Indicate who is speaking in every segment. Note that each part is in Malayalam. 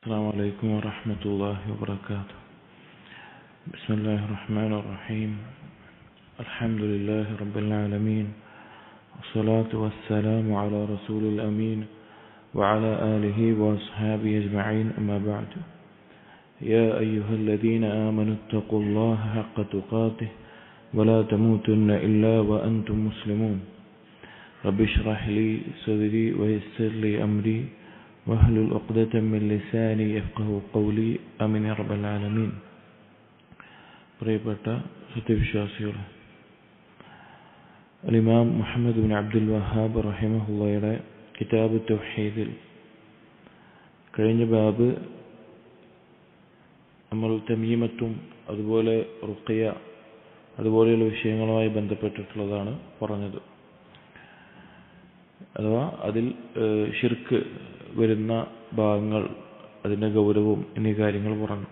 Speaker 1: السلام عليكم ورحمة الله وبركاته. بسم الله الرحمن الرحيم. الحمد لله رب العالمين، والصلاة والسلام على رسول الأمين وعلى آله وأصحابه أجمعين، أما بعد. يا أيها الذين آمنوا اتقوا الله حق تقاته ولا تموتن إلا وأنتم مسلمون. رب اشرح لي صدري ويسر لي أمري واحلل عقدة من لساني يفقهوا قولي. ആമീൻ യാ റബ്ബൽ ആലമീൻ. പ്രിയപ്പെട്ട സത്യവിശ്വാസികളെ, ഇമാം മുഹമ്മദ് ബിൻ അബ്ദുൽ വഹാബ് റഹിമഹുള്ളയുടെ കിതാബ് തൗഹീദിൽ കഴിഞ്ഞ ബാബ് നമ്മൾ തമീമത്തും അതുപോലെ റുഖിയ അതുപോലെയുള്ള വിഷയങ്ങളുമായി ബന്ധപ്പെട്ടിട്ടുള്ളതാണ് പറഞ്ഞത്. അഥവാ അതിൽ ശിർക്ക് വരുന്ന ഭാഗങ്ങൾ, അതിൻ്റെ ഗൗരവവും എന്നീ കാര്യങ്ങൾ പറഞ്ഞു.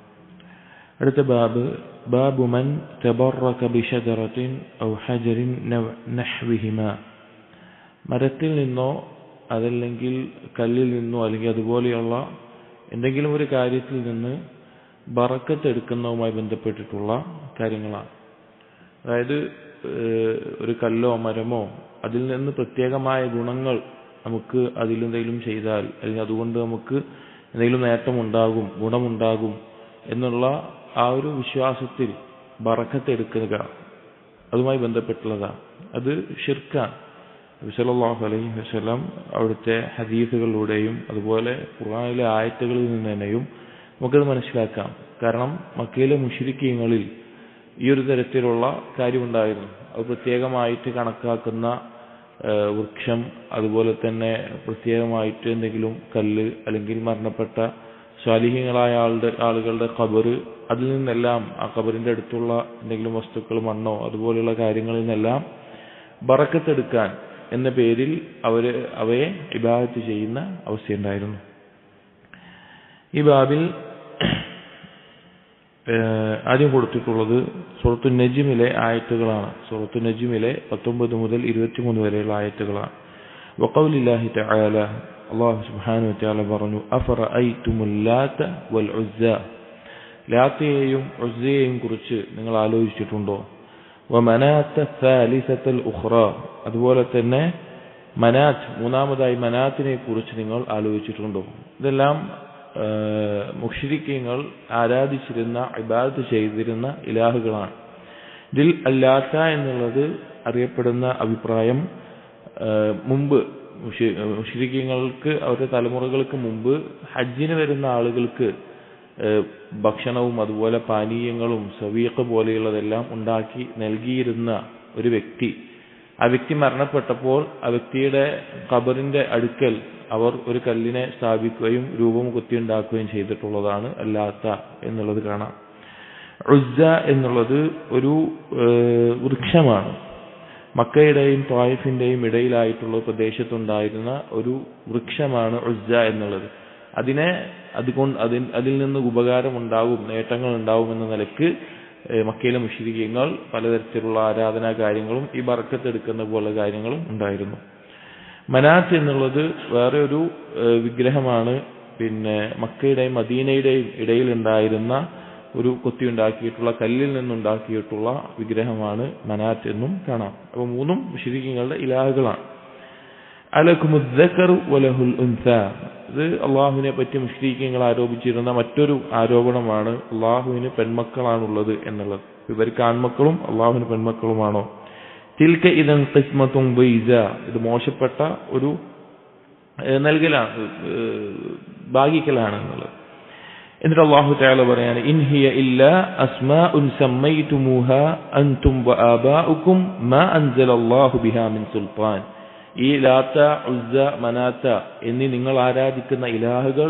Speaker 1: അടുത്ത ബാബു മൻ തബറക ബിശജറത്തിൻ ഔ ഹജറിൻ നഹ്വിഹിമാ, മരത്തിൽ നിന്നോ അതല്ലെങ്കിൽ കല്ലിൽ നിന്നോ അല്ലെങ്കിൽ അതുപോലെയുള്ള എന്തെങ്കിലും ഒരു കാര്യത്തിൽ നിന്ന് ബറക്കത്ത് എടുക്കുന്നതുമായി ബന്ധപ്പെട്ടിട്ടുള്ള കാര്യങ്ങളാണ്. അതായത് ഒരു കല്ലോ മരമോ അതിൽ നിന്ന് പ്രത്യേകമായ ഗുണങ്ങൾ നമുക്ക് അതിലെന്തെങ്കിലും ചെയ്താൽ അല്ലെങ്കിൽ അതുകൊണ്ട് നമുക്ക് എന്തെങ്കിലും നേട്ടമുണ്ടാകും, ഗുണമുണ്ടാകും എന്നുള്ള ആ ഒരു വിശ്വാസത്തിൽ ബറക്കത്ത് എടുക്കുക, അതുമായി ബന്ധപ്പെട്ടുള്ളതാണ്. അത് ഷിർക്കാണ്. നബി സല്ലല്ലാഹു അലൈഹി വസല്ലം അവിടുത്തെ ഹദീസുകളിലൂടെയും അതുപോലെ ഖുർആനിലെ ആയത്തുകളിൽ നിന്ന് തന്നെയും നമുക്കത് മനസ്സിലാക്കാം. കാരണം മക്കയിലെ മുശ്രിക്കീങ്ങളിൽ ഈ ഒരു തരത്തിലുള്ള കാര്യമുണ്ടായിരുന്നു. അത് പ്രത്യേകമായിട്ട് കണക്കാക്കുന്ന വൃക്ഷം, അതുപോലെ തന്നെ പ്രത്യേകമായിട്ട് എന്തെങ്കിലും കല്ല് അല്ലെങ്കിൽ മരണപ്പെട്ട സ്വാലിഹീങ്ങളായ ആളുകളുടെ ഖബറ്, അതിൽ നിന്നെല്ലാം ആ ഖബറിന്റെ അടുത്തുള്ള എന്തെങ്കിലും വസ്തുക്കൾ, മണ്ണോ അതുപോലെയുള്ള കാര്യങ്ങളിൽ നിന്നെല്ലാം ബറക്കത്തെടുക്കാൻ എന്ന പേരിൽ അവയെ ഇബാദത്ത് ചെയ്യുന്ന അവസ്ഥയുണ്ടായിരുന്നു. ഈ ബാബിൽ ആദ്യം കൊടുത്തിട്ടുള്ളത് സൂറത്തു നജ്മിലെ ആയത്തുകളാണ്. സൂറത്തു നജ്മിലെ 19 മുതൽ 23 വരെയുള്ള ആയത്തുകളാണ്. വഖൗലില്ലാഹി തആല, അല്ലാഹു സുബ്ഹാനഹു വ തആല പറഞ്ഞു, അഫറഅയ്തുമുൽ ലാത വൽ ഉസ്സ, ലാത്തയെയും ഉസ്സയെയും കുറിച്ച് നിങ്ങൾ ആലോചിച്ചിട്ടുണ്ടോ? വമനാത സാലിസത്തുൽ ഉഖ്റ, അതുപോലെ തന്നെ മനാത്ത്, മൂന്നാമതായി മനാത്തിനെ കുറിച്ച് നിങ്ങൾ ആലോചിച്ചിട്ടുണ്ടോ? ഇതെല്ലാം മുശ്രിക്കീങ്ങൾ ആരാധിച്ചിരുന്ന, ഇബാദത്ത് ചെയ്തിരുന്ന ഇലാഹുകളാണ്. ഇതിൽ അല്ലാത്ത എന്നുള്ളത് അറിയപ്പെടുന്ന അഭിപ്രായം മുമ്പ് മുശ്രിക്കീങ്ങൾക്ക് അവരുടെ തലമുറകൾക്ക് മുമ്പ് ഹജ്ജിന് വരുന്ന ആളുകൾക്ക് ഭക്ഷണവും അതുപോലെ പാനീയങ്ങളും സവീഖ് പോലെയുള്ളതെല്ലാം ഉണ്ടാക്കി നൽകിയിരുന്ന ഒരു വ്യക്തി, ആ വ്യക്തി മരണപ്പെട്ടപ്പോൾ ആ വ്യക്തിയുടെ ഖബറിന്റെ അടുക്കൽ അവർ ഒരു കല്ലിനെ സ്ഥാപിക്കുകയും രൂപം കൊത്തിയുണ്ടാക്കുകയും ചെയ്തിട്ടുള്ളതാണ് അല്ലാത്ത എന്നുള്ളത് കാണാം. ഉസ്സ എന്നുള്ളത് ഒരു വൃക്ഷമാണ്. മക്കയുടെയും ത്വായിഫിന്റെയും ഇടയിലായിട്ടുള്ള പ്രദേശത്തുണ്ടായിരുന്ന ഒരു വൃക്ഷമാണ് ഉസ്സ എന്നുള്ളത്. അതിൽ നിന്ന് ഉപകാരമുണ്ടാവും, നേട്ടങ്ങൾ ഉണ്ടാവും എന്ന നിലക്ക് മക്കയിലെ മുശ്രിക്കീങ്ങൾ പലതരത്തിലുള്ള ആരാധനാ കാര്യങ്ങളും ഈ ബറക്കത്ത് എടുക്കുന്ന പോലെ കാര്യങ്ങളും ഉണ്ടായിരുന്നു. മനാത്ത് എന്നുള്ളത് വേറെ ഒരു വിഗ്രഹമാണ്. പിന്നെ മക്കയുടെയും മദീനയുടെയും ഇടയിൽ ഉണ്ടായിരുന്ന ഒരു കൊത്തിയുണ്ടാക്കിയിട്ടുള്ള കല്ലിൽ നിന്നുണ്ടാക്കിയിട്ടുള്ള വിഗ്രഹമാണ് മനാത്ത് എന്നും കാണാം. അപ്പോൾ മൂന്നും മുശ്രിക്കീങ്ങളുടെ ഇലാഹുകളാണ്. അലകുമുദ്ദക്കറു വലഹുൽ ഉൻസ, ഇത് അള്ളാഹുവിനെ പറ്റി മുശ്രിക്കീങ്ങൾ ആരോപിച്ചിരുന്ന മറ്റൊരു ആരോപണമാണ്, അള്ളാഹുവിന് പെൺമക്കളാണുള്ളത് എന്നുള്ളത്. ഇവർക്ക് ആൺമക്കളും അള്ളാഹുവിന് പെൺമക്കളുമാണോ? തിൽക ഇദൻ ഖിസ്മത്തുൻ ബൈസ, ഇത് മോശപ്പെട്ട ഒരു നൽകലാണ്, ഭാഗിക്കലാണ് എന്നുള്ളത്. എന്നിട്ട് അല്ലാഹു തആല പറയാണ്, ഇൻ ഹിയ ഇല്ലാ അസ്മാഉൻ സമ്മൈതുമൂഹാ അൻതും വആബാഉകും മാ അൻസലല്ലാഹു ബിഹാ മിൻ സുൽത്താൻ, ഈ ലാത്ത, ഉസ്സ, മനാത്ത എന്നീ നിങ്ങൾ ആരാധിക്കുന്ന ഇലാഹുകൾ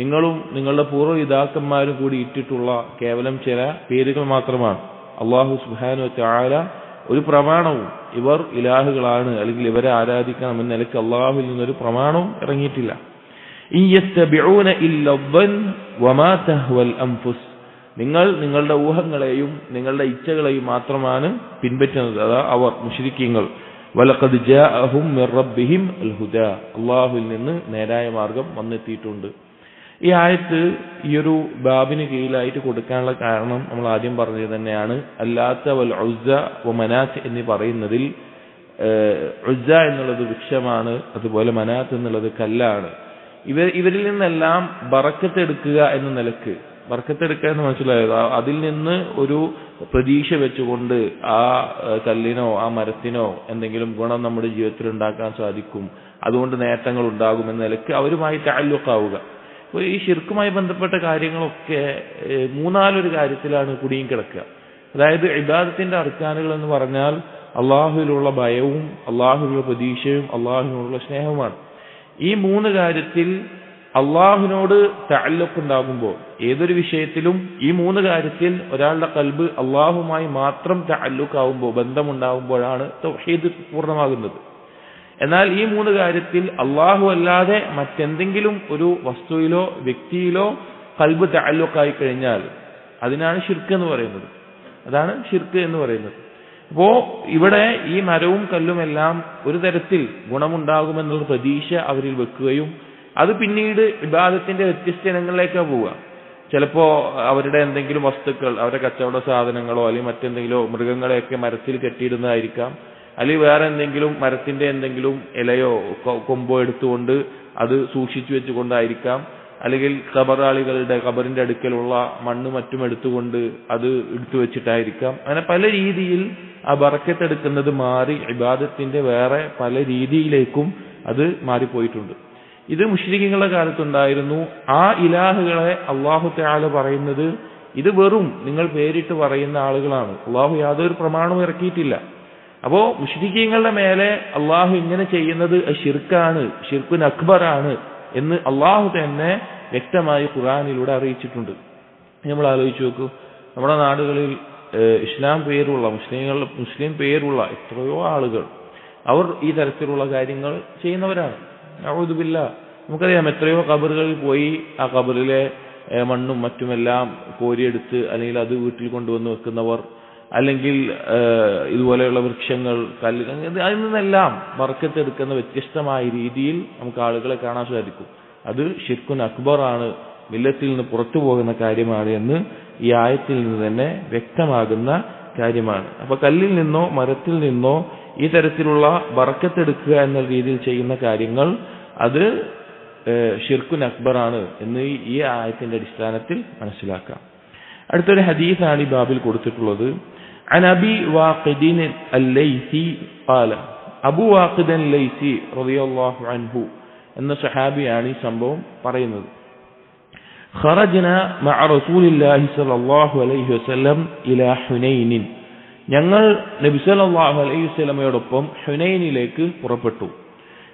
Speaker 1: നിങ്ങളും നിങ്ങളുടെ പൂർവ്വപിതാക്കന്മാരും കൂടി ഇട്ടിട്ടുള്ള കേവലം ചില പേരുകൾ മാത്രമാണ്. അല്ലാഹു സുബ്ഹാനഹു വ തആല ഒരു പ്രമാണവും ഇവർ ഇലാഹുകളാണ് അല്ലെങ്കിൽ ഇവരെ ആരാധിക്കണം എന്ന നിലയ്ക്ക് അള്ളാഹുവിൽ നിന്നൊരു പ്രമാണവും ഇറങ്ങിയിട്ടില്ല. ഇൻ യത്തബിഊന ഇല്ല ദൻ വമാ തഹ്വൽ അൻഫുസ്, നിങ്ങൾ നിങ്ങളുടെ ഊഹങ്ങളെയും നിങ്ങളുടെ ഇച്ഛകളെയും മാത്രമാണ് പിൻപറ്റുന്നത്, അതാ അവർ മുശ്രിക്കീങ്ങൾ. വലഖദ് ജാഅഹും മിർ റബ്ബിഹിം അൽ ഹുദാ, അള്ളാഹുവിൽ നിന്ന് നേരായ മാർഗം വന്നെത്തിയിട്ടുണ്ട്. ഈ ആയത്ത് ഈ ഒരു ബാബിന് കീഴിലായിട്ട് കൊടുക്കാനുള്ള കാരണം നമ്മൾ ആദ്യം പറഞ്ഞത് തന്നെയാണ്. അല്ലാത്ത വൽ ഉസ്സ വ മനാത്ത് എന്ന് പറയുന്നതിൽ ഉസ്സ എന്നുള്ളത് വൃക്ഷമാണ്, അതുപോലെ മനാത്ത് എന്നുള്ളത് കല്ലാണ്. ഇവരിൽ നിന്നെല്ലാം ബറക്കത്ത് എടുക്കുക എന്ന നിലക്ക്, ബറക്കത്ത് എടുക്കുക എന്ന് മനസ്സിലായത് അതിൽ നിന്ന് ഒരു പ്രതീക്ഷ വെച്ചുകൊണ്ട് ആ കല്ലിനോ ആ മരത്തിനോ എന്തെങ്കിലും ഗുണം നമ്മുടെ ജീവിതത്തിൽ ഉണ്ടാക്കാൻ സാധിക്കും, അതുകൊണ്ട് നേട്ടങ്ങൾ ഉണ്ടാകും എന്ന നിലക്ക് അവരുമായി തഅല്ലുഖാവുക. അപ്പോൾ ഈ ശിർക്കുമായി ബന്ധപ്പെട്ട കാര്യങ്ങളൊക്കെ മൂന്നാലൊരു കാര്യത്തിലാണ് കുടുങ്ങി കിടക്കുക. അതായത് ഇബാദത്തിന്റെ അർക്കാനുകൾ എന്ന് പറഞ്ഞാൽ അള്ളാഹുവിലുള്ള ഭയവും അള്ളാഹുവിലുള്ള പ്രതീക്ഷയും അള്ളാഹുവിനുള്ള സ്നേഹവുമാണ്. ഈ മൂന്ന് കാര്യത്തിൽ അള്ളാഹുവിനോട് തഅല്ലുഖ് ഉണ്ടാകുമ്പോൾ, ഏതൊരു വിഷയത്തിലും ഈ മൂന്ന് കാര്യത്തിൽ ഒരാളുടെ ഖൽബ് അള്ളാഹുമായി മാത്രം തഅല്ലുഖ് ആവുമ്പോൾ, ബന്ധമുണ്ടാകുമ്പോഴാണ് തൗഹീദ് പൂർണ്ണമാകുന്നത്. എന്നാൽ ഈ മൂന്ന് കാര്യത്തിൽ അള്ളാഹു അല്ലാതെ മറ്റെന്തെങ്കിലും ഒരു വസ്തുവിലോ വ്യക്തിയിലോ ഖൽബ് തഅല്ലുഖായി കഴിഞ്ഞാൽ അതിനാണ് ശിർക്ക് എന്ന് പറയുന്നത്. അതാണ് ശിർക്ക് എന്ന് പറയുന്നത്. അപ്പോ ഇവിടെ ഈ മരവും കല്ലുമെല്ലാം ഒരു തരത്തിൽ ഗുണമുണ്ടാകുമെന്നുള്ള പ്രതീക്ഷ അവരിൽ വെക്കുകയും അത് പിന്നീട് ഇബാദത്തിന്റെ വ്യത്യസ്ത ഇനങ്ങളിലേക്കാണ് പോവുക. ചിലപ്പോ അവരുടെ എന്തെങ്കിലും വസ്തുക്കൾ, അവരുടെ കച്ചവട സാധനങ്ങളോ അല്ലെങ്കിൽ മറ്റെന്തെങ്കിലോ മൃഗങ്ങളെയൊക്കെ മരത്തിൽ കെട്ടിയിടുന്നതായിരിക്കാം, അല്ലെങ്കിൽ വേറെ എന്തെങ്കിലും മരത്തിന്റെ എന്തെങ്കിലും ഇലയോ കൊമ്പോ എടുത്തുകൊണ്ട് അത് സൂക്ഷിച്ചു വെച്ചുകൊണ്ടായിരിക്കാം, അല്ലെങ്കിൽ ഖബറാളികളുടെ ഖബറിന്റെ അടുക്കലുള്ള മണ്ണ് മറ്റും എടുത്തുകൊണ്ട് അത് എടുത്തു വെച്ചിട്ടായിരിക്കാം. അങ്ങനെ പല രീതിയിൽ ആ ബറക്കത്ത് എടുക്കുന്നത് മാറി ഇബാദത്തിന്റെ വേറെ പല രീതിയിലേക്കും അത് മാറിപ്പോയിട്ടുണ്ട്. ഇത് മുശ്രിക്കുകളുടെ കാലത്തുണ്ടായിരുന്നു. ആ ഇലാഹുകളെ അല്ലാഹു തആല പറയുന്നത് ഇത് വെറും നിങ്ങൾ പേരിട്ട് പറയുന്ന ആളുകളാണ്, അല്ലാഹു യാതൊരു പ്രമാണവും ഇറക്കിയിട്ടില്ല. അപ്പോ മുശ്രിക്കീങ്ങളുടെ മേലെ അള്ളാഹു ഇങ്ങനെ ചെയ്യുന്നത് ശിർക്കാണ്, ശിർക്കുൻ അക്ബറാണ് എന്ന് അള്ളാഹു തന്നെ വ്യക്തമായി ഖുർആനിലൂടെ അറിയിച്ചിട്ടുണ്ട്. നമ്മൾ ആലോചിച്ച് നോക്കൂ, നമ്മുടെ നാടുകളിൽ ഇസ്ലാം പേരുള്ള മുസ്ലിം പേരുള്ള എത്രയോ ആളുകൾ അവർ ഈ തരത്തിലുള്ള കാര്യങ്ങൾ ചെയ്യുന്നവരാണ്. അഊദു ബില്ലാഹ്. നമുക്കറിയാം എത്രയോ ഖബറുകളിൽ പോയി ആ ഖബറിലെ മണ്ണും മറ്റുമെല്ലാം കോരിയെടുത്ത് അല്ലെങ്കിൽ അത് വീട്ടിൽ കൊണ്ടുവന്ന് വെക്കുന്നവർ, അല്ലെങ്കിൽ ഇതുപോലെയുള്ള വൃക്ഷങ്ങൾ, കല്ല്, അതിൽ നിന്നെല്ലാം ബർക്കത്ത് എടുക്കുന്ന വ്യത്യസ്തമായ രീതിയിൽ നമുക്ക് ആളുകളെ കാണാൻ സാധിക്കും. അത് ശിർക്കുൻ അക്ബറാണ്, മില്ലത്തിൽ നിന്ന് പുറത്തു പോകുന്ന കാര്യമാണ് എന്ന് ഈ ആയത്തിൽ നിന്ന് തന്നെ വ്യക്തമാകുന്ന കാര്യമാണ്. അപ്പൊ കല്ലിൽ നിന്നോ മരത്തിൽ നിന്നോ ഈ തരത്തിലുള്ള ബർക്കത്ത് എടുക്കുക എന്ന രീതിയിൽ ചെയ്യുന്ന കാര്യങ്ങൾ അത് ശിർക്കുൻ അക്ബറാണ് എന്ന് ഈ ആയത്തിന്റെ അടിസ്ഥാനത്തിൽ മനസ്സിലാക്കാം. അടുത്തൊരു ഹദീസാണ് ഈ ബാബിൽ കൊടുത്തിട്ടുള്ളത്. عن أبي واقد الليثي قال അബൂ വാഖിദ് അൽ-ലൈസി റളിയല്ലാഹു അൻഹു എന്ന സഹാബിയാണ് ഈ സംഭവം പറയുന്നത്. ഖറജ്ന മഅ റസൂലില്ലാഹി സ്വല്ലല്ലാഹു അലൈഹി വസല്ലം ഇലാ ഹുനൈൻ. ഞങ്ങൾ നബി സല്ലല്ലാഹു അലൈഹി വസല്ലമയോടൊപ്പം ഹുനൈനിലേക്ക് പുറപ്പെട്ടു.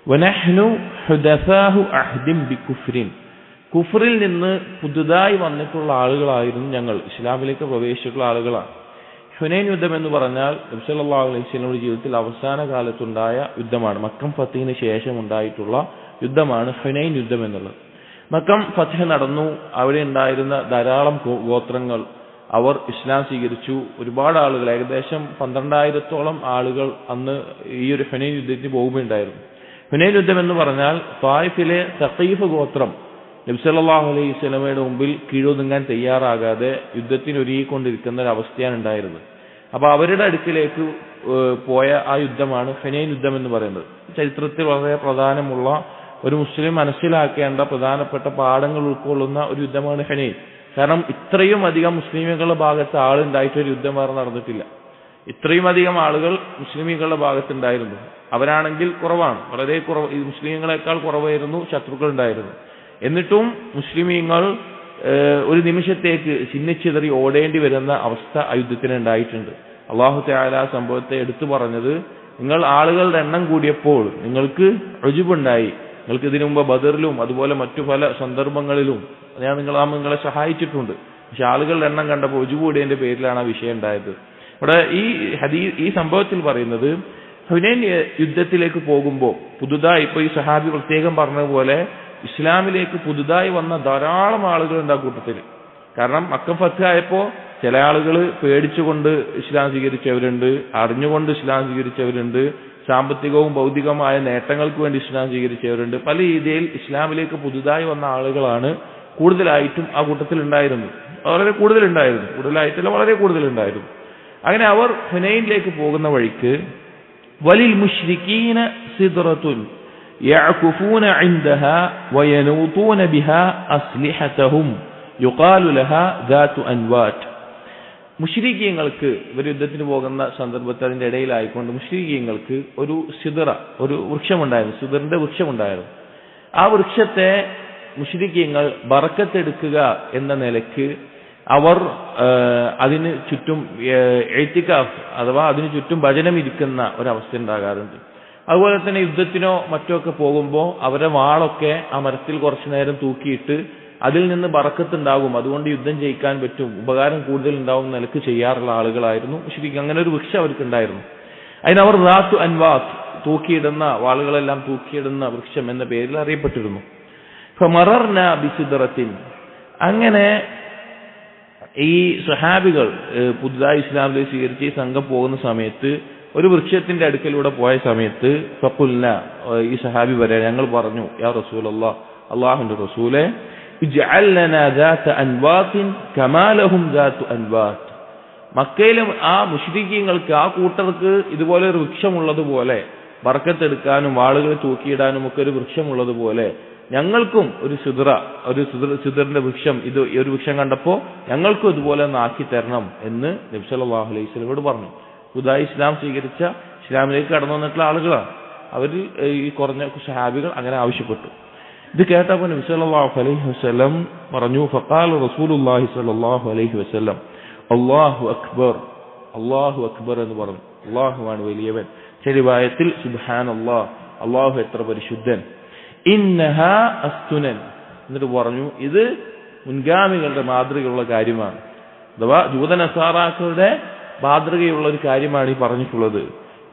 Speaker 1: വനഹ്നു ഹുദഫാഹു അഹ്ദിൻ ബികുഫ്രിൻ. കുഫറിൽ നിന്ന് പുതുതായി വന്നിട്ടുള്ള ആളുകളായിരുന്നു ഞങ്ങൾ, ഇസ്ലാമിലേക്ക് പ്രവേശിച്ചിട്ടുള്ള ആളുകളാണ്. ഹുനൈൻ യുദ്ധം എന്ന് പറഞ്ഞാൽ നബി സല്ലല്ലാഹു അലൈഹി വസല്ലമയുടെ ജീവിതത്തിൽ അവസാന കാലത്തുണ്ടായ യുദ്ധമാണ്. മക്കം ഫതഹിന് ശേഷം ഉണ്ടായിട്ടുള്ള യുദ്ധമാണ് ഹുനൈൻ യുദ്ധം എന്നുള്ളത്. മക്കം ഫതഹ് നടന്നു. അവിടെ ഉണ്ടായിരുന്ന ധാരാളം ഗോത്രങ്ങൾ അവർ ഇസ്ലാം സ്വീകരിച്ചു. ഒരുപാട് ആളുകൾ, ഏകദേശം 12,000-ഓളം ആളുകൾ അന്ന് ഈ ഒരു ഹുനൈൻ യുദ്ധത്തിന് പോകുകയുണ്ടായിരുന്നു. ഹുനൈൻ യുദ്ധം എന്ന് പറഞ്ഞാൽ തായിഫിലെ സഖീഫ് ഗോത്രം നബി സല്ലല്ലാഹു അലൈഹി വസല്ലമയുടെ മുമ്പിൽ കീഴൊതുങ്ങാൻ തയ്യാറാകാതെ യുദ്ധത്തിന് ഒരുങ്ങിക്കൊണ്ടിരിക്കുന്ന ഒരു അവസ്ഥയാണ് ഉണ്ടായിരുന്നത്. അപ്പൊ അവരുടെ അടുക്കിലേക്ക് പോയ ആ യുദ്ധമാണ് ഹുനൈൻ യുദ്ധം എന്ന് പറയുന്നത്. ചരിത്രത്തിൽ വളരെ പ്രധാനമുള്ള ഒരു മുസ്ലിം മനസ്സിലാക്കേണ്ട പ്രധാനപ്പെട്ട പാഠങ്ങൾ ഉൾക്കൊള്ളുന്ന ഒരു യുദ്ധമാണ് ഹുനൈൻ. കാരണം ഇത്രയും അധികം മുസ്ലിമുകളുടെ ഭാഗത്ത് ആളുണ്ടായിട്ടൊരു യുദ്ധം വേറെ നടന്നിട്ടില്ല. ഇത്രയും അധികം ആളുകൾ മുസ്ലിമീങ്ങളുടെ ഭാഗത്തുണ്ടായിരുന്നു. അവരാണെങ്കിൽ കുറവാണ്, വളരെ കുറവ്, മുസ്ലിങ്ങളെക്കാൾ കുറവായിരുന്നു ശത്രുക്കൾ ഉണ്ടായിരുന്നു. എന്നിട്ടും മുസ്ലിമീങ്ങൾ ഒരു നിമിഷത്തേക്ക് ചിന്നിച്ചിതറി ഓടേണ്ടി വരുന്ന അവസ്ഥ ആ യുദ്ധത്തിന് ഉണ്ടായിട്ടുണ്ട്. അല്ലാഹു തആല ആ സംഭവത്തെ എടുത്തു പറഞ്ഞത്, നിങ്ങൾ ആളുകളുടെ എണ്ണം കൂടിയപ്പോൾ നിങ്ങൾക്ക് ഉജ്ബുണ്ടായി. നിങ്ങൾക്ക് ഇതിനു മുമ്പ് ബദറിലും അതുപോലെ മറ്റു പല സന്ദർഭങ്ങളിലും ഞാൻ നിങ്ങളെ സഹായിച്ചിട്ടുണ്ട്. പക്ഷെ ആളുകളുടെ എണ്ണം കണ്ടപ്പോൾ ഉജ്ബ് കൂടിയതിന്റെ പേരിലാണ് ആ വിഷയം ഉണ്ടായത്. ഇവിടെ ഈ സംഭവത്തിൽ പറയുന്നത്, ഹുനൈൻ യുദ്ധത്തിലേക്ക് പോകുമ്പോൾ പുതുതായി ഇപ്പൊ ഈ സഹാബി പ്രത്യേകം പറഞ്ഞതുപോലെ ഇസ്ലാമിലേക്ക് പുതുതായി വന്ന ധാരാളം ആളുകളുണ്ട് ആ കൂട്ടത്തിൽ. കാരണം മക്കം ഫത്ത് ആയപ്പോ ചില ആളുകൾ പേടിച്ചുകൊണ്ട് ഇസ്ലാം സ്വീകരിച്ചവരുണ്ട്, അറിഞ്ഞുകൊണ്ട് ഇസ്ലാം സ്വീകരിച്ചവരുണ്ട്, സാമ്പത്തികവും ഭൗതികമായ നേട്ടങ്ങൾക്ക് വേണ്ടി ഇസ്ലാം സ്വീകരിച്ചവരുണ്ട്. പല രീതിയിൽ ഇസ്ലാമിലേക്ക് പുതുതായി വന്ന ആളുകളാണ് കൂടുതലായിട്ടും ആ കൂട്ടത്തിൽ ഉണ്ടായിരുന്നു, വളരെ കൂടുതലുണ്ടായിരുന്നു, കൂടുതലായിട്ടല്ല വളരെ കൂടുതലുണ്ടായിരുന്നു. അങ്ങനെ അവർ ഹുനൈനിലേക്ക് പോകുന്ന വഴിക്ക് വലിൽ മുശ്രിക്കീന സിദ്റത്തുൻ യഅകുഫൂന ഇൻദഹാ വയനൂതൂന ബിഹാ അസ്ലിഹതഹും യുഖാലു ലഹാ ദാതു അൻവാത്. മുശ്രിക്കീങ്ങൾക്ക് ഇവർ യുദ്ധത്തിന് പോകുന്ന സന്ദർഭത്തിൽ അതിന്റെ ഇടയിലായിക്കൊണ്ട് മുശ്രിക്കീങ്ങൾക്ക് ഒരു സിദ്റ, ഒരു വൃക്ഷമുണ്ടായിരുന്നു, സിദ്റിന്റെ വൃക്ഷമുണ്ടായിരുന്നു. ആ വൃക്ഷത്തെ മുശ്രിക്കീങ്ങൾ ബറക്കത്തെടുക്കുക എന്ന നിലയ്ക്ക് അവർ അതിന് ചുറ്റും ഇഅ്തികാഫ് അഥവാ അതിന് ചുറ്റും ഭജനം ഇരിക്കുന്ന ഒരവസ്ഥ ഉണ്ടാകാറുണ്ട്. അതുപോലെ തന്നെ യുദ്ധത്തിനോ മറ്റോ ഒക്കെ പോകുമ്പോൾ അവരുടെ വാളൊക്കെ ആ മരത്തിൽ കുറച്ചു നേരം തൂക്കിയിട്ട് അതിൽ നിന്ന് ബറക്കത്തുണ്ടാകും, അതുകൊണ്ട് യുദ്ധം ജയിക്കാൻ പറ്റും, ഉപകാരം കൂടുതൽ ഉണ്ടാവും നിലക്ക് ചെയ്യാറുള്ള ആളുകളായിരുന്നു മുശ്രിക്ക്. അങ്ങനെ ഒരു വൃക്ഷം അവർക്കുണ്ടായിരുന്നു. അതിനവർ ദാതു അൻവാത്ത്, തൂക്കിയിടുന്ന വാളുകളെല്ലാം തൂക്കിയിടുന്ന വൃക്ഷം എന്ന പേരിൽ അറിയപ്പെട്ടിരുന്നു. ഫമറർന ബിസിദ്റത്തിൻ. അങ്ങനെ ഈ സഹാബികൾ പുതുതായി ഇസ്ലാമിലേക്ക് സ്വീകരിച്ച് ഈ സംഘം പോകുന്ന സമയത്ത് ഒരു വൃക്ഷത്തിന്റെ അടുക്കലൂടെ പോയ സമയത്ത് ഫഖുൽന, ഈ സഹാബി വരെ ഞങ്ങൾ പറഞ്ഞു, യാ റസൂലല്ലാഹ്, അല്ലാഹുവിന്റെ റസൂലേ, ഇജ്അൽ ലനാ ദാത അൻവാത്തിൻ കമാ ലഹും ദാതു അൻവാത്ത്. മക്കയിലും ആ മുശ്രിക്കീങ്ങൾക്ക്, ആ കൂട്ടർക്ക് ഇതുപോലെ ഒരു വൃക്ഷമുള്ളതുപോലെ, ബർക്കത്തെടുക്കാനും വാളുകൾ തൂക്കിയിടാനും ഒക്കെ ഒരു വൃക്ഷമുള്ളതുപോലെ ഞങ്ങൾക്കും ഒരു സിദ്റിന്റെ വൃക്ഷം, ഇത് ഒരു വൃക്ഷം കണ്ടപ്പോൾ ഞങ്ങൾക്കും ഇതുപോലെ ഒന്ന് ആക്കി തരണം എന്ന് നബി സല്ലല്ലാഹു അലൈഹി വസല്ലമയോട് പറഞ്ഞു. പുതുതായി ഇസ്ലാം സ്വീകരിച്ച, ഇസ്ലാമിലേക്ക് കടന്നു വന്നിട്ടുള്ള ആളുകളാണ് അവർ, ഈ കുറഞ്ഞ സഹാബികൾ അങ്ങനെ ആവശ്യപ്പെട്ടു. ഇത് കേട്ടപ്പോൾ നബി സല്ലല്ലാഹു അലൈഹി വസല്ലം പറഞ്ഞു, ഫഖാല റസൂലുള്ളാഹി സല്ലല്ലാഹു അലൈഹി വസല്ലം അല്ലാഹു അക്ബർ, അല്ലാഹു അക്ബർ എന്ന് പറഞ്ഞു. അല്ലാഹുവാണ് വലിയവൻ. ചില റിവായത്തിൽ സുബ്ഹാനല്ലാഹ്, അല്ലാഹു എത്ര പരിശുദ്ധൻ. ഇന്നഹാ അസ്തുനൻ, എന്നിട്ട് പറഞ്ഞു ഇത് മുൻഗാമികളുടെ മാതൃകയുള്ള കാര്യമാണ്, അഥവാ ജൂതനസാറാക്കളുടെ മാതൃകയുള്ള ഒരു കാര്യമാണ് ഈ പറഞ്ഞിട്ടുള്ളത്.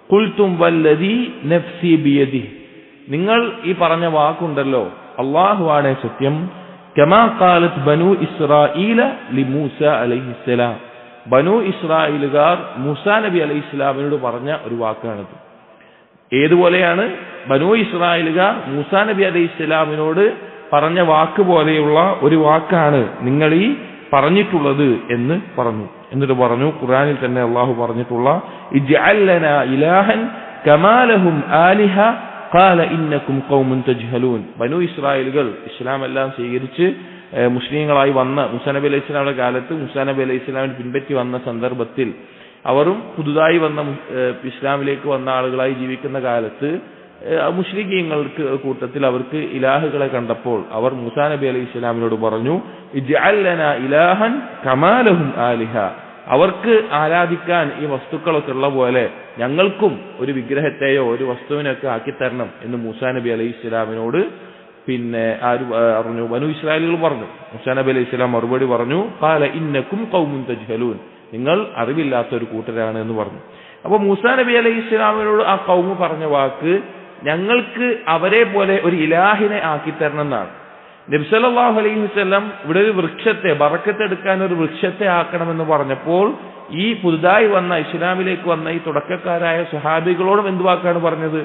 Speaker 1: ഖുൽതും വല്ലദീ നഫ്സി ബിയദിഹി, നിങ്ങൾ ഈ പറഞ്ഞ വാക്കുണ്ടല്ലോ, അല്ലാഹുവാണ് സത്യം. കമാ ഖാലത് ബനൂ ഇസ്രായീല ലിമൂസ അലൈഹിസ്സലാം, ബനൂ ഇസ്രായേലുകാർ മൂസാ നബി അലൈഹിസ്സലാമിനോട് പറഞ്ഞ ഒരു വാക്കാണിത്. ഏതുപോലെയാണ് ബനൂ ഇസ്രായേലുകാർ മൂസാ നബി അലൈഹിസ്സലാമിനോട് പറഞ്ഞ വാക്ക് പോലെയുള്ള ഒരു വാക്കാണ് നിങ്ങൾ ഈ പറഞ്ഞിട്ടുള്ളത് എന്ന് പറഞ്ഞു. എന്നിട്ട് പറഞ്ഞു, ഖുർആനിൽ തന്നെ അള്ളാഹു പറഞ്ഞിട്ടുള്ള ഇജ്അൽ ലനാ ഇലാഹൻ കമാ ലഹും ആലിഹ ഖാല ഇന്നകും ഖൗമുൻ തജ്ഹലൂൻ. ബനൂ ഇസ്രായേലുകൾ ഇസ്ലാം എല്ലാം സ്വീകരിച്ച് മുസ്ലിങ്ങളായി വന്ന മൂസാ നബി അലൈഹി സ്വലാമിന്റെ കാലത്ത് മൂസാ നബി അലൈഹി സ്വലാമിനെ പിൻപറ്റി വന്ന സന്ദർഭത്തിൽ അവരും പുതുതായി വന്ന ഇസ്ലാമിലേക്ക് വന്ന ആളുകളായി ജീവിക്കുന്ന കാലത്ത് മുശ്രിക്കീങ്ങൾക്ക് കൂട്ടത്തിൽ അവർക്ക് ഇലാഹുകളെ കണ്ടപ്പോൾ അവർ മൂസാ നബി അലൈഹി സ്വലാമിനോട് പറഞ്ഞു, ഇജ്അൽ ലനാ ഇലാഹൻ കമാ ലഹും ആലിഹ, അവർക്ക് ആരാധിക്കാൻ ഈ വസ്തുക്കളൊക്കെ ഉള്ള പോലെ ഞങ്ങൾക്കും ഒരു വിഗ്രഹത്തെയോ ഒരു വസ്തുവിനെയൊക്കെ ആക്കിത്തരണം എന്ന് മൂസാ നബി അലൈഹി സ്വലാമിനോട് പിന്നെ ആര് പറഞ്ഞു? ബനൂ ഇസ്രായേലുകൾ പറഞ്ഞു. മൂസാ നബി അലൈഹി സ്വലാം മറുപടി പറഞ്ഞു, ഖാല ഇന്നകും ഖൗമുൻ തജ്ഹലൂൻ, നിങ്ങൾ അറിവില്ലാത്ത ഒരു കൂട്ടരാണ് എന്ന് പറഞ്ഞു. അപ്പൊ മൂസാ നബി അലൈഹി സ്വലാമിനോട് ആ ഖൗമ് പറഞ്ഞ വാക്ക് ഞങ്ങൾക്ക് അവരെ പോലെ ഒരു ഇലാഹിനെ ആക്കിത്തരണം എന്നാണ്. നബി സല്ലല്ലാഹു അലൈഹി വസല്ലം ഇവിടെ ഒരു വൃക്ഷത്തെ, ബറക്കത്തെടുക്കാൻ ഒരു വൃക്ഷത്തെ ആക്കണമെന്ന് പറഞ്ഞപ്പോൾ ഈ പുതുതായി വന്ന ഇസ്ലാമിലേക്ക് വന്ന ഈ തുടക്കക്കാരായ സ്വഹാബികളോടും എന്ത് വാക്കാണ് പറഞ്ഞത്?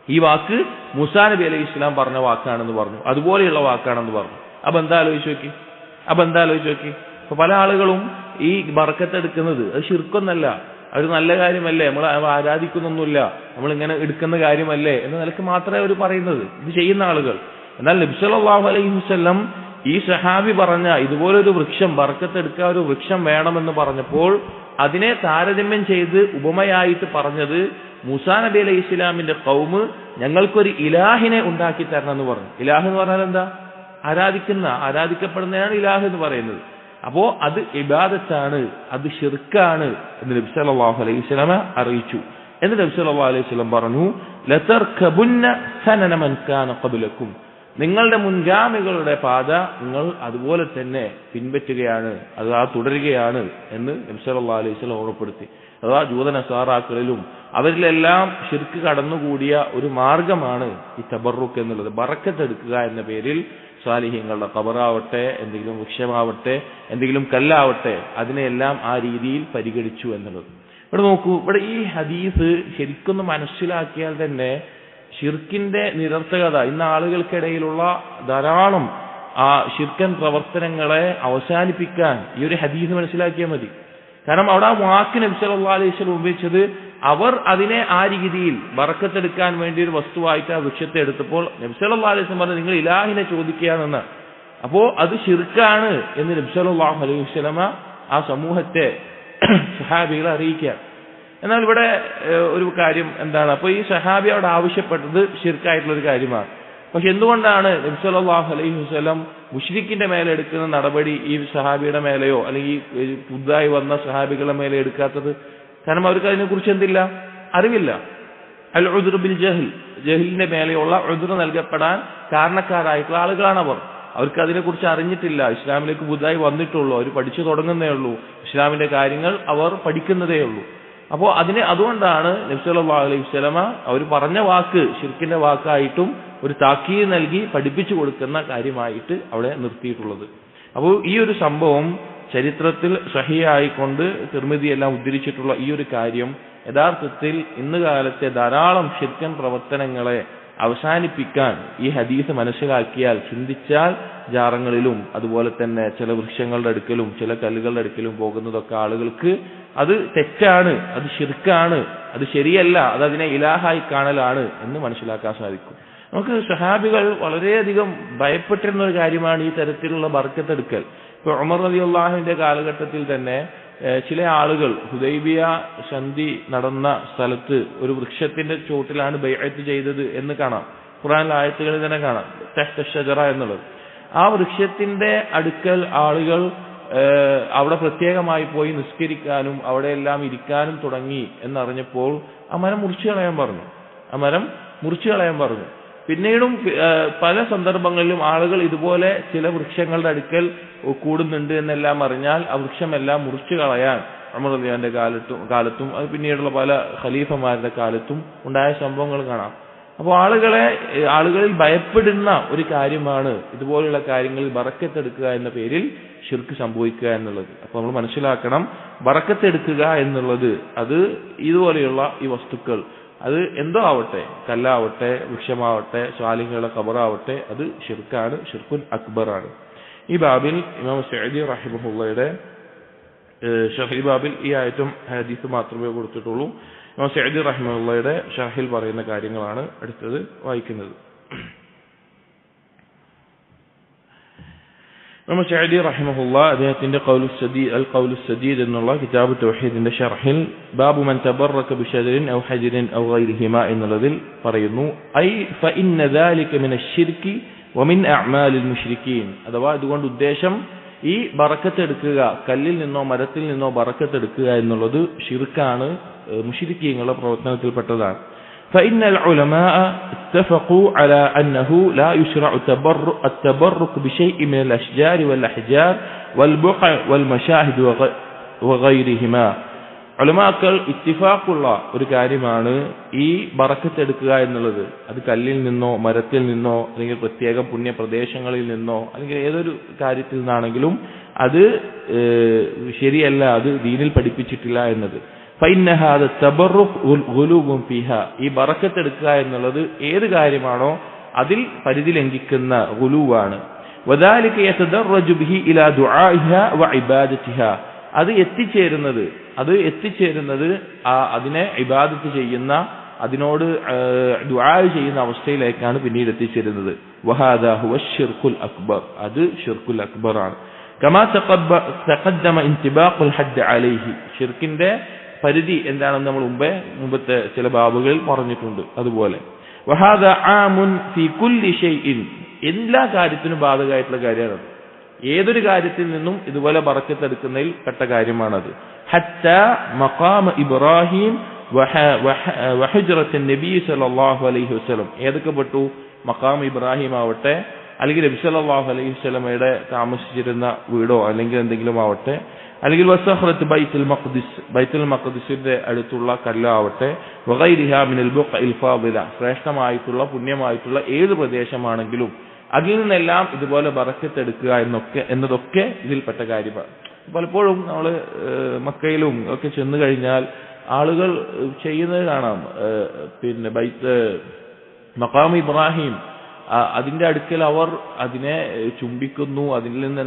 Speaker 1: ഈ വാക്ക് മൂസാ നബി അലൈഹി ഇസ്ലാം പറഞ്ഞ വാക്കാണെന്ന് പറഞ്ഞു, അതുപോലെയുള്ള വാക്കാണെന്ന് പറഞ്ഞു. അപ്പൊ എന്താ ആലോചിച്ച് നോക്കി. അപ്പൊ പല ആളുകളും ഈ ബറക്കത്തെടുക്കുന്നത് അത് ശിർക്കൊന്നല്ല, അത് നല്ല കാര്യമല്ലേ, നമ്മൾ ആരാധിക്കുന്നൊന്നുമില്ല, നമ്മൾ ഇങ്ങനെ എടുക്കുന്ന കാര്യമല്ലേ എന്ന നിലക്ക് മാത്രമേ അവർ പറയുന്നത്, ഇത് ചെയ്യുന്ന ആളുകൾ. എന്നാൽ നബി സല്ലല്ലാഹു അലൈഹി വസല്ലം ഈ സഹാബി പറഞ്ഞ ഇതുപോലൊരു വൃക്ഷം, ബറക്കത്തെടുക്കാൻ ഒരു വൃക്ഷം വേണമെന്ന് പറഞ്ഞപ്പോൾ അതിനെ താരതമ്യം ചെയ്ത് ഉപമയായിട്ട് പറഞ്ഞത് മൂസാ നബി അലൈഹി ഇസ്ലാമിന്റെ ഖൗമ് ഞങ്ങൾക്കൊരു ഇലാഹിനെ ഉണ്ടാക്കി തരണം എന്ന് പറഞ്ഞു. ഇലാഹ് എന്ന് പറഞ്ഞാൽ എന്താ? ആരാധിക്കപ്പെടുന്നതാണ് ഇലാഹ് എന്ന് പറയുന്നത്. അപ്പോ അത് ഇബാദത്താണ്, അത് ശിർക്കാണ് എന്ന് നബി സല്ലല്ലാഹു അലൈഹി വസല്ലം അറിയിച്ചു. എന്ന് നബി സല്ലല്ലാഹു അലൈഹി വസല്ലം പറഞ്ഞു, ലതർകബുന്ന സനന മൻ കാന ഖബ്ലകും, നിങ്ങളുടെ മുൻഗാമികളുടെ പാത നിങ്ങൾ അതുപോലെ തന്നെ പിൻപറ്റുകയാണ്, അത് തുടരുകയാണ് എന്ന് നബി സല്ലല്ലാഹു അലൈഹി വസല്ലം ഓർമ്മപ്പെടുത്തി. അഥവാ ജൂതനസാറാക്കളിലും അവരിലെല്ലാം ശിർക്ക് കടന്നുകൂടിയ ഒരു മാർഗമാണ് ഈ തബറുക്ക് എന്നുള്ളത്. ബറക്കത്തെടുക്കുക എന്ന പേരിൽ സാലിഹ്യങ്ങളുടെ ഖബറാവട്ടെ, എന്തെങ്കിലും വൃക്ഷമാവട്ടെ, എന്തെങ്കിലും കല്ലാവട്ടെ, അതിനെല്ലാം ആ രീതിയിൽ പരിഗണിച്ചു എന്നുള്ളത്. ഇവിടെ നോക്കൂ, ഇവിടെ ഈ ഹദീസ് ശരിക്കൊന്ന് മനസ്സിലാക്കിയാൽ തന്നെ ഷിർക്കിന്റെ നിരർത്ഥകത ഇന്ന് ആളുകൾക്കിടയിലുള്ള ധാരാളം ആ ശിർക്കൻ പ്രവർത്തനങ്ങളെ അവസാനിപ്പിക്കാൻ ഈ ഒരു ഹദീസ് മനസ്സിലാക്കിയാൽ മതി. കാരണം അവിടെ ആ വാക്ക് നബി സല്ലല്ലാഹു അലൈഹി വസല്ലം ഉപയോഗിച്ചത് അവർ അതിനെ ആ രീതിയിൽ ബറക്കത്തെടുക്കാൻ വേണ്ടി ഒരു വസ്തുവായിട്ട് ആ വൃക്ഷത്തെ എടുത്തപ്പോൾ നബി സല്ലല്ലാഹു അലൈഹി വസല്ലം പറഞ്ഞു നിങ്ങൾ ഇലാഹിനെ ചോദിക്കുകയാണെന്ന്. അപ്പോ അത് ശിർക്കാണ് എന്ന് നബി സല്ലല്ലാഹു അലൈഹി വസല്ലം ആ സമൂഹത്തെ സഹാബികളെ അറിയിക്കുക. എന്നാൽ ഇവിടെ ഒരു കാര്യം എന്താണ്, അപ്പോൾ ഈ സഹാബി അവിടെ ആവശ്യപ്പെട്ടത് ശിർക്കായിട്ടുള്ളൊരു കാര്യമാണ്. പക്ഷെ എന്തുകൊണ്ടാണ് നബി സല്ലല്ലാഹു അലൈഹി വസല്ലം മുശ്രിക്കിന്റെ മേലെ എടുക്കുന്ന നടപടി ഈ സഹാബിയുടെ മേലെയോ അല്ലെങ്കിൽ പുതുതായി വന്ന സഹാബികളുടെ മേലെ എടുക്കാത്തത്? കാരണം അവർക്ക് അതിനെക്കുറിച്ച് എന്തില്ല, അറിവില്ല. അൽ ഉദ്ർ ബിൽ ജഹൽ, ജഹലിന്റെ മേലെയുള്ള ഉദ്ർ നൽകപ്പെടാൻ കാരണക്കാരായിട്ടുള്ള ആളുകളാണ് അവർ. അവർക്ക് അതിനെക്കുറിച്ച് അറിഞ്ഞിട്ടില്ല, ഇസ്ലാമിലേക്ക് പുതുതായി വന്നിട്ടുള്ളൂ, അവർ പഠിച്ചു തുടങ്ങുന്നേ ഉള്ളൂ, ഇസ്ലാമിന്റെ കാര്യങ്ങൾ അവർ പഠിക്കുന്നതേ ഉള്ളൂ. അപ്പോൾ അതുകൊണ്ടാണ് നബി സല്ലല്ലാഹു അലൈഹി വസല്ലമ അവർ പറഞ്ഞ വാക്ക് ശിർക്കിന്റെ വാക്കായിട്ടും ഒരു താക്കീത് നൽകി പഠിപ്പിച്ചു കൊടുക്കുന്ന കാര്യമായിട്ട് അവിടെ നിർത്തിയിട്ടുള്ളത്. അപ്പോൾ ഈ ഒരു സംഭവം ചരിത്രത്തിൽ സഹിയായിക്കൊണ്ട് തിർമിദി എല്ലാം ഉദ്ധരിച്ചിട്ടുള്ള ഈ ഒരു കാര്യം യഥാർത്ഥത്തിൽ ഇന്ന് കാലത്തെ ധാരാളം ശിർക്കൻ പ്രവർത്തനങ്ങളെ അവസാനിപ്പിക്കാൻ ഈ ഹദീസ് മനസ്സിലാക്കിയാൽ, ചിന്തിച്ചാൽ, ജാറങ്ങളിലും അതുപോലെ തന്നെ ചില വൃക്ഷങ്ങളുടെ അടുക്കലും ചില കല്ലുകളുടെ അടുക്കലും പോകുന്നതൊക്കെ ആളുകൾക്ക് അത് തെറ്റാണ്, അത് ശിർക്കാണ്, അത് ശരിയല്ല, അത് അതിനെ ഇലാഹായി കാണലാണ് എന്ന് മനസ്സിലാക്കാൻ സാധിക്കും. നമുക്ക് സഹാബികൾ വളരെയധികം ഭയപ്പെട്ടിരുന്ന ഒരു കാര്യമാണ് ഈ തരത്തിലുള്ള ബർക്കത്തെടുക്കൽ. ഇപ്പൊ ഉമർ റളിയല്ലാഹുവിന്റെ കാലഘട്ടത്തിൽ തന്നെ ചില ആളുകൾ ഹുദൈബിയ സന്ധി നടന്ന സ്ഥലത്ത് ഒരു വൃക്ഷത്തിന്റെ ചോട്ടിലാണ് ബൈഅത്ത് ചെയ്തത് എന്ന് കാണാം. ഖുർആനിലെ ആയത്തുകളിൽ തന്നെ കാണാം തഹ്ത ഷജറ എന്നുള്ളത്. ആ വൃക്ഷത്തിന്റെ അടുക്കൽ ആളുകൾ അവിടെ പ്രത്യേകമായി പോയി നിസ്കരിക്കാനും അവിടെ എല്ലാം ഇരിക്കാനും തുടങ്ങി എന്നറിഞ്ഞപ്പോൾ ആ മരം മുറിച്ചു കളയാൻ പറഞ്ഞു. പിന്നീടും പല സന്ദർഭങ്ങളിലും ആളുകൾ ഇതുപോലെ ചില വൃക്ഷങ്ങളുടെ അടുക്കൽ കൂടുന്നുണ്ട് എന്നെല്ലാം അറിഞ്ഞാൽ ആ വൃക്ഷമെല്ലാം മുറിച്ചു കളയാൻ ഉമർ റളിയല്ലാഹുവിന്റെ കാലത്തും അത് പിന്നീടുള്ള പല ഖലീഫമാരുടെ കാലത്തും ഉണ്ടായ സംഭവങ്ങൾ കാണാം. അപ്പോൾ ആളുകളിൽ ഭയപ്പെടുന്ന ഒരു കാര്യമാണ് ഇതുപോലുള്ള കാര്യങ്ങളിൽ ബറക്കത്തെടുക്കുക എന്ന പേരിൽ ശിർക്ക് സംഭവിക്കുക എന്നുള്ളത്. അപ്പോൾ നമ്മൾ മനസ്സിലാക്കണം, ബറക്കത്തെടുക്കുക എന്നുള്ളത് അത് ഇതുപോലെയുള്ള ഈ വസ്തുക്കൾ, അത് എന്തോ ആവട്ടെ, കല്ലാവട്ടെ, വൃക്ഷമാവട്ടെ, സ്വാലിഹുകളുടെ ഖബറാവട്ടെ, അത് ശിർക്കാണ്, ശിർക്കുൻ അക്ബറാണ്. ഈ ബാബിൽ ഇമാം സഅദി റഹിമഹുള്ളയുടെ ഷർഹ് ബാബിൽ ഈ ആയത്തും ഹദീസ് മാത്രമേ കൊടുത്തിട്ടുള്ളൂ. ഇമാം സഅദി റഹിമഹുള്ളയുടെ ഷർഹിൽ പറയുന്ന കാര്യങ്ങളാണ് അടുത്തത് വായിക്കുന്നത്. ഇമാം സഅദി റഹിമഹുള്ള അദ്ദേഹത്തിന്റെ അൽ ഖൗലു സദീദ് എന്നുള്ള കിതാബ് തൗഹീദിന്റെ ഷർഹിൽ ബാബു മൻ തബറക ബിശജരിൻ ഔ ഹജരിൻ ഔ ഗൈരിഹിമ എന്നുള്ളതിൽ പറയുന്നു, ഐ ഫഇന്ന ദാലിക മിനശ്ശിർക്കി വമിൻ അഅ്മാലിൽ മുശ്രിക്കീൻ. അഥവാ ഇതുകൊണ്ട് ഉദ്ദേശം ഈ ബറക്കത്തെടുക്കുക, കല്ലിൽ നിന്നോ മരത്തിൽ നിന്നോ ബറക്കത്തെടുക്കുക എന്നുള്ളത് ശിർക്കാണ്, മുശ്രിക്കീങ്ങളുടെ പ്രവർത്തനത്തിൽപ്പെട്ടതാണ്. فإن العلماء اتفقوا على أنه لا يشرع التبرك بشيء من الأشجار والأحجار والبقع والمشاهد وغيرهما. ഉലമാക്കൾ ഇത്തിഫാഖുള്ള ഒരു കാര്യമാണ് ഈ ബറക്കത്തെടുക്കുക എന്നുള്ളത്. അത് കല്ലിൽ നിന്നോ മരത്തിൽ നിന്നോ അല്ലെങ്കിൽ പ്രത്യേക പുണ്യ പ്രദേശങ്ങളിൽ നിന്നോ അല്ലെങ്കിൽ ഏതൊരു കാര്യത്തിൽ നിന്നാണെങ്കിലും അത് ശരിയല്ല, അത് ദീനിൽ പഠിപ്പിച്ചിട്ടില്ല എന്നത്. فإن هذا التبرك غلو فيها. ഈ ബറക്കത്തെടുക്കുക എന്നുള്ളത് ഏത് കാര്യമാണോ അതിൽ പരിധി ലംഘിക്കുന്ന ഗുലൂവാണ്. وذلك يتدرج به إلى دعائها وعبادتها. അത് എത്തിച്ചേരുന്നത് അതിനെ ഇബാദത്ത് ചെയ്യുന്ന, അതിനോട് ദുആ ചെയ്യുന്ന അവസ്ഥയിലേക്കാണ് പിന്നീട് എത്തിച്ചേരുന്നത്. വഹാദാ ഹുവ ശിർക്കുൽ അക്ബർ. അത് ശിർക്കുൽ അക്ബറാണ്. കമാ തഖദ്ദമ ഇന്തിബാഖുൽ ഹദ്ദ് അലൈഹി. ശിർക്കിന്റെ പരിധി എന്താണെന്ന് നമ്മൾ മുമ്പത്തെ ചില ബാബുകളിൽ പറഞ്ഞിട്ടുണ്ട്. അതുപോലെ വഹാദാ ആമുൻ ഫീ കുല്ലി ഷൈഇൻ. എല്ലാ കാര്യത്തിനും ബാധകമായിട്ടുള്ള കാര്യമാണ്. ഏതൊരു കാര്യത്തിൽ നിന്നും ഇതുപോലെ ബറക്കത്തെടുക്കുന്നതിൽ പെട്ട കാര്യമാണത്. ഹത്താ മഖാമ ഇബ്രാഹിം വഹുജ്റത്തുൻ നബി സല്ലല്ലാഹു അലൈഹി വസല്ലം. ഏതൊക്കെ പെട്ടു? മഖാം ഇബ്രാഹിം ആവട്ടെ, അല്ലെങ്കിൽ നബി സല്ലല്ലാഹു അലൈഹി വസല്ലമയുടെ താമസിച്ചിരുന്ന വീടോ അല്ലെങ്കിൽ എന്തെങ്കിലും ആവട്ടെ, അല്ലെങ്കിൽ വസഖറത്ത് ബൈത്തുൽ മഖ്ദിസിന്റെ അടുത്തുള്ള കല്ലാവട്ടെ, വഗൈരിഹാ മിനൽ ബുഖഇൽ ഫാദില. ശ്രേഷ്ഠമായിട്ടുള്ള പുണ്യമായിട്ടുള്ള ഏത് പ്രദേശമാണെങ്കിലും അതിൽ നിന്നെല്ലാം ഇതുപോലെ ബറക്കത്തെടുക്കുക എന്നതൊക്കെ ഇതിൽപ്പെട്ട കാര്യമാണ്. പലപ്പോഴും നമ്മൾ മക്കയിലും ഒക്കെ ചെന്നു കഴിഞ്ഞാൽ ആളുകൾ ചെയ്യുന്നത് കാണാം. പിന്നെ മഖാം ഇബ്രാഹിം അതിന്റെ അടുക്കൽ അവർ അതിനെ ചുംബിക്കുന്നു, അതിൽ നിന്ന്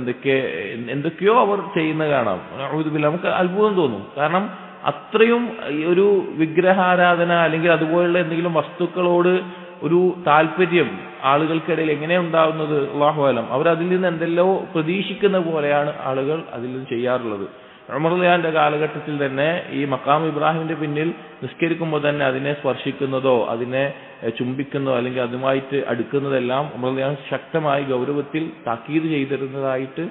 Speaker 1: എന്തൊക്കെയോ അവർ ചെയ്യുന്ന കാണാം. നമുക്ക് അത്ഭുതം തോന്നും. കാരണം അത്രയും ഒരു വിഗ്രഹാരാധന അല്ലെങ്കിൽ അതുപോലുള്ള എന്തെങ്കിലും വസ്തുക്കളോട് ഒരു താല്പര്യം ആളുകൾക്കിടയിൽ എങ്ങനെ ഉണ്ടാവുന്നത് അല്ലാഹു അലം. അവർ അതിൽ നിന്ന് എന്തെല്ലോ പ്രതീക്ഷിക്കുന്ന പോലെയാണ് ആളുകൾ അതിൽ നിന്ന് ചെയ്യാറുള്ളത്. ഉമർ റളിയല്ലാഹുവിന്റെ കാലഘട്ടത്തിൽ തന്നെ ഈ മഖാം ഇബ്രാഹിമിന്റെ പിന്നിൽ നിസ്കരിക്കുമ്പോൾ തന്നെ അതിനെ സ്പർശിക്കുന്നതോ അതിനെ ചുംബിക്കുന്നതോ അല്ലെങ്കിൽ അതുമായിട്ട് അടുക്കുന്നതെല്ലാം ഉമർ റളിയല്ലാഹു ശക്തമായി ഗൗരവത്തിൽ താക്കീത് ചെയ്തിരുന്നതായിട്ട്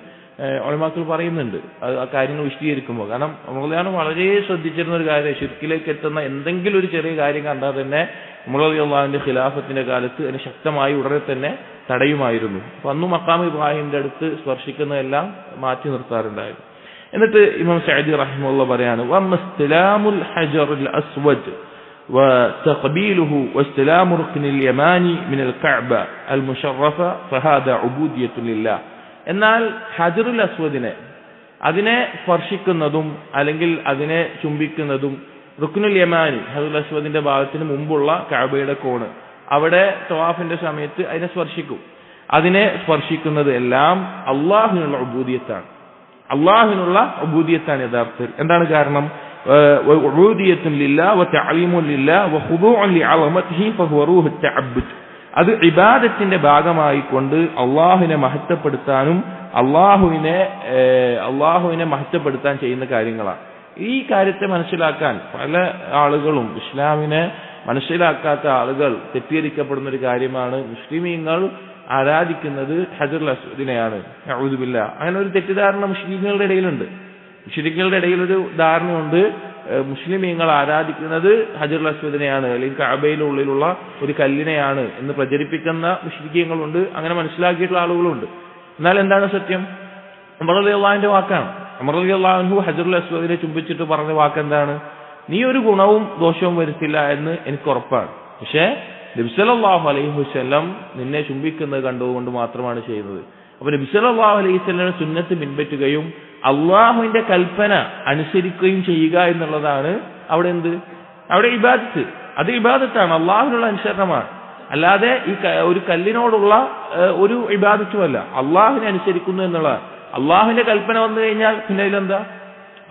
Speaker 1: ഉലമാക്കൾ പറയുന്നുണ്ട് ആ കാര്യങ്ങൾ വിശദീകരിക്കുമ്പോൾ. കാരണം ഉമർ റളിയല്ലാഹു വളരെ ശ്രദ്ധിച്ചിരുന്ന ഒരു കാര്യം, ശിർക്കിലേക്ക് എത്തുന്ന എന്തെങ്കിലും ഒരു ചെറിയ കാര്യം കണ്ടാൽ തന്നെ ഉമർ റളിയല്ലാഹുവിന്റെ ഖിലാഫത്തിന്റെ കാലത്ത് അതിനെ ശക്തമായി ഉടനെ തന്നെ തടയുമായിരുന്നു. അപ്പൊ അന്ന് മഖാം ഇബ്രാഹിമിന്റെ അടുത്ത് സ്പർശിക്കുന്നതെല്ലാം മാറ്റി നിർത്താറുണ്ടായിരുന്നു. എന്നിട്ട് ഇമാം സഅദി റഹിമഹുല്ലാഹ് പറയാണ്, വമസ്തലാമുൽ ഹജറുൽ അസ്വദ് വതഖബീലുഹു വസ്തലാമു റുക്നിൽ യമാനി മിനൽ കഅബ അൽ മുശറഫ ഫഹാദ ഉബൂദിയത്തു ലില്ലാഹ്. എന്നാൽ ഹജറുൽ അസ്വദിനെ അതിനെ സ്പർശിക്കുന്നതും അല്ലെങ്കിൽ അതിനെ ചുംബിക്കുന്നതും റുക്നുൽ യമാനി ഹജറുൽ അസ്വദിന്റെ ഭാഗത്തിന് മുമ്പുള്ള കഅബയുടെ കോണ്, അവിടെ തവാഫിന്റെ സമയത്ത് അതിനെ സ്പർശിക്കും. അതിനെ സ്പർശിക്കുന്നത് എല്ലാം അല്ലാഹുവിനുള്ള ഉബൂദിയത്താണ്. അള്ളാഹുവിനുള്ള ഉബൂദിയത്താണ് യഥാർത്ഥത്തിൽ. എന്താണ് കാരണം? ഉബൂദിയത്തുൻ ലില്ലാഹ് വതഅലീമുൻ ലില്ലാഹ് വഖുദൂഉൻ ലിഅളമതിഹി ഫഹുവ റൂഹുത് തഅബ്ബുദ്. അത് ഇബാദത്തിന്റെ ഭാഗമായി കൊണ്ട് അള്ളാഹുവിനെ മഹത്വപ്പെടുത്താനും അള്ളാഹുവിനെ മഹത്വപ്പെടുത്താൻ ചെയ്യുന്ന കാര്യങ്ങളാണ്. ഈ കാര്യത്തെ മനസ്സിലാക്കാൻ പല ആളുകളും, ഇസ്ലാമിനെ മനസ്സിലാക്കാത്ത ആളുകൾ തെറ്റിദ്ധരിക്കപ്പെടുന്ന ഒരു കാര്യമാണ് മുസ്ലിമീങ്ങൾ ആരാധിക്കുന്നത് ഹജറുൽ അസ്വദിനെയാണ്. അഊദു ബില്ലാഹ്. അങ്ങനെ ഒരു തെറ്റിദ്ധാരണ മുശ്രിക്കുകളുടെ ഇടയിലുണ്ട്. മുശ്രിക്കുകളുടെ ഇടയിലൊരു ധാരണയുണ്ട്, മുസ്ലിമീങ്ങൾ ആരാധിക്കുന്നത് ഹജറുൽ അസ്വദിനെയാണ് അല്ലെങ്കിൽ കഅബയുടെ ഉള്ളിലുള്ള ഒരു കല്ലിനെയാണ് എന്ന് പ്രചരിപ്പിക്കുന്ന മുശ്രിക്കുകളുണ്ട്. അങ്ങനെ മനസ്സിലാക്കിയിട്ടുള്ള ആളുകളുണ്ട്. എന്നാൽ എന്താണ് സത്യം? ഉമർ റളിയല്ലാഹുവിന്റെ വാക്കാണ്. ഉമർ റളിയല്ലാഹു അൻഹു ഹജറുൽ അസ്വദിനെ ചുംബിച്ചിട്ട് പറഞ്ഞ വാക്കെന്താണ്? നീ ഒരു ഗുണവും ദോഷവും വരുത്തില്ല എന്ന് എനിക്ക് ഉറപ്പാണ്, പക്ഷേ നബി സല്ലല്ലാഹു അലൈഹി വസല്ലം നിന്നെ ചുംബിക്കുന്നത് കണ്ടുകൊണ്ട് മാത്രമാണ് ചെയ്യുന്നത്. അപ്പൊ നബി സല്ലല്ലാഹു അലൈഹി വസല്ലം സുന്നത്ത് പിൻപറ്റുകയും അള്ളാഹുവിന്റെ കൽപ്പന അനുസരിക്കുകയും ചെയ്യുക എന്നുള്ളതാണ് അവിടെ അവിടെ ഇബാദത്ത്. അത് ഇബാദത്താണ്, അള്ളാഹുവിനുള്ള അനുസരണമാണ്. അല്ലാതെ ഈ ഒരു കല്ലിനോടുള്ള ഒരു ഇബാദത്തുമല്ല. അള്ളാഹുവിനെ അനുസരിക്കുന്നു എന്നുള്ളതാണ്. അള്ളാഹുവിന്റെ കൽപ്പന വന്നു കഴിഞ്ഞാൽ പിന്നെ അതിലെന്താ?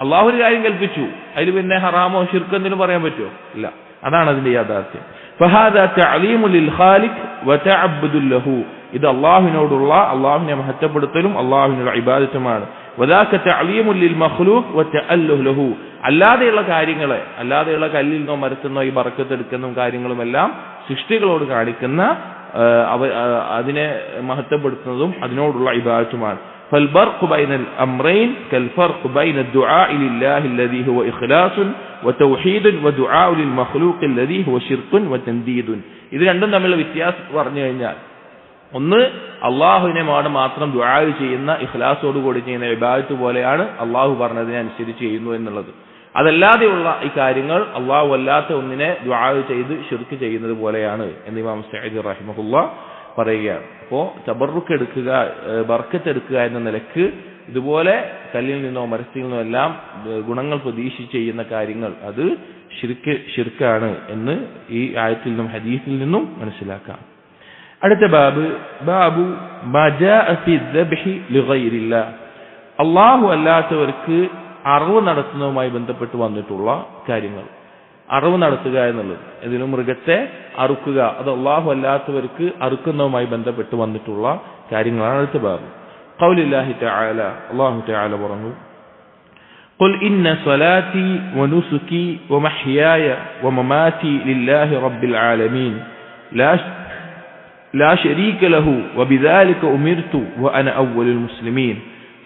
Speaker 1: അള്ളാഹു ഒരു കാര്യം കൽപ്പിച്ചു, അതിൽ പിന്നെ ഹറാമോ ശിർക്ക് എന്തെങ്കിലും പറയാൻ പറ്റുമോ? ഇല്ല. അതാണ് അതിന്റെ യാഥാർത്ഥ്യം. ഫഹാദാ തഅലീമു ലിൽ ഖാലിഖ് വതഅബ്ബുദു ലഹു. ഇത് അള്ളാഹുവിനോടുള്ള അള്ളാഹുവിനെ മഹത്വപ്പെടുത്തലും അള്ളാഹുവിനുള്ള ഇബാദത്തുമാണ്. വദാക തഅലീമു ലിൽ മഖ്ലൂഖ് വതഅല്ലുഹു ലഹു. അല്ലാതെയുള്ള കാര്യങ്ങളെ, അല്ലാതെയുള്ള കല്ലിൽ നിന്നോ മരത്തുനിന്നോ ഈ ബറക്കത്ത് എടുക്കുന്ന കാര്യങ്ങളുമെല്ലാം സൃഷ്ടികളോട് കാണിക്കുന്ന അതിനെ മഹത്വപ്പെടുത്തുന്നതും അതിനോടുള്ള ഇബാദത്തുമാണ്. فالفرق بين الأمرين كالفرق بين الدعاء لله الذي هو إخلاص وتوحيد ودعاء للمخلوق الذي هو شرك وتنديد. ഇത് രണ്ടും തമ്മിലുള്ള വ്യത്യാസം പറഞ്ഞു കഴിഞ്ഞാൽ, ഒന്ന് അള്ളാഹുവിനെ മാത്രം ദുആ ചെയ്യുന്ന ഇഖ്ലാസോട് കൂടി ചെയ്യുന്ന ഇബാദത്ത് പോലെയാണ് അള്ളാഹു പറഞ്ഞതിനെ അനുസരിച്ച് ചെയ്യുന്നു എന്നുള്ളത്. അതല്ലാതെയുള്ള ഈ കാര്യങ്ങൾ അള്ളാഹു അല്ലാത്ത ഒന്നിനെ ദുആ ചെയ്ത് ശിർക്ക് ചെയ്യുന്നത് പോലെയാണ് എന്ന് ഇമാം സഅദി റഹിമഹുല്ലാഹ് പറയുകയാണ്. അപ്പോ തബറുക്ക് എടുക്കുക, ബർക്കത്ത് എടുക്കുക എന്ന നിലക്ക് ഇതുപോലെ കല്ലിൽ നിന്നോ മരത്തിൽ നിന്നോ എല്ലാം ഗുണങ്ങൾ പ്രതീക്ഷിച്ച് ചെയ്യുന്ന കാര്യങ്ങൾ അത് ശിർക്കാണ് എന്ന് ഈ ആയത്തിൽ നിന്നും ഹദീസിൽ നിന്നും മനസ്സിലാക്കാം. അടുത്ത ബാബു മാ ജാഅ ഫി ദബ്ഹി ലിഗൈരില്ലാഹ്. അല്ലാഹു അല്ലാത്തവർക്ക് അറവ് നടത്തുന്നതുമായി ബന്ധപ്പെട്ട് വന്നിട്ടുള്ള കാര്യങ്ങൾ. അറവ് നടത്തുക എന്നുള്ളത്, ഇതിലും മൃഗത്തെ അറുക്കുക, അത് അള്ളാഹു അല്ലാത്തവർക്ക് അറുക്കുന്നതുമായി ബന്ധപ്പെട്ട് വന്നിട്ടുള്ള കാര്യങ്ങളാണ് അടുത്ത ബാബ്. ഖൗലുല്ലാഹി തആല, അല്ലാഹു തആല പറഞ്ഞു, ഖുൽ ഇന്ന സ്വലാത്തി വനുസുകി വമഹ്യായ വമമാതി ലില്ലാഹി റബ്ബിൽ ആലമീൻ ലാ ശരീക ലഹു വബിദാലിക ഉമിർതു വഅന അവ്വലുൽ മുസ്ലിമീൻ.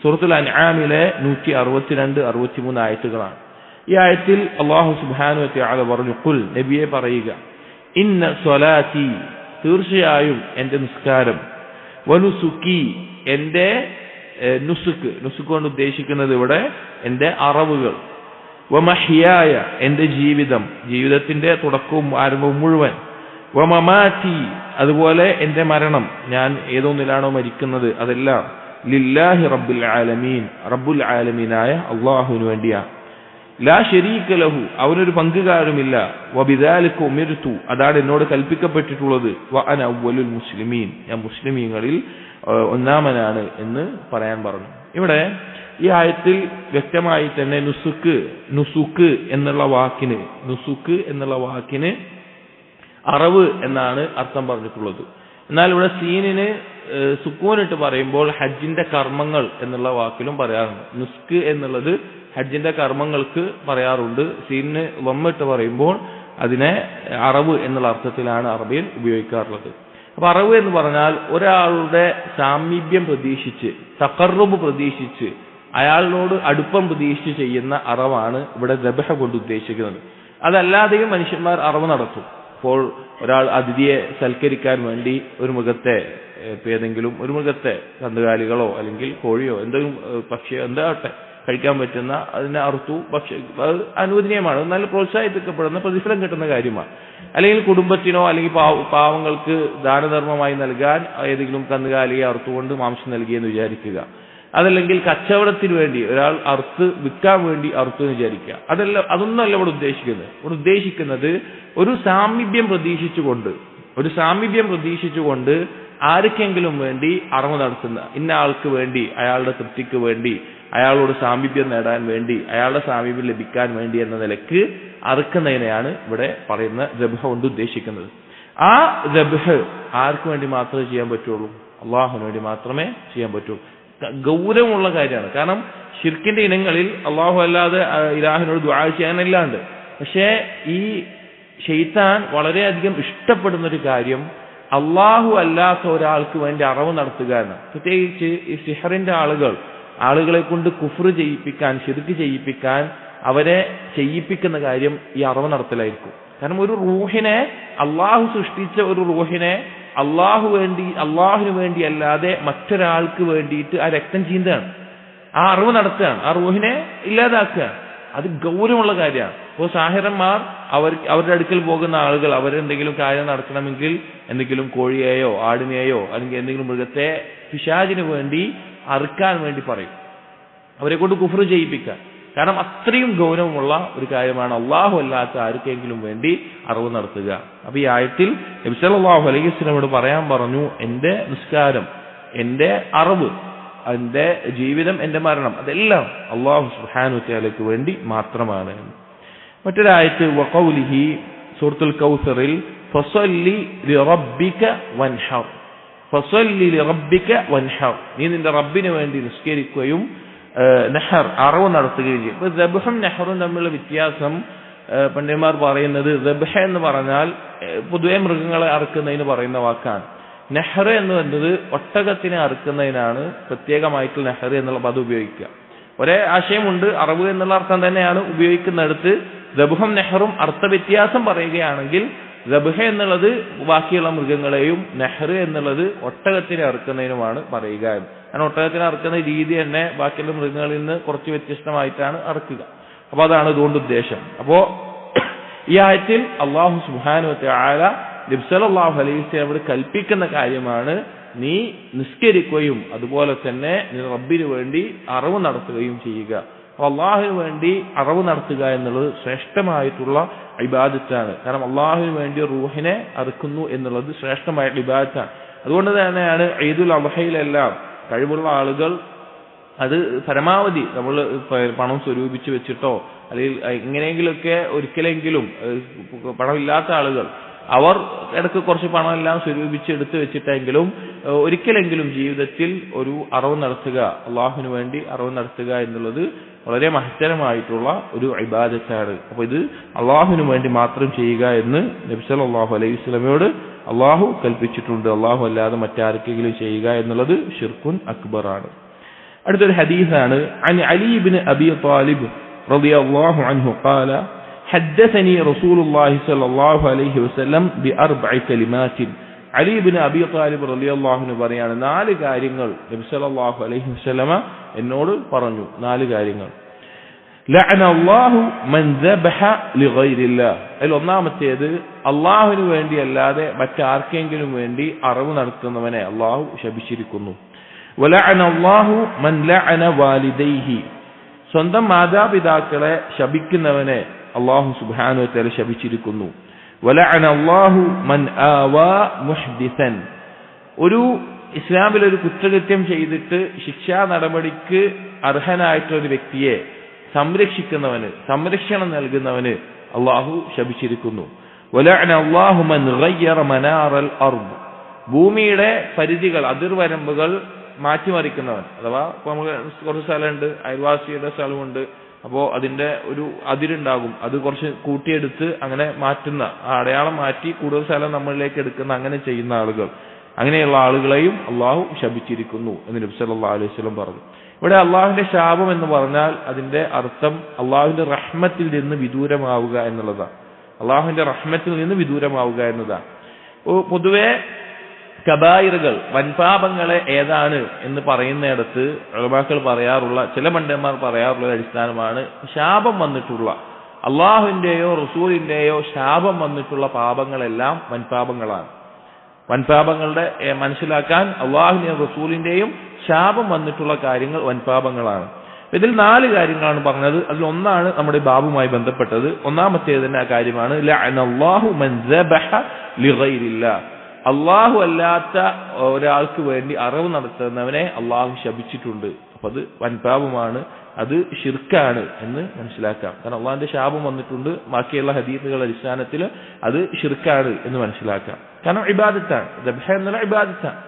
Speaker 1: സൂറത്തുൽ അൻആമിലെ 162-163 ആയത്തുകളാണ്. ഈ ആയത്തിൽ അല്ലാഹു സുബ്ഹാനഹു വതആല പറഞ്ഞു, ഖുൽ, നബിയെ പറയുക, ഇന്ന സ്വലാത്തി, തീർച്ചയായും എന്റെ നിസ്കാരം, വനുസുക്കി, എന്റെ നുസുക്ക് കൊണ്ട് ഉദ്ദേശിക്കുന്നത് ഇവിടെ എന്റെ അറവുകൾ, വമഹ്യായ, എന്റെ ജീവിതത്തിന്റെ തുടക്കവും ആരംഭവും മുഴുവൻ, വമമാതി, അതുപോലെ എന്റെ മരണം, ഞാൻ ഏതൊന്നിലാണോ മരിക്കുന്നത് അതെല്ലാം, ലില്ലാഹി റബ്ബിൽ ആലമീൻ, റബ്ബുൽ ആലമീനായ അല്ലാഹുവിന് വേണ്ടിയാണ്. ലാ ശരീക ലഹു, അവനൊരു പങ്കുകാരുമില്ല, വബിദാലിക ഉമിർതു, അതാണ് എന്നോട് കൽപ്പിക്കപ്പെട്ടിട്ടുള്ളത്, വഅന അവ്വലുൽ മുസ്ലിമീൻ, ഞാൻ മുസ്ലിമീങ്ങളിൽ ഒന്നാമനാണ് എന്ന് പറയാൻ പറഞ്ഞു. ഇവിടെ ഈ ആയത്തിൽ വ്യക്തമായി തന്നെ നുസുക്ക് എന്നുള്ള വാക്കിന് അറവ് എന്നാണ് അർത്ഥം പറഞ്ഞിട്ടുള്ളത്. എന്നാൽ ഇവിടെ സീനിന് സുക്കൂനിട്ട് പറയുമ്പോൾ ഹജ്ജിന്റെ കർമ്മങ്ങൾ എന്നുള്ള വാക്കിലും പറയാറുണ്ട്. നുസ്ക് എന്നുള്ളത് ഹജ്ജിന്റെ കർമ്മങ്ങൾക്ക് പറയാറുണ്ട്. സീനിന് വമ്മിട്ട് പറയുമ്പോൾ അതിനെ അറവ് എന്നുള്ള അർത്ഥത്തിലാണ് അറബിയിൽ ഉപയോഗിക്കാറുള്ളത്. അപ്പൊ അറവ് എന്ന് പറഞ്ഞാൽ ഒരാളുടെ സാമീപ്യം പ്രതീക്ഷിച്ച്, തഖർറുബ് പ്രതീക്ഷിച്ച്, അയാളോട് അടുപ്പം പ്രതീക്ഷിച്ച് ചെയ്യുന്ന അറവാണ് ഇവിടെ ദബഹ കൊണ്ട് ഉദ്ദേശിക്കുന്നത്. അതല്ലാതെയും മനുഷ്യന്മാർ അറവ് നടത്തും. ഇപ്പോൾ ഒരാൾ അതിഥിയെ സൽക്കരിക്കാൻ വേണ്ടി ഒരു മൃഗത്തെ, ഏതെങ്കിലും ഒരു മൃഗത്തെ, കന്നുകാലികളോ അല്ലെങ്കിൽ കോഴിയോ എന്തെങ്കിലും പക്ഷിയോ എന്താവട്ടെ കഴിക്കാൻ പറ്റുന്ന അതിനെ അറുത്തു അത് അനുവദനീയമാണ്, നല്ല പ്രോത്സാഹിപ്പിക്കപ്പെടുന്ന പ്രതിഫലം കിട്ടുന്ന കാര്യമാണ്. അല്ലെങ്കിൽ കുടുംബത്തിനോ അല്ലെങ്കിൽ പാവങ്ങൾക്ക് ദാനധർമ്മമായി നൽകാൻ ഏതെങ്കിലും കന്നുകാലിയെ അറുത്തുകൊണ്ട് മാംസം നൽകിയെന്ന് വിചാരിക്കുക. അതല്ലെങ്കിൽ കച്ചവടത്തിന് വേണ്ടി ഒരാൾ അറുത്ത് വിൽക്കാൻ വേണ്ടി അറുത്തു എന്ന് വിചാരിക്കുക. അതൊന്നുമല്ല ഇവിടെ ഉദ്ദേശിക്കുന്നത്. ഇവിടെ ഉദ്ദേശിക്കുന്നത് ഒരു സാമീപ്യം പ്രതീക്ഷിച്ചുകൊണ്ട് ആർക്കെങ്കിലും വേണ്ടി അറവ് നടത്തുന്ന, ഇന്ന ആൾക്ക് വേണ്ടി, അയാളുടെ തൃപ്തിക്ക് വേണ്ടി, അയാളോട് സാമീപ്യം നേടാൻ വേണ്ടി, അയാളുടെ സാമീപ്യം ലഭിക്കാൻ വേണ്ടി എന്ന നിലക്ക് അറുക്കുന്നതിനെയാണ് ഇവിടെ പറയുന്ന ദബ്ഹ കൊണ്ട് ഉദ്ദേശിക്കുന്നത്. ആ ദബ്ഹ ആർക്ക് വേണ്ടി മാത്രമേ ചെയ്യാൻ പറ്റുള്ളൂ? അള്ളാഹുവിന് വേണ്ടി മാത്രമേ ചെയ്യാൻ പറ്റുള്ളൂ. ഗൗരവമുള്ള കാര്യമാണ്. കാരണം ശിർക്കിന്റെ ഇനങ്ങളിൽ അള്ളാഹു അല്ലാതെ ഇലാഹിനോട് ദുആ ചെയ്യാനല്ലാണ്ട്. പക്ഷേ ഈ ശൈത്താൻ വളരെയധികം ഇഷ്ടപ്പെടുന്ന ഒരു കാര്യം അള്ളാഹു അല്ലാത്ത ഒരാൾക്ക് വേണ്ടി അറവ് നടത്തുക എന്ന്. പ്രത്യേകിച്ച് ഈ സിഹറിന്റെ ആളുകളെ കൊണ്ട് കുഫ്ർ ചെയ്യിപ്പിക്കാൻ, ശിർക്ക് ചെയ്യിപ്പിക്കാൻ, അവരെ ചെയ്യിപ്പിക്കുന്ന കാര്യം ഈ അറവ് നടത്തലായിരിക്കും. കാരണം ഒരു റൂഹിനെ, അള്ളാഹു സൃഷ്ടിച്ച ഒരു റൂഹിനെ അള്ളാഹുവിന് വേണ്ടി അല്ലാതെ മറ്റൊരാൾക്ക് വേണ്ടിയിട്ട് ആ രക്തം ചീന്താണ്, ആ അറിവ് നടത്തുകയാണ്, ആ റൂഹിനെ ഇല്ലാതാക്കുകയാണ്. അത് ഗൗരവമുള്ള കാര്യമാണ്. ഇപ്പോൾ സാഹിറന്മാർ അവരുടെ അടുക്കൽ പോകുന്ന ആളുകൾ അവരെന്തെങ്കിലും കാര്യം നടത്തണമെങ്കിൽ എന്തെങ്കിലും കോഴിയെയോ ആടിനെയോ അല്ലെങ്കിൽ എന്തെങ്കിലും മൃഗത്തെ പിശാചിന് വേണ്ടി അറുക്കാൻ വേണ്ടി പറയും, അവരെ കൊണ്ട് കുഫ്ർ ചെയ്യിപ്പിക്കാൻ. കാരണം അത്രയും ഗൗരവമുള്ള ഒരു കാര്യമാണ് അള്ളാഹു അല്ലാത്ത ആർക്കെങ്കിലും വേണ്ടി അറിവ് നടത്തുക. അപ്പൊ ഈ ആയത്തിൽ നബി സല്ലല്ലാഹു അലൈഹി വസല്ലമയോട് പറയാൻ പറഞ്ഞു, എന്റെ നിസ്കാരം, എന്റെ അറിവ്, എന്റെ ജീവിതം, എന്റെ മരണം, അതെല്ലാം അള്ളാഹു സുബ്ഹാനഹു വ തആലയ്ക്ക് വേണ്ടി മാത്രമാണ്. മറ്റൊരായത്ത് വഖൗലിഹി സൂറത്തുൽ കൗസറിൽ ഫസല്ലി ലിറബ്ബിക വൻഹർ, ഫസല്ലി ലിറബ്ബിക വൻഹർ, നീ നിന്റെ റബ്ബിന് വേണ്ടി നിസ്കരിക്കുകയും നെഹർ അറവ് നടത്തുകയും ചെയ്യും. ഇപ്പൊ ദബ്ഹും നെഹറും തമ്മിലുള്ള വ്യത്യാസം പണ്ഡിതന്മാർ പറയുന്നത്, ദബ്ഹ എന്ന് പറഞ്ഞാൽ പൊതുവെ മൃഗങ്ങളെ അറുക്കുന്നതിന് പറയുന്ന വാക്കാണ്. നെഹർ എന്ന് പറയുന്നത് ഒട്ടകത്തിനെ അറുക്കുന്നതിനാണ് പ്രത്യേകമായിട്ടുള്ള നെഹർ എന്നുള്ള പദം ഉപയോഗിക്കുക. ഒരേ ആശയമുണ്ട്, അറവ് എന്നുള്ള അർത്ഥം തന്നെയാണ് ഉപയോഗിക്കുന്നിടത്ത്. ദബ്ഹും നെഹറും അർത്ഥ വ്യത്യാസം പറയുകയാണെങ്കിൽ ദബ്ഹ എന്നുള്ളത് ബാക്കിയുള്ള മൃഗങ്ങളെയും നെഹർ എന്നുള്ളത് ഒട്ടകത്തിനെ അറുക്കുന്നതിനുമാണ് പറയുക. കാരണം ഒട്ടകത്തിനെ അറുക്കുന്ന രീതി തന്നെ ബാക്കിയുള്ള മൃഗങ്ങളിൽ നിന്ന് കുറച്ച് വ്യത്യസ്തമായിട്ടാണ് അറുക്കുക. അപ്പൊ അതാണ് ഇതുകൊണ്ട് ഉദ്ദേശം. അപ്പോ ഈ ആയത്തിൽ അള്ളാഹു സുബ്ഹാനഹു വ തആല നബി സല്ലല്ലാഹു അലൈഹി വസല്ലമയോട് കൽപ്പിക്കുന്ന കാര്യമാണ്, നീ നിസ്കരിക്കുകയും അതുപോലെ തന്നെ റബ്ബിന് വേണ്ടി അറിവ് നടത്തുകയും ചെയ്യുക. അപ്പൊ അള്ളാഹുവിന് വേണ്ടി അറിവ് നടത്തുക എന്നുള്ളത് ശ്രേഷ്ഠമായിട്ടുള്ള ഇബാദത്താണ്. കാരണം അള്ളാഹുവിന് വേണ്ടി റൂഹിനെ അറുക്കുന്നു എന്നുള്ളത് ശ്രേഷ്ഠമായിട്ടുള്ള ഇബാദത്താണ്. അതുകൊണ്ട് തന്നെയാണ് ഈദുൽ അദ്ഹയിലെല്ലാം കഴിവുള്ള ആളുകൾ അത് പരമാവധി നമ്മൾ പണം സ്വരൂപിച്ച് വെച്ചിട്ടോ അല്ലെങ്കിൽ എങ്ങനെയെങ്കിലുമൊക്കെ ഒരിക്കലെങ്കിലും പണമില്ലാത്ത ആളുകൾ അവർ ഇടയ്ക്ക് കുറച്ച് പണമെല്ലാം സ്വരൂപിച്ച് എടുത്തു വെച്ചിട്ടെങ്കിലും ഒരിക്കലെങ്കിലും ജീവിതത്തിൽ ഒരു അറിവ് നടത്തുക, അള്ളാഹുവിന് വേണ്ടി അറിവ് നടത്തുക എന്നുള്ളത് വളരെ മഹത്തരമായിട്ടുള്ള ഒരു ഇബാദത്താണ്. അപ്പൊ ഇത് അള്ളാഹുവിന് വേണ്ടി മാത്രം ചെയ്യുക എന്ന് നബി സല്ലല്ലാഹു അലൈഹി വസല്ലമയോട് അള്ളാഹു കൽപ്പിച്ചിട്ടുണ്ട്. അള്ളാഹു അല്ലാതെ മറ്റാർക്കെങ്കിലും ചെയ്യുക എന്നുള്ളത് ഷിർക്കുൻ അക്ബറാണ്. അടുത്തൊരു ഹദീസാണ്. അൻ അലി ഇബ്നു അബി ത്വാലിബ് റളിയല്ലാഹു അൻഹു ഖാല حدثني رسول الله صلى الله عليه وسلم بأربع كلمات. അലി ഇബ്നു അബി ത്വാലിബ് റളിയല്ലാഹു അൻഹു പറയാണ്, 4 കാര്യങ്ങൾ നബി സല്ലല്ലാഹു അലൈഹി വസല്ലമ എന്നോട് പറഞ്ഞു. 4 കാര്യങ്ങൾ. ലഅന അല്ലാഹു മൻ ദബഹ ലിഗൈരില്ലാഹ്. അതിൽ ഒന്നാമത്തേത്, അള്ളാഹുവിന് വേണ്ടി അല്ലാതെ മറ്റാർക്കെങ്കിലും വേണ്ടി അറിവ് നടത്തുന്നവനെ അള്ളാഹു ശപിച്ചിരിക്കുന്നു. വലഅന അല്ലാഹു മൻ ലഅന വാലിദൈഹി. സ്വന്തം മാതാപിതാക്കളെ ശപിക്കുന്നവനെ അല്ലാഹു സുബ്ഹാനഹു വ തആല ശപിച്ചിരിക്കുന്നു. വലഅന അല്ലാഹു മൻ ആവാ മുഹ്ദിസൻ, ഒരു ഇസ്ലാമിൽ ഒരു കുറ്റകൃത്യം ചെയ്തിട്ട് ശിക്ഷാ നടപടിക്ക് അർഹനായിട്ടുള്ള ഒരു വ്യക്തിയെ സംരക്ഷിക്കുന്നവന്, സംരക്ഷണം നൽകുന്നവന് അല്ലാഹു ശപിച്ചിരിക്കുന്നു. വലഅന അല്ലാഹു മൻ ഗയ്യറ മനാറൽ അർദ്, ഭൂമിയുടെ പരിധികൾ, അതിർവരമ്പുകൾ മാറ്റിമറിക്കുന്നവൻ. അഥവാ ഇപ്പൊ നമുക്ക് കുറച്ച് സ്ഥലമുണ്ട്, അയൽവാസിയുടെ സ്ഥലമുണ്ട്, അപ്പോൾ അതിന്റെ ഒരു അതിരുണ്ടാകും, അത് കുറച്ച് കൂട്ടിയെടുത്ത് അങ്ങനെ മാറ്റുന്ന, ആ അടയാളം മാറ്റി കൂടുതൽ സ്ഥലം നമ്മളിലേക്ക് എടുക്കുന്ന, അങ്ങനെ ചെയ്യുന്ന ആളുകൾ, അങ്ങനെയുള്ള ആളുകളെയും അള്ളാഹു ശപിച്ചിരിക്കുന്നു എന്ന് നബി സല്ലല്ലാഹു അലൈഹി വസല്ലം പറഞ്ഞു. ഇവിടെ അള്ളാഹുവിന്റെ ശാപം എന്ന് പറഞ്ഞാൽ അതിന്റെ അർത്ഥം അള്ളാഹുവിന്റെ റഹ്മത്തിൽ നിന്ന് വിദൂരമാവുക എന്നുള്ളതാണ്. അള്ളാഹുവിന്റെ റഹ്മത്തിൽ നിന്ന് വിദൂരമാവുക എന്നതാണ്. പൊതുവെ കബായിറുകൾ, വൻപാപങ്ങളെ ഏതാണ് എന്ന് പറയുന്നിടത്ത് ഉലമാക്കൾ പറയാറുള്ള, ചില പണ്ഡിതന്മാർ പറയാറുള്ള അടിസ്ഥാനമാണ് ശാപം വന്നിട്ടുള്ള, അള്ളാഹുവിന്റെയോ റസൂലിന്റെയോ ശാപം വന്നിട്ടുള്ള പാപങ്ങളെല്ലാം വൻപാപങ്ങളാണ്. വൻപാപങ്ങളുടെ മനസ്സിലാക്കാൻ അള്ളാഹുവിന്റെയും റസൂലിന്റെയും ശാപം വന്നിട്ടുള്ള കാര്യങ്ങൾ വൻപാപങ്ങളാണ്. ഇതിൽ 4 കാര്യങ്ങളാണ് പറഞ്ഞത്. അതിൽ ഒന്നാണ് നമ്മുടെ ബാബുമായി ബന്ധപ്പെട്ടത്. ഒന്നാമത്തേതിന്റെ ആ കാര്യമാണ് ലഅനല്ലാഹു മൻ ദബഹ ലിഗൈരില്ലാഹ്, അള്ളാഹു അല്ലാത്ത ഒരാൾക്ക് വേണ്ടി അറവ് നടത്തുന്നവനെ അള്ളാഹു ശപിച്ചിട്ടുണ്ട്. അപ്പൊ അത് വൻപാപമാണ്, അത് ശിർക്കാണ് എന്ന് മനസ്സിലാക്കാം. കാരണം അള്ളാഹിന്റെ ശാപം വന്നിട്ടുണ്ട്, ബാക്കിയുള്ള ഹദീസുകളുടെ അടിസ്ഥാനത്തിൽ അത് ശിർക്കാണ് എന്ന് മനസ്സിലാക്കാം. കാരണം ഇബാദത്താണ്, ദബ്ഹ എന്നുള്ള ഇബാദത്താണ്,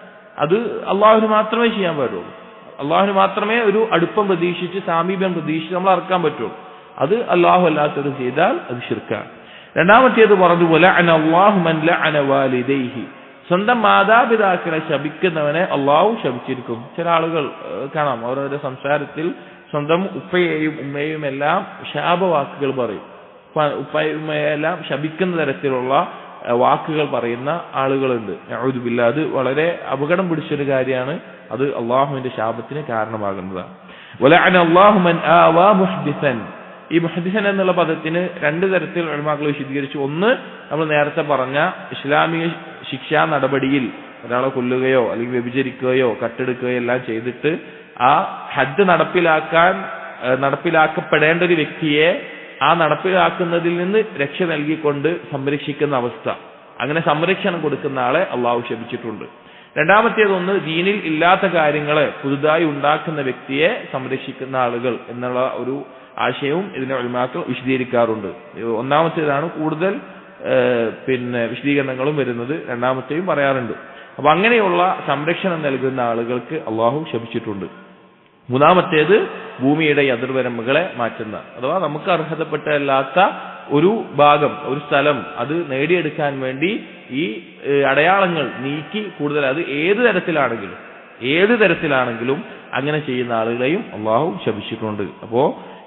Speaker 1: അത് അള്ളാഹുവിന് മാത്രമേ ചെയ്യാൻ പാടുള്ളൂ. അള്ളാഹുവിന് മാത്രമേ ഒരു അടുപ്പം പ്രതീക്ഷിച്ച്, സാമീപ്യം പ്രതീക്ഷിച്ച് നമ്മൾ അറക്കാൻ പറ്റുള്ളൂ. അത് അള്ളാഹു അല്ലാത്തവർ ചെയ്താൽ അത് ശിർക്കാണ്. രണ്ടാമത്തേത് പറഞ്ഞു വലഅന അല്ലാഹു മൻ ലഅന വാലിദൈഹി, സ്വന്തം മാതാപിതാക്കളെ ശപിക്കുന്നവനെ അള്ളാഹു ശപിച്ചിരിക്കും. ചില ആളുകൾ കാണാം, അവരുടെ സംസാരത്തിൽ സ്വന്തം ഉപ്പയെയും ഉമ്മയെയും എല്ലാം ശാപവാക്കുകൾ പറയും. ഉപ്പയുമ്മയെല്ലാം ശപിക്കുന്ന തരത്തിലുള്ള വാക്കുകൾ പറയുന്ന ആളുകളുണ്ട്. നഊദു ബില്ലാഹ്. അത് വളരെ അപകടം പിടിച്ചൊരു കാര്യമാണ്. അത് അള്ളാഹുവിന്റെ ശാപത്തിന് കാരണമാകുന്നതാണ്. വലഅന അല്ലാഹു മൻ ആവാ മുഹ്ദിസൻ, ഈ മുഹദ്ദിസൻ എന്നുള്ള പദത്തിന് 2 തരത്തിൽ ഉലമാക്കൾ വിശദീകരിച്ചു. ഒന്ന്, നമ്മൾ നേരത്തെ പറഞ്ഞ ഇസ്ലാമിക ശിക്ഷാ നടപടിയിൽ ഒരാളെ കൊല്ലുകയോ അല്ലെങ്കിൽ വ്യഭിചരിക്കുകയോ കട്ടെടുക്കുകയോ എല്ലാം ചെയ്തിട്ട് ആ ഹദ് നടപ്പിലാക്കപ്പെടേണ്ട ഒരു വ്യക്തിയെ ആ നടപ്പിലാക്കുന്നതിൽ നിന്ന് രക്ഷ നൽകിക്കൊണ്ട് സംരക്ഷിക്കുന്ന അവസ്ഥ, അങ്ങനെ സംരക്ഷണം കൊടുക്കുന്ന ആളെ അള്ളാഹു ശപിച്ചിട്ടുണ്ട്. രണ്ടാമത്തേതൊന്ന്, ദീനിൽ ഇല്ലാത്ത കാര്യങ്ങളെ പുതുതായി ഉണ്ടാക്കുന്ന വ്യക്തിയെ സംരക്ഷിക്കുന്ന ആളുകൾ എന്നുള്ള ഒരു ആശയവും ഇതിനെ ഉലമാക്കൾ വിശദീകരിക്കാറുണ്ട്. ഒന്നാമത്തേതാണ് കൂടുതൽ വിശദീകരണങ്ങളും വരുന്നത്, രണ്ടാമത്തെയും പറയാറുണ്ട്. അപ്പൊ അങ്ങനെയുള്ള സംരക്ഷണം നൽകുന്ന ആളുകൾക്ക് അള്ളാഹു ശപിച്ചിട്ടുണ്ട്. മൂന്നാമത്തേത്, ഭൂമിയുടെ അതിർവരമ്പുകളെ മാറ്റുന്ന, അഥവാ നമുക്ക് അർഹതപ്പെട്ടല്ലാത്ത ഒരു ഭാഗം, ഒരു സ്ഥലം, അത് നേടിയെടുക്കാൻ വേണ്ടി ഈ അടയാളങ്ങൾ നീക്കി കൂടുതൽ, അത് ഏത് തരത്തിലാണെങ്കിലും അങ്ങനെ ചെയ്യുന്ന ആളുകളെയും അള്ളാഹു ശപിച്ചിട്ടുണ്ട്. അപ്പോ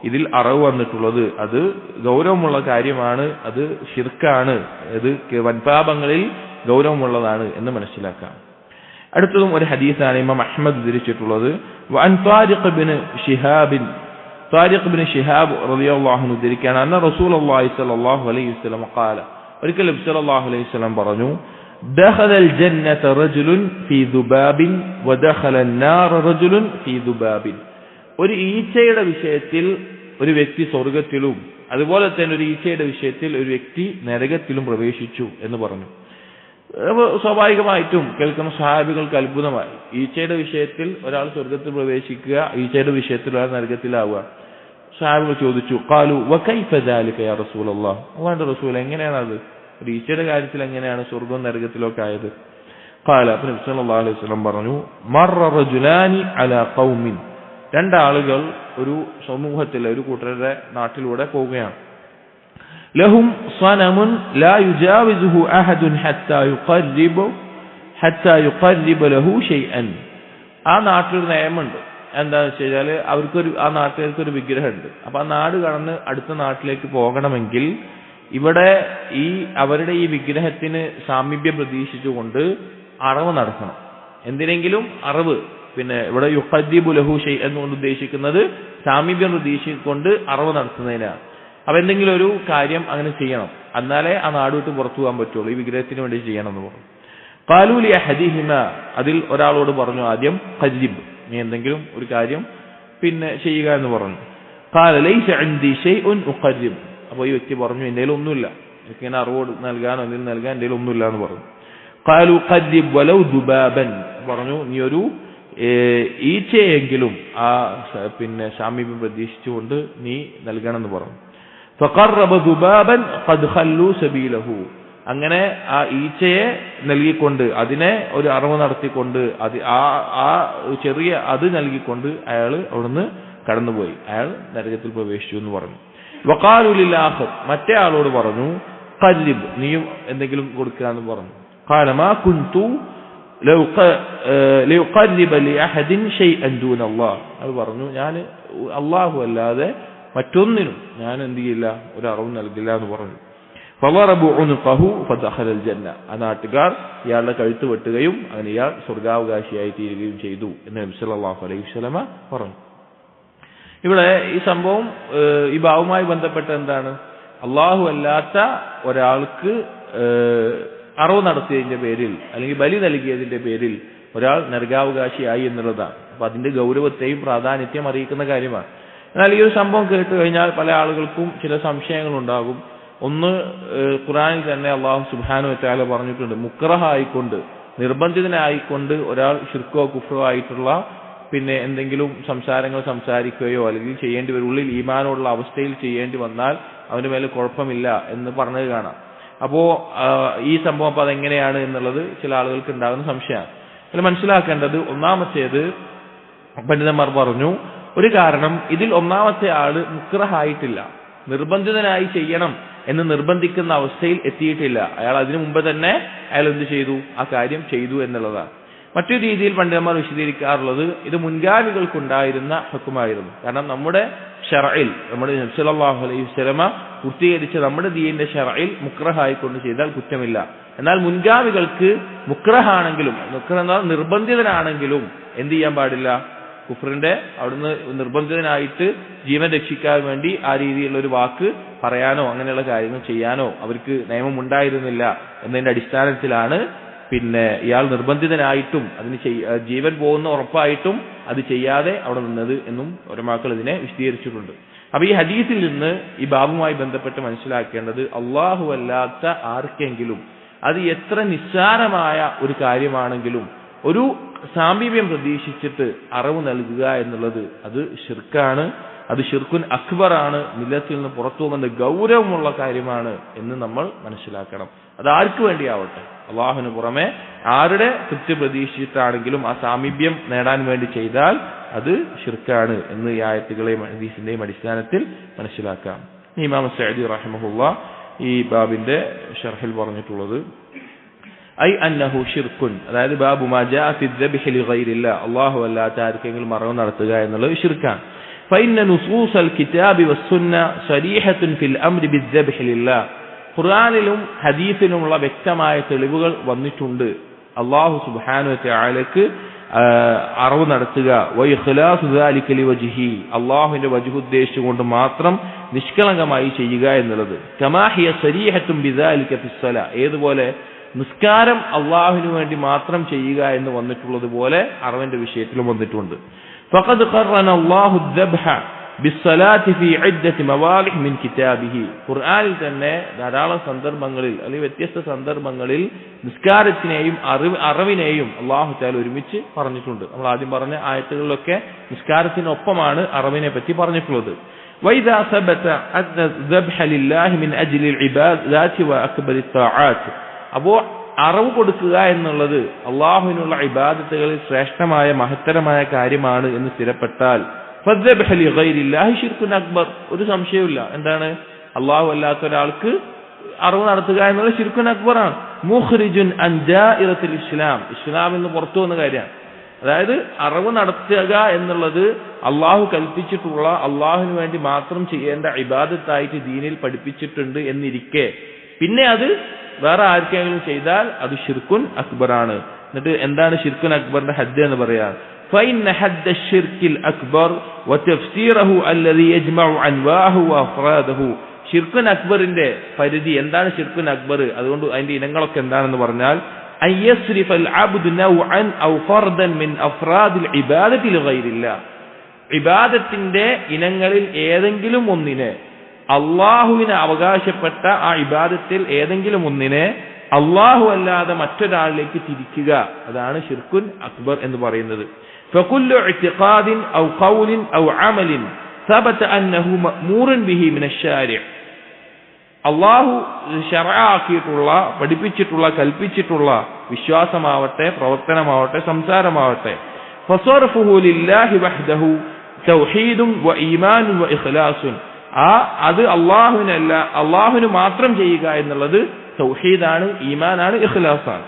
Speaker 1: ഇതിൽ അറവ് വന്നിട്ടുള്ളത് അത് ഗൗരവമുള്ള കാര്യമാണ്, അത് ശിർക്കാണ്, അത് വൻപാപങ്ങളിൽ ഗൗരവമുള്ളതാണ് എന്ന് മനസ്സിലാക്കാം. അടുത്തതും ഒരു ഹദീസാണ് ഇമാം അഹ്മദ് ഉദ്ധരിച്ചിട്ടുള്ളത്. വഅൻ താരിഖ് ഇബ്നു ശിഹാബ് റളിയല്ലാഹു അൻഹു ഉദ്ധരിക്കുകയാണ്, അന്ന റസൂലുള്ളാഹി സ്വല്ലല്ലാഹു അലൈഹി വസല്ലം ഖാല, ഒരിക്കൽ നബി സല്ലല്ലാഹു അലൈഹി വസല്ലം പറഞ്ഞു, ദഖലൽ ജന്നത റജുലുൻ ഫീ ദുബാബിൻ വദഖലൻ നാർ റജുലുൻ ഫീ ദുബാബിൻ, ഒരു ഈച്ചയുടെ വിഷയത്തിൽ ഒരു വ്യക്തി സ്വർഗത്തിലും അതുപോലെ തന്നെ ഒരു ഈച്ചയുടെ വിഷയത്തിൽ ഒരു വ്യക്തി നരകത്തിലും പ്രവേശിച്ചു എന്ന് പറഞ്ഞു. സ്വാഭാവികമായിട്ടും കേൾക്കുന്ന സഹാബികൾക്ക് അത്ഭുതമായി. ഈച്ചയുടെ വിഷയത്തിൽ ഒരാൾ സ്വർഗത്തിൽ പ്രവേശിക്കുക, ഈച്ചയുടെ വിഷയത്തിൽ ഒരാൾ നരകത്തിലാവുക. സഹാബികൾ ചോദിച്ചു, ഖാലു വകൈഫ ദാലിക യാ റസൂലല്ലാഹ്, അല്ലാഹുവിന്റെ റസൂൽ എങ്ങനെയാണ് അത്, ഒരു ഈച്ചയുടെ കാര്യത്തിൽ എങ്ങനെയാണ് സ്വർഗവും നരകത്തിലൊക്കെ ആയത്? ഖാല, അപ്പോൾ നബി സല്ലല്ലാഹു അലൈഹി വസല്ലം പറഞ്ഞു, മർറ റജുലാനി അലാ ഖൗമിൻ, 2 ആളുകൾ ഒരു സമൂഹത്തിലെ ഒരു കൂട്ടരുടെ നാട്ടിലൂടെ പോവുകയാണ്. ലഹും സനമുൻ ലാ യുജാവിസുഹു അഹദുൻ ഹത്താ യുഖർരിബ ലഹു ഷൈഅൻ, ആ നാട്ടിലൊരു നിയമമുണ്ട്. എന്താണെന്ന് വെച്ച് കഴിഞ്ഞാൽ ആ നാട്ടുകാർക്കൊരു വിഗ്രഹമുണ്ട്. അപ്പൊ ആ നാട് കടന്ന് അടുത്ത നാട്ടിലേക്ക് പോകണമെങ്കിൽ ഇവിടെ അവരുടെ ഈ വിഗ്രഹത്തിന് സാമീപ്യം പ്രതീക്ഷിച്ചുകൊണ്ട് അറവ് നടക്കണം. എന്തിനെങ്കിലും അറവ്, ഇവിടെ യുഖദ്ദിബു ലഹു ഷൈഅൻ എന്നുകൊണ്ട് ഉദ്ദേശിക്കുന്നത് സാമീപ്യം പ്രതീക്ഷിച്ചുകൊണ്ട് അറവ് നടത്തുന്നതിനാണ്. അപ്പൊ എന്തെങ്കിലും ഒരു കാര്യം അങ്ങനെ ചെയ്യണം, എന്നാലേ ആ നാട് വിട്ട് പുറത്തു പോകാൻ പറ്റുള്ളൂ, ഈ വിഗ്രഹത്തിന് വേണ്ടി ചെയ്യണം എന്ന് പറഞ്ഞു. ഖാലൂ ലി അഹദിഹിമ, അതിൽ ഒരാളോട് പറഞ്ഞു ആദ്യം, ഖദ്ദിബ്, നീ എന്തെങ്കിലും ഒരു കാര്യം ചെയ്യുക എന്ന് പറഞ്ഞു. ഖാല ലൈസ ഇൻദി ഷൈഉൻ ഉഖർരിബ്. അപ്പോൾ ഈ വ്യക്തി പറഞ്ഞു, എൻ്റെ കയ്യിൽ ഒന്നുമില്ല, എനിക്കിങ്ങനെ അറിവ് നൽകാനോ എന്തെങ്കിലും നൽകാൻ എൻ്റെ കയ്യിൽ ഒന്നുമില്ല എന്ന് പറഞ്ഞു. ഖാലു ഖർരിബ് വലൗ ദുബാബൻ, പറഞ്ഞു നീ ഒരു ഈച്ചയെങ്കിലും ആ സാമീപ്യം പ്രതീക്ഷിച്ചുകൊണ്ട് നീ നൽകണമെന്ന് പറഞ്ഞു. ഫഖറബ ദുബാബൻ ഖദ് ഖല്ലു സബീലഹു, അങ്ങനെ ആ ഈച്ചയെ നൽകിക്കൊണ്ട് അതിനെ ഒരു അറിവ് നടത്തിക്കൊണ്ട് അത് ആ ചെറിയ അത് നൽകിക്കൊണ്ട് അയാൾ അവിടുന്ന് കടന്നുപോയി, അയാൾ നരകത്തിൽ പ്രവേശിച്ചു എന്ന് പറഞ്ഞു. വഖാലു ലിൽ ആഖർ, മറ്റേ ആളോട് പറഞ്ഞു ഖർരിബ്, നീയും എന്തെങ്കിലും കൊടുക്കുക എന്ന് പറഞ്ഞു. ഖാല മാ കുൻതു ലയുഖർരിബ ലിഅഹദിൻ ഷൈഅൻ ദൂന അല്ലാഹ്, അത് പറഞ്ഞു ഞാൻ അല്ലാഹു അല്ലാതെ മറ്റൊന്നിനും ഞാൻ എന്ത് ചെയ്യില്ല, ഒരു അറിവ് നൽകില്ല എന്ന് പറഞ്ഞു. ഫളറബു ഉൻഖഹു ഫദഖല അൽ ജന്ന, ആ നാട്ടുകാർ ഇയാളുടെ കഴുത്ത് വെട്ടുകയും അങ്ങനെ ഇയാൾ സ്വർഗാവകാശിയായി തീരുകയും ചെയ്തു എന്ന് നബി സല്ലല്ലാഹു അലൈഹി വസല്ലമ പറഞ്ഞു. ഇവിടെ ഈ സംഭവം ഈ ബാവുമായി ബന്ധപ്പെട്ട എന്താണ്, അള്ളാഹു അല്ലാത്ത ഒരാൾക്ക് അറിവ് നടത്തിയതിന്റെ പേരിൽ അല്ലെങ്കിൽ ബലി നൽകിയതിന്റെ പേരിൽ ഒരാൾ നരകാവകാശിയായി എന്നുള്ളതാണ്. അപ്പൊ അതിന്റെ ഗൗരവത്തെയും പ്രാധാന്യത്തെയും അറിയിക്കുന്ന കാര്യമാണ്. എന്നാൽ ഈ ഒരു സംഭവം കേട്ട് കഴിഞ്ഞാൽ പല ആളുകൾക്കും ചില സംശയങ്ങൾ ഉണ്ടാകും. ഒന്ന്, ഖുർആനിൽ തന്നെ അള്ളാഹു സുബ്ഹാനഹു വ തആല പറഞ്ഞിട്ടുണ്ട്, മുക്റഹായിക്കൊണ്ട് നിർബന്ധിതനായിക്കൊണ്ട് ഒരാൾ ശിർക്കോ കുഫ്രോ ആയിട്ടുള്ള എന്തെങ്കിലും സംസാരങ്ങൾ സംസാരിക്കുകയോ അല്ലെങ്കിൽ ചെയ്യേണ്ടി വരും, ഉള്ളിൽ ഈമാനോടുള്ള അവസ്ഥയിൽ ചെയ്യേണ്ടി വന്നാൽ അവന്റെ മേലെ കുഴപ്പമില്ല എന്ന് പറഞ്ഞത് കാണാം. അപ്പോ ഈ സംഭവം അപ്പൊ അതെങ്ങനെയാണ് എന്നുള്ളത് ചില ആളുകൾക്ക് ഉണ്ടാകുന്ന സംശയമാണ്. അതിൽ മനസ്സിലാക്കേണ്ടത്, ഒന്നാമത്തേത് പണ്ഡിതന്മാർ പറഞ്ഞു, ഒരു കാരണം ഇതിൽ ഒന്നാമത്തെ ആള് മുക്റഹായിട്ടില്ല, നിർബന്ധിതനായി ചെയ്യണം എന്ന് നിർബന്ധിക്കുന്ന അവസ്ഥയിൽ എത്തിയിട്ടില്ല. അയാൾ അതിനു മുമ്പ് തന്നെ അയാൾ എന്ത് ചെയ്തു, ആ കാര്യം ചെയ്തു എന്നുള്ളതാണ്. മറ്റൊരു രീതിയിൽ പണ്ഡിതന്മാർ വിശദീകരിക്കാറുള്ളത്, ഇത് മുൻഗാമികൾക്കുണ്ടായിരുന്ന ഹുക്കുമായിരുന്നു. കാരണം നമ്മുടെ ശർഇൽ, നമ്മുടെ നബി സല്ലല്ലാഹു അലൈഹി വസല്ലമ പൂർത്തീകരിച്ച നമ്മുടെ ദീനിന്റെ ശർഇൽ മുക്റഹായിക്കൊണ്ട് ചെയ്താൽ കുറ്റമില്ല. എന്നാൽ മുൻഗാമികൾക്ക് മുക്റഹാണെങ്കിലും, മുക്റഹ് എന്നാൽ നിർബന്ധിതനാണെങ്കിലും എന്ത് ചെയ്യാൻ പാടില്ല, കുഫറിന്റെ അവിടുന്ന് നിർബന്ധിതനായിട്ട് ജീവൻ രക്ഷിക്കാൻ വേണ്ടി ആ രീതിയിലുള്ള ഒരു വാക്ക് പറയാനോ അങ്ങനെയുള്ള കാര്യങ്ങൾ ചെയ്യാനോ അവർക്ക് നിയമം ഉണ്ടായിരുന്നില്ല എന്നതിന്റെ അടിസ്ഥാനത്തിലാണ് ഇയാൾ നിർബന്ധിതനായിട്ടും അതിന് ജീവൻ പോകുന്ന ഉറപ്പായിട്ടും അത് ചെയ്യാതെ അവിടെ നിന്നത് എന്നും ഉലമാക്കൾ ഇതിനെ വിശദീകരിച്ചിട്ടുണ്ട്. അപ്പൊ ഈ ഹദീസിൽ നിന്ന് ഈ ബാബുമായി ബന്ധപ്പെട്ട് മനസ്സിലാക്കേണ്ടത്, അള്ളാഹു അല്ലാത്ത ആർക്കെങ്കിലും അത് എത്ര നിസ്സാരമായ ഒരു കാര്യമാണെങ്കിലും ഒരു സാമീപ്യം പ്രതീക്ഷിച്ചിട്ട് അറിവ് നൽകുക എന്നുള്ളത് അത് ശിർക്കാണ്, അത് ശിർക്കുൻ അക്ബറാണ്, മില്ലത്തിൽ നിന്ന് പുറത്തു പോകുന്ന ഗൗരവമുള്ള കാര്യമാണ് എന്ന് നമ്മൾ മനസ്സിലാക്കണം. അത് ആർക്ക് വേണ്ടിയാവട്ടെ, അള്ളാഹുവിന് പുറമെ ആരുടെ തൃപ്തി പ്രതീക്ഷിച്ചിട്ടാണെങ്കിലും ആ സാമീപ്യം നേടാൻ വേണ്ടി ചെയ്താൽ അത് ശിർക്കാണ് എന്ന് ഈ ആയത്തുകളെയും ഹദീസിന്റെയും അടിസ്ഥാനത്തിൽ മനസ്സിലാക്കാം. ഇമാം സഅദി റഹിമഹുല്ലാഹ് ഈ ബാബിന്റെ ശർഹിൽ പറഞ്ഞിട്ടുള്ളത്, ഐ അന്നഹു ഷിർക്കുൻ, അതായത് ബാബു മാ ജാഅ ഫി ദബ്ഹി ലിഗൈരില്ലാഹ്, അല്ലാഹു അല്ലാത്ത ആർക്കെങ്കിലും മറവ് നടത്തുക എന്നുള്ളത് ശിർക്കാണ്. ഫഇന്ന നുസൂസൽ കിതാബി വസ്സുന്ന സരീഹത്തുൻ ഫിൽ അംരി ബിദ്ദബ്ഹി ലില്ലാഹ്, ഖുർആനിലും ഹദീസിലുമുള്ള വ്യക്തമായ തെളിവുകൾ വന്നിട്ടുണ്ട് അല്ലാഹു സുബ്ഹാനഹു വ തആലക്ക് അറിവ് നടത്തുക, വഇഖ്ലാസു ദാലിക ലിവജ്ഹി, അല്ലാഹുവിന്റെ വജ്ഹ് ഉദ്ദേശിച്ചുകൊണ്ട് മാത്രം നിഷ്കളങ്കമായി ചെയ്യുക എന്നുള്ളത്. കമാ ഹിയ സരീഹത്തുൻ ബിദാലിക ഫിസ്സലാ, ഏതുപോലെ നിസ്കാരം അള്ളാഹുവിന് വേണ്ടി മാത്രം ചെയ്യുക എന്ന് വന്നിട്ടുള്ളത് പോലെ അറിവിന്റെ വിഷയത്തിലും വന്നിട്ടുണ്ട്. ഫഖദ് ഖറന അല്ലാഹു ദബ്ഹ ബിസ്സലാത്തി ഫീ ഇദ്ദത്തി മവാളിഹ് മിൻ കിതാബിഹി, ഖുർആനിൽ തന്നെ ധാരാളം സന്ദർഭങ്ങളിൽ അല്ലെങ്കിൽ വ്യത്യസ്ത സന്ദർഭങ്ങളിൽ നിസ്കാരത്തിനെയും അറിവിനെയും അല്ലാഹു തആല ഒരുമിച്ച് പറഞ്ഞിട്ടുണ്ട്. നമ്മൾ ആദ്യം പറഞ്ഞ ആയത്തുകളിലൊക്കെ നിസ്കാരത്തിനൊപ്പമാണ് അറിവിനെ പറ്റി പറഞ്ഞിട്ടുള്ളത്. വൈദാ സബത അന്ന ദബ്ഹ ലില്ലാഹി മിൻ അജ്ലിൽ ഇബാദാത്തി വഅക്ബരി ത്വാആത്ത്, അപ്പോ അറിവ് കൊടുക്കുക എന്നുള്ളത് അള്ളാഹുവിനുള്ള ഇബാദത്തുകളിൽ ശ്രേഷ്ഠമായ മഹത്തരമായ കാര്യമാണ് എന്ന് സ്ഥിരപ്പെട്ടാൽ ഫദ്ദബ്ഹു ലിഗൈരില്ലാഹി ശിർക്കുൻ അക്ബർ, ഒരു സംശയവുമില്ല. എന്താണ്, അള്ളാഹു അല്ലാത്ത ഒരാൾക്ക് അറിവ് നടത്തുക എന്നുള്ളത് ശിർക്കുൻ അക്ബറാണ്. മുഖ്രിജുൻ അൻ ദാഇറത്തിൽ ഇസ്ലാം, ഇസ്ലാമിൽ നിന്ന് പുറത്തു വന്ന കാര്യമാണ്. അതായത് അറിവ് നടത്തുക എന്നുള്ളത് അള്ളാഹു കൽപ്പിച്ചിട്ടുള്ള അള്ളാഹുവിന് വേണ്ടി മാത്രം ചെയ്യേണ്ട ഇബാദത്തായിട്ട് ദീനിൽ പഠിപ്പിച്ചിട്ടുണ്ട് എന്നിരിക്കെ പിന്നെ അത് വേറെ ആർക്കെങ്കിലും ചെയ്താൽ അത് ഷിർക്കുൻ അക്ബറാണ്. എന്നിട്ട് എന്താണ് ഷിർക്കുൻ അക്ബറിന്റെ ഹദ്ദ് എന്ന് പറയാം, فإن حد الشرك الأكبر وتفسيره الذي يجمع أنواعه وأفراده, ഷിർക്കുൻ അക്ബറിന്റെ പരിധി എന്താണ്, ഷിർക്കുൻ അക്ബർ അതുകൊണ്ട് അതിന്റെ ഇനങ്ങളൊക്കെ എന്താണെന്ന് പറഞ്ഞാൽ, أن يصرف العبد نوعا أو فردا من أفراد العبادة لغير الله, ഇബാദത്തിന്റെ ഇനങ്ങളിൽ ഏതെങ്കിലും ഒന്നിനെ, അള്ളാഹുവിന് അവകാശപ്പെട്ട ആ ഇബാദത്തിൽ ഏതെങ്കിലും ഒന്നിനെ അള്ളാഹു അല്ലാതെ മറ്റൊരാളിലേക്ക് തിരിക്കുക, അതാണ് ശിർക്കുൻ അക്ബർ എന്ന് പറയുന്നത്. ഫകുല്ലു ഇഅ്തിഖാദിൻ ഔ ഖൗലിൻ ഔ അമലിൻ ثبت أنه مأمور به من الشارع, അള്ളാഹു ശർഅാക്കിയിട്ടുള്ള, പഠിപ്പിച്ചിട്ടുള്ള, കൽപ്പിച്ചിട്ടുള്ള വിശ്വാസമാവട്ടെ, പ്രവർത്തനമാവട്ടെ, സംസാരമാവട്ടെ, ഫസർഫുഹു ലില്ലാഹി വഹ്ദഹു തൗഹീദുൻ വ ഈമാനുൻ വ ഇഖ്ലാസുൻ, അത് അള്ളാഹുവിനല്ല, അള്ളാഹുവിന് മാത്രം ചെയ്യുക എന്നുള്ളത് തൗഹീദാണ്, ഈമാനാണ്, ഇഖ്ലാസാണ്.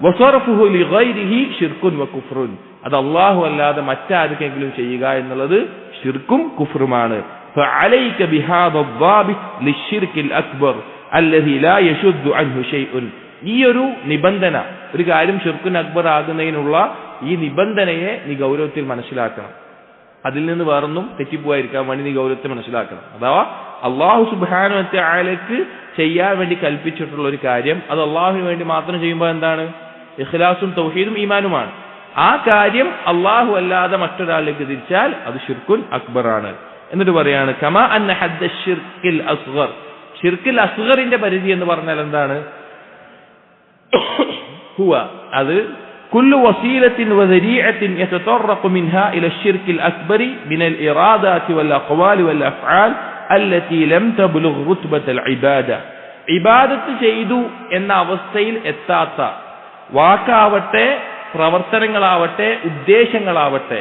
Speaker 1: വസർഫുഹു ലിഗൈരിഹി ശിർക്കുൻ വ കുഫ്റുൻ, അത് അള്ളാഹു അല്ലാതെ മറ്റാർക്കെങ്കിലും ചെയ്യുക എന്നുള്ളത് ശിർക്കും കുഫ്റുമാണ്. فعليك بهذا الضابط للشرك الأكبر الذي لا يشذ عنه شيء. ഈ ഒരു നിബന്ധന, ഒരു കാര്യം ശിർക്കുൻ അക്ബർ ആകുന്നതിനുള്ള ഈ നിബന്ധനയെ നീ ഗൗരവത്തിൽ മനസ്സിലാക്കണം. അതിൽ നിന്ന് വേറൊന്നും തെറ്റിപ്പോയിരിക്കാൻ വേണ്ടി നീ ഗൗരവത്തിൽ മനസ്സിലാക്കണം. അഥവാ അള്ളാഹു സുബ്ഹാനഹു വ തആലയ്ക്ക് ചെയ്യാൻ വേണ്ടി കൽപ്പിച്ചിട്ടുള്ള ഒരു കാര്യം അത് അള്ളാഹുവിന് വേണ്ടി മാത്രം ചെയ്യുമ്പോൾ എന്താണ്? ഇഖ്ലാസും തൗഹീദും ഈമാനുമാണ്. ആ കാര്യം അള്ളാഹു അല്ലാതെ മറ്റൊരാളിലേക്ക് തിരിച്ചാൽ അത് ശിർക്കുൻ അക്ബറാണ്. എന്നിട്ട് പറയാണ് കമാ അന്ന ഹദ്ദ ശിർക്കിൽ അസ്ഗർ, ശിർക്കിൽ അസ്ഗറിന്റെ പരിധി എന്ന് പറഞ്ഞാൽ എന്താണ്? ഹുവ, അത് കുല്ലു വസീലത്തിൻ വദരീഅത്തിൻ യതതറഖു മിൻഹാ ഇല ശിർക്കിൽ അക്ബരി മിനൽ ഇറാദാതി വൽ അഖ്വാലി വൽ അഫ്ആൽ അല്ലതി ലം തബ്ലുഗ് റുത്ബത്തൽ ഇബാദ, ഇബാദത്ത് ചെയ്തു എന്ന അവസ്ഥയിൽ എത്താത്ത വാക്കാവട്ടെ, പ്രവർത്തനങ്ങളാവട്ടെ, ഉദ്ദേശങ്ങളാവട്ടെ,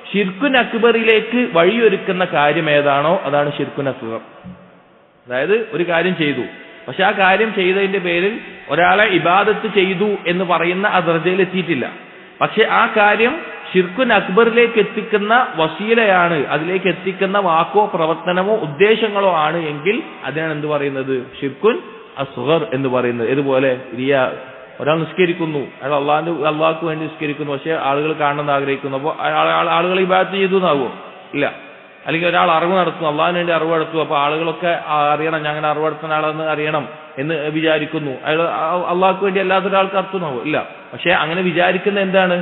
Speaker 1: ശിർക്കുൻ അക്ബറിലേക്ക് വഴിയൊരുക്കുന്ന കാര്യം ഏതാണോ അതാണ് ശിർക്കുൻ അസ്ഗർ. അതായത് ഒരു കാര്യം ചെയ്തു, പക്ഷെ ആ കാര്യം ചെയ്തതിന്റെ പേരിൽ ഒരാളെ ഇബാദത്ത് ചെയ്തു എന്ന് പറയുന്ന ആ ദർജയിൽ എത്തിയിട്ടില്ല. പക്ഷെ ആ കാര്യം ശിർക്കുൻ അക്ബറിലേക്ക് എത്തിക്കുന്ന വസീലയാണ്, അതിലേക്ക് എത്തിക്കുന്ന വാക്കോ പ്രവർത്തനമോ ഉദ്ദേശങ്ങളോ ആണ് എങ്കിൽ അതിനാണ് എന്ത് പറയുന്നത്? ശിർക്കുൻ അസ്ഗർ എന്ന് പറയുന്നത്. ഇതുപോലെ ഒരാൾ നിസ്കരിക്കുന്നു, അയാൾ അള്ളാഹ്ക്ക് വേണ്ടി നിസ്കരിക്കുന്നു, പക്ഷെ ആളുകൾ കാണണമെന്ന് ആഗ്രഹിക്കുന്നു. അപ്പോൾ ആളുകൾ ഇബാദത്ത് ചെയ്തു എന്നാകുമോ? ഇല്ല. അല്ലെങ്കിൽ ഒരാൾ അറിവ് നടത്തുന്നു, അള്ളാഹിന് വേണ്ടി അറിവ് നടത്തും, അപ്പോൾ ആളുകളൊക്കെ അറിയണം, ഞാൻ അങ്ങനെ അറിവ് നടത്തുന്ന ആളെന്ന് അറിയണം എന്ന് വിചാരിക്കുന്നു. അയാൾ അള്ളാഹ്ക്ക് വേണ്ടി അല്ലാത്തൊരാൾക്ക് അർത്ഥമാകുമോ? ഇല്ല. പക്ഷെ അങ്ങനെ വിചാരിക്കുന്ന എന്താണ്?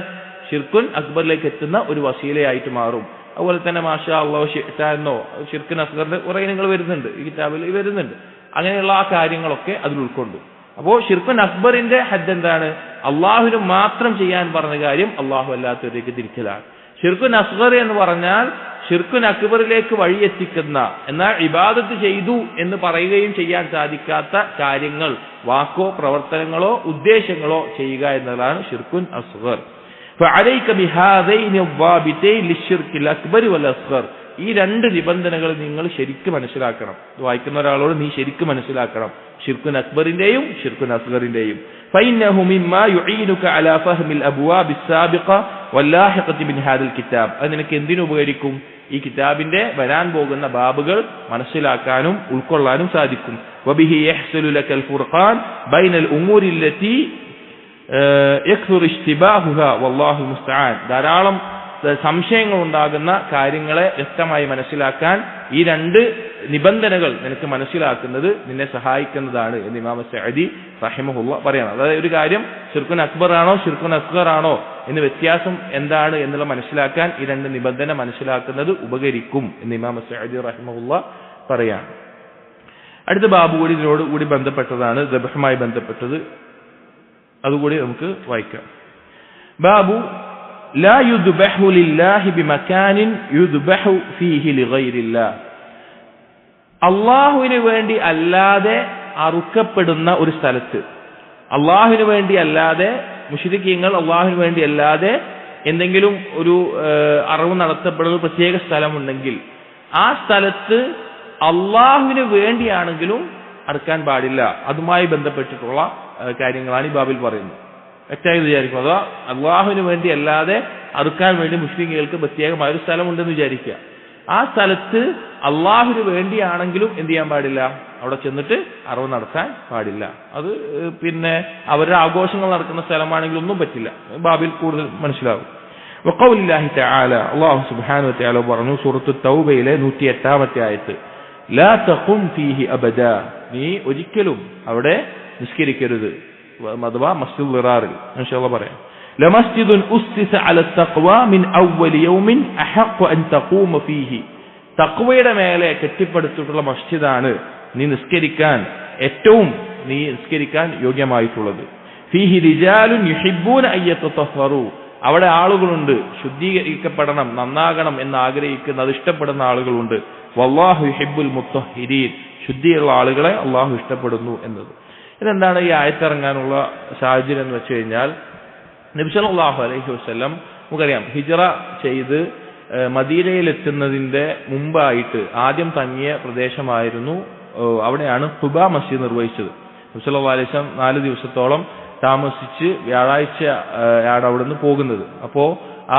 Speaker 1: ശിർക്കുൻ അക്ബറിലേക്ക് എത്തുന്ന ഒരു വസീലയായിട്ട് മാറും. അതുപോലെ തന്നെ മാഷാ അള്ളാഹു എന്നോ ശിർക്കുൻ അസ്ഗറിന്റെ കുറെ ഇനങ്ങൾ വരുന്നുണ്ട്, ഈ കിതാബിൽ വരുന്നുണ്ട്. അങ്ങനെയുള്ള ആ കാര്യങ്ങളൊക്കെ അതിൽ ഉൾക്കൊണ്ടു. അപ്പോൾ ശിർക്കുൻ അക്ബറിന്റെ ഹദ് എന്താണ്? അള്ളാഹുവിന് മാത്രം ചെയ്യാൻ പറഞ്ഞ കാര്യം അള്ളാഹു അല്ലാത്തവരേക്ക് തിരിക്കലാണ്. ശിർക്കുൻ അസ്ഗർ എന്ന് പറഞ്ഞാൽ ശിർക്കുൻ അക്ബറിലേക്ക് വഴിയെത്തിക്കുന്ന, എന്നാൽ ഇബാദത്ത് ചെയ്തു എന്ന് പറയുകയും ചെയ്യാൻ സാധിക്കാത്ത കാര്യങ്ങൾ, വാക്കോ പ്രവർത്തനങ്ങളോ ഉദ്ദേശങ്ങളോ ചെയ്യുക എന്നതാണ് ശിർക്കുൻ അസ്ഗർ. فعليك بهذين الضابطين للشرك الأكبر والأصغر. ഈ രണ്ട് നിബന്ധനകൾ നിങ്ങൾ ശരിക്കും മനസ്സിലാക്കണം. വായിക്കുന്ന ഒരാളോട് നീ ശരിക്കും മനസ്സിലാക്കണം, ശിർക്കുൻ അക്ബറിന്റെയും ശിർക്കുൻ അസ്ഗറിന്റെയും. فإنه مما يعينك على فهم الأبواب السابقة واللاحقة من هذا الكتاب. അത് നിനക്ക് എന്തിനു ഉപകരിക്കും? ഈ കിതാബിന്റെ വരാൻ പോകുന്ന ബാബുകൾ മനസ്സിലാക്കാനും ഉൾക്കൊള്ളാനും സാധിക്കും. وبه يحصل لك الفرقان بين الأمور التي يكثر اشتباهها والله المستعان. ധാരാളം സംശയങ്ങൾ ഉണ്ടാകുന്ന കാര്യങ്ങളെ വ്യക്തമായി മനസ്സിലാക്കാൻ ഈ രണ്ട് നിബന്ധനകൾ നിനക്ക് മനസ്സിലാക്കുന്നത് നിന്നെ സഹായിക്കുന്നതാണ് എന്ന് ഇമാം സഅദി റഹിമഹുല്ലാഹ് പറയാണ്. അതായത് ഒരു കാര്യം ശിർക്കുൻ അക്ബർ ആണോ ശിർക്കുൻ അസ്ഗർ ആണോ എന്ന് വ്യത്യാസം എന്താണ് എന്നുള്ള മനസ്സിലാക്കാൻ ഈ രണ്ട് നിബന്ധന മനസ്സിലാക്കുന്നത് ഉപകരിക്കും എന്ന് ഇമാം സഅദി റഹിമഹുല്ലാഹ് പറയാണ്. അടുത്ത ബാബു കൂടി ഇതിനോട് കൂടി ബന്ധപ്പെട്ടതാണ്, ദബ്ഹുമായി ബന്ധപ്പെട്ടത്. അതുകൂടി നമുക്ക് വായിക്കാം. ബാബു لا يذبح لله بمكان يذبح فيه لغير الله. അള്ളാഹുവിന് വേണ്ടി അല്ലാതെ അറുക്കപ്പെടുന്ന ഒരു സ്ഥലത്ത്, അള്ളാഹുവിന് വേണ്ടി അല്ലാതെ, മുശ്രിക്കീങ്ങൾ അള്ളാഹുവിന് വേണ്ടി അല്ലാതെ എന്തെങ്കിലും ഒരു അറവ് നടത്തപ്പെടുന്ന പ്രത്യേക സ്ഥലമുണ്ടെങ്കിൽ ആ സ്ഥലത്ത് അള്ളാഹുവിന് വേണ്ടിയാണെങ്കിലും അറുക്കാൻ പാടില്ല. അതുമായി ബന്ധപ്പെട്ടിട്ടുള്ള കാര്യങ്ങളാണ് ഈ ബാബിൽ പറയുന്നത്. വ്യക്തമായി വിചാരിക്കും. അഥവാ അള്ളാഹുവിന് വേണ്ടി അല്ലാതെ അറുക്കാൻ വേണ്ടി മുസ്ലിങ്ങൾക്ക് പ്രത്യേകമായ ഒരു സ്ഥലമുണ്ടെന്ന് വിചാരിക്കുക. ആ സ്ഥലത്ത് അള്ളാഹുവിന് വേണ്ടിയാണെങ്കിലും എന്ത് ചെയ്യാൻ പാടില്ല? അവിടെ ചെന്നിട്ട് അറവ് നടത്താൻ പാടില്ല. അത് പിന്നെ അവരുടെ ആഘോഷങ്ങൾ നടക്കുന്ന സ്ഥലമാണെങ്കിൽ ഒന്നും പറ്റില്ല. ബാബിൽ കൂടുതൽ മനസ്സിലാവും. വഖൗലില്ലാഹി തആല, അല്ലാഹു സുബ്ഹാനഹു വ തആല പറഞ്ഞു സൂറത്തു തൗബയിലെ 108-ാമത്തെ ആയത്ത്, ലാ തഖും ഫീഹി അബദാ, നീ ഒരിക്കലും അവിടെ നിസ്കരിക്കരുത്. അഥവാ മസ്ജിദുൽ ദിറാറിൽ ഇൻഷാ അല്ലാഹ് പറയാം. ലമസ്ജിദുൻ ഉസ്സിസ അല തഖ്വ മിൻ അവ്വലി യൗമിൻ അഹഖു അൻ തഖൂമ ഫീഹി. തഖ്വയുടെ മേലെ കെട്ടിപ്പടുത്തിട്ടുള്ള മസ്ജിദാണ് നീ നിസ്കരിക്കാൻ യോഗ്യമായിട്ടുള്ളത്. ഫീഹി റിജാലുൻ യുഹിബ്ബൂന അൻ യതതഹറു. അവിടെ ആളുകളുണ്ട് ശുദ്ധീകരിക്കപ്പെടണം, നന്നാകണം എന്ന് ആഗ്രഹിക്കുന്ന, അത് ഇഷ്ടപ്പെടുന്ന ആളുകളുണ്ട്. വല്ലാഹു യുഹിബ്ബുൽ മുത്തഹിരീൻ. ശുദ്ധിയുള്ള ആളുകളെ അള്ളാഹു ഇഷ്ടപ്പെടുന്നു എന്നത്. ഇതെന്താണ് ഈ ആയത്തിറങ്ങാനുള്ള സാഹചര്യം എന്ന് വെച്ച് കഴിഞ്ഞാൽ, നബി സല്ലല്ലാഹു അലൈഹി വസല്ലം നമുക്കറിയാം ഹിജ്റ ചെയ്ത് മദീനയിലെത്തുന്നതിന്റെ മുമ്പായിട്ട് ആദ്യം തങ്ങിയ പ്രദേശമായിരുന്നു, അവിടെയാണ് ഖുബാ മസ്ജിദ് നിർവഹിച്ചത്. നബി സല്ലല്ലാഹു അലൈഹി വസല്ലം 4 ദിവസത്തോളം താമസിച്ച് വ്യാഴാഴ്ചയാണ് അവിടെ നിന്ന് പോകുന്നത്. അപ്പോ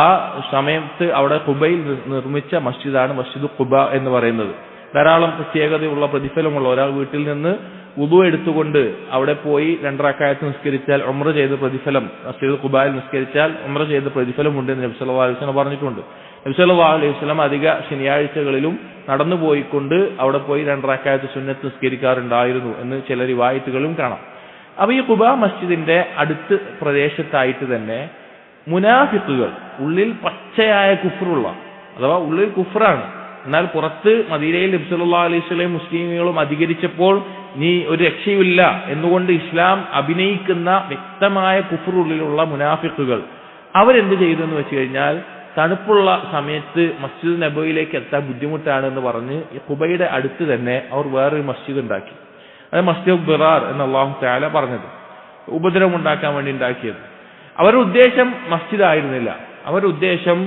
Speaker 1: ആ സമയത്ത് അവിടെ ഖുബയിൽ നിർമ്മിച്ച മസ്ജിദാണ് മസ്ജിദ് ഖുബ എന്ന് പറയുന്നത്. ധാരാളം പ്രത്യേകതയുള്ള പ്രതിഫലമുള്ള, ഒരാൾ വീട്ടിൽ നിന്ന് വുദു എടുത്തുകൊണ്ട് അവിടെ പോയി 2 റക്അത്ത് നിസ്കരിച്ചാൽ ഉംറ ചെയ്ത പ്രതിഫലം, മസ്ജിദ് ഖുബായിൽ നിസ്കരിച്ചാൽ ഉംറ ചെയ്ത പ്രതിഫലമുണ്ട് എന്ന് നബി സല്ലല്ലാഹു അലൈഹി വസല്ലം പറഞ്ഞിട്ടുണ്ട്. നബി സല്ലല്ലാഹു അലൈഹി വസല്ലം അധിക ശനിയാഴ്ചകളിലും നടന്നു പോയിക്കൊണ്ട് അവിടെ പോയി 2 റക്അത്ത് സുന്നത്ത് നിസ്കരിക്കാറുണ്ടായിരുന്നു എന്ന് ചില റിവായത്തുകളും കാണാം. അപ്പൊ ഈ ഖുബാ മസ്ജിദിന്റെ അടുത്ത് പ്രദേശത്തായിട്ട് തന്നെ മുനാഫിഖുകൾ, ഉള്ളിൽ പച്ചയായ കുഫ്റുള്ള, അഥവാ ഉള്ളിൽ കുഫ്റാണ്, എന്നാൽ പുറത്ത് മദീനയിൽ നബി സല്ലല്ലാഹു അലൈഹി വസല്ലം മുസ്ലിമുകളും അധികരിച്ചപ്പോൾ നീ ഒരു രക്ഷയുമില്ല എന്നുകൊണ്ട് ഇസ്ലാം അഭിനയിക്കുന്ന വ്യക്തമായ കുഫ്റുള്ളിലുള്ള മുനാഫിഖുകൾ അവരെന്ത് ചെയ്തു എന്ന് വെച്ച് കഴിഞ്ഞാൽ, തണുപ്പുള്ള സമയത്ത് മസ്ജിദ് നബവിയിലേക്ക് എത്താൻ ബുദ്ധിമുട്ടാണ് എന്ന് പറഞ്ഞ് ഈ ഖുബയുടെ അടുത്ത് തന്നെ അവർ വേറൊരു മസ്ജിദ് ഉണ്ടാക്കി. അത് മസ്ജിദ് ബിറാർ എന്ന് അല്ലാഹു തആല പറഞ്ഞത്, ഉപദ്രവം ഉണ്ടാക്കാൻ വേണ്ടി ഉണ്ടാക്കിയത്. അവരുടെ ഉദ്ദേശം മസ്ജിദ് ആയിരുന്നില്ല. അവരുടെ ഉദ്ദേശം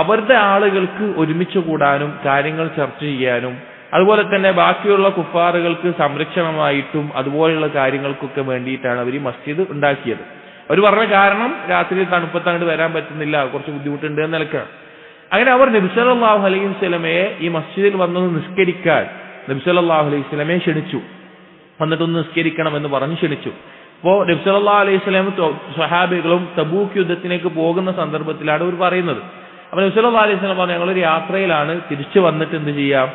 Speaker 1: അവരുടെ ആളുകൾക്ക് ഒരുമിച്ച് കൂടാനും കാര്യങ്ങൾ ചർച്ച ചെയ്യാനും അതുപോലെ തന്നെ ബാക്കിയുള്ള കുഫാറുകൾക്ക് സംരക്ഷണമായിട്ടും അതുപോലെയുള്ള കാര്യങ്ങൾക്കൊക്കെ വേണ്ടിയിട്ടാണ് അവർ ഈ മസ്ജിദ് ഉണ്ടാക്കിയത്. അവർ പറഞ്ഞ കാരണം രാത്രി തണുപ്പത്ത് അങ്ങോട്ട് വരാൻ പറ്റുന്നില്ല, കുറച്ച് ബുദ്ധിമുട്ടുണ്ട് എന്ന് നിലക്കാണ്. അങ്ങനെ അവർ നബി സല്ലല്ലാഹു അലൈഹി വസല്ലമയെ ഈ മസ്ജിദിൽ വന്നത് നിസ്കരിക്കാൻ നബി സല്ലല്ലാഹു അലൈഹി വസല്ലമയെ ക്ഷണിച്ചു. വന്നിട്ടൊന്ന് നിസ്കരിക്കണം എന്ന് പറഞ്ഞ് ക്ഷണിച്ചു. അപ്പോ നബി സല്ലല്ലാഹു അലൈഹി വസല്ലം സ്വഹാബികളും തബൂക്ക് യുദ്ധത്തിലേക്ക് പോകുന്ന സന്ദർഭത്തിലാണ് ഇവർ പറയുന്നത്. അപ്പൊ നബി സല്ലല്ലാഹു അലൈഹി വസല്ലം പറഞ്ഞു, ഞങ്ങളൊരു യാത്രയിലാണ്, തിരിച്ചു വന്നിട്ട് എന്ത് ചെയ്യാം,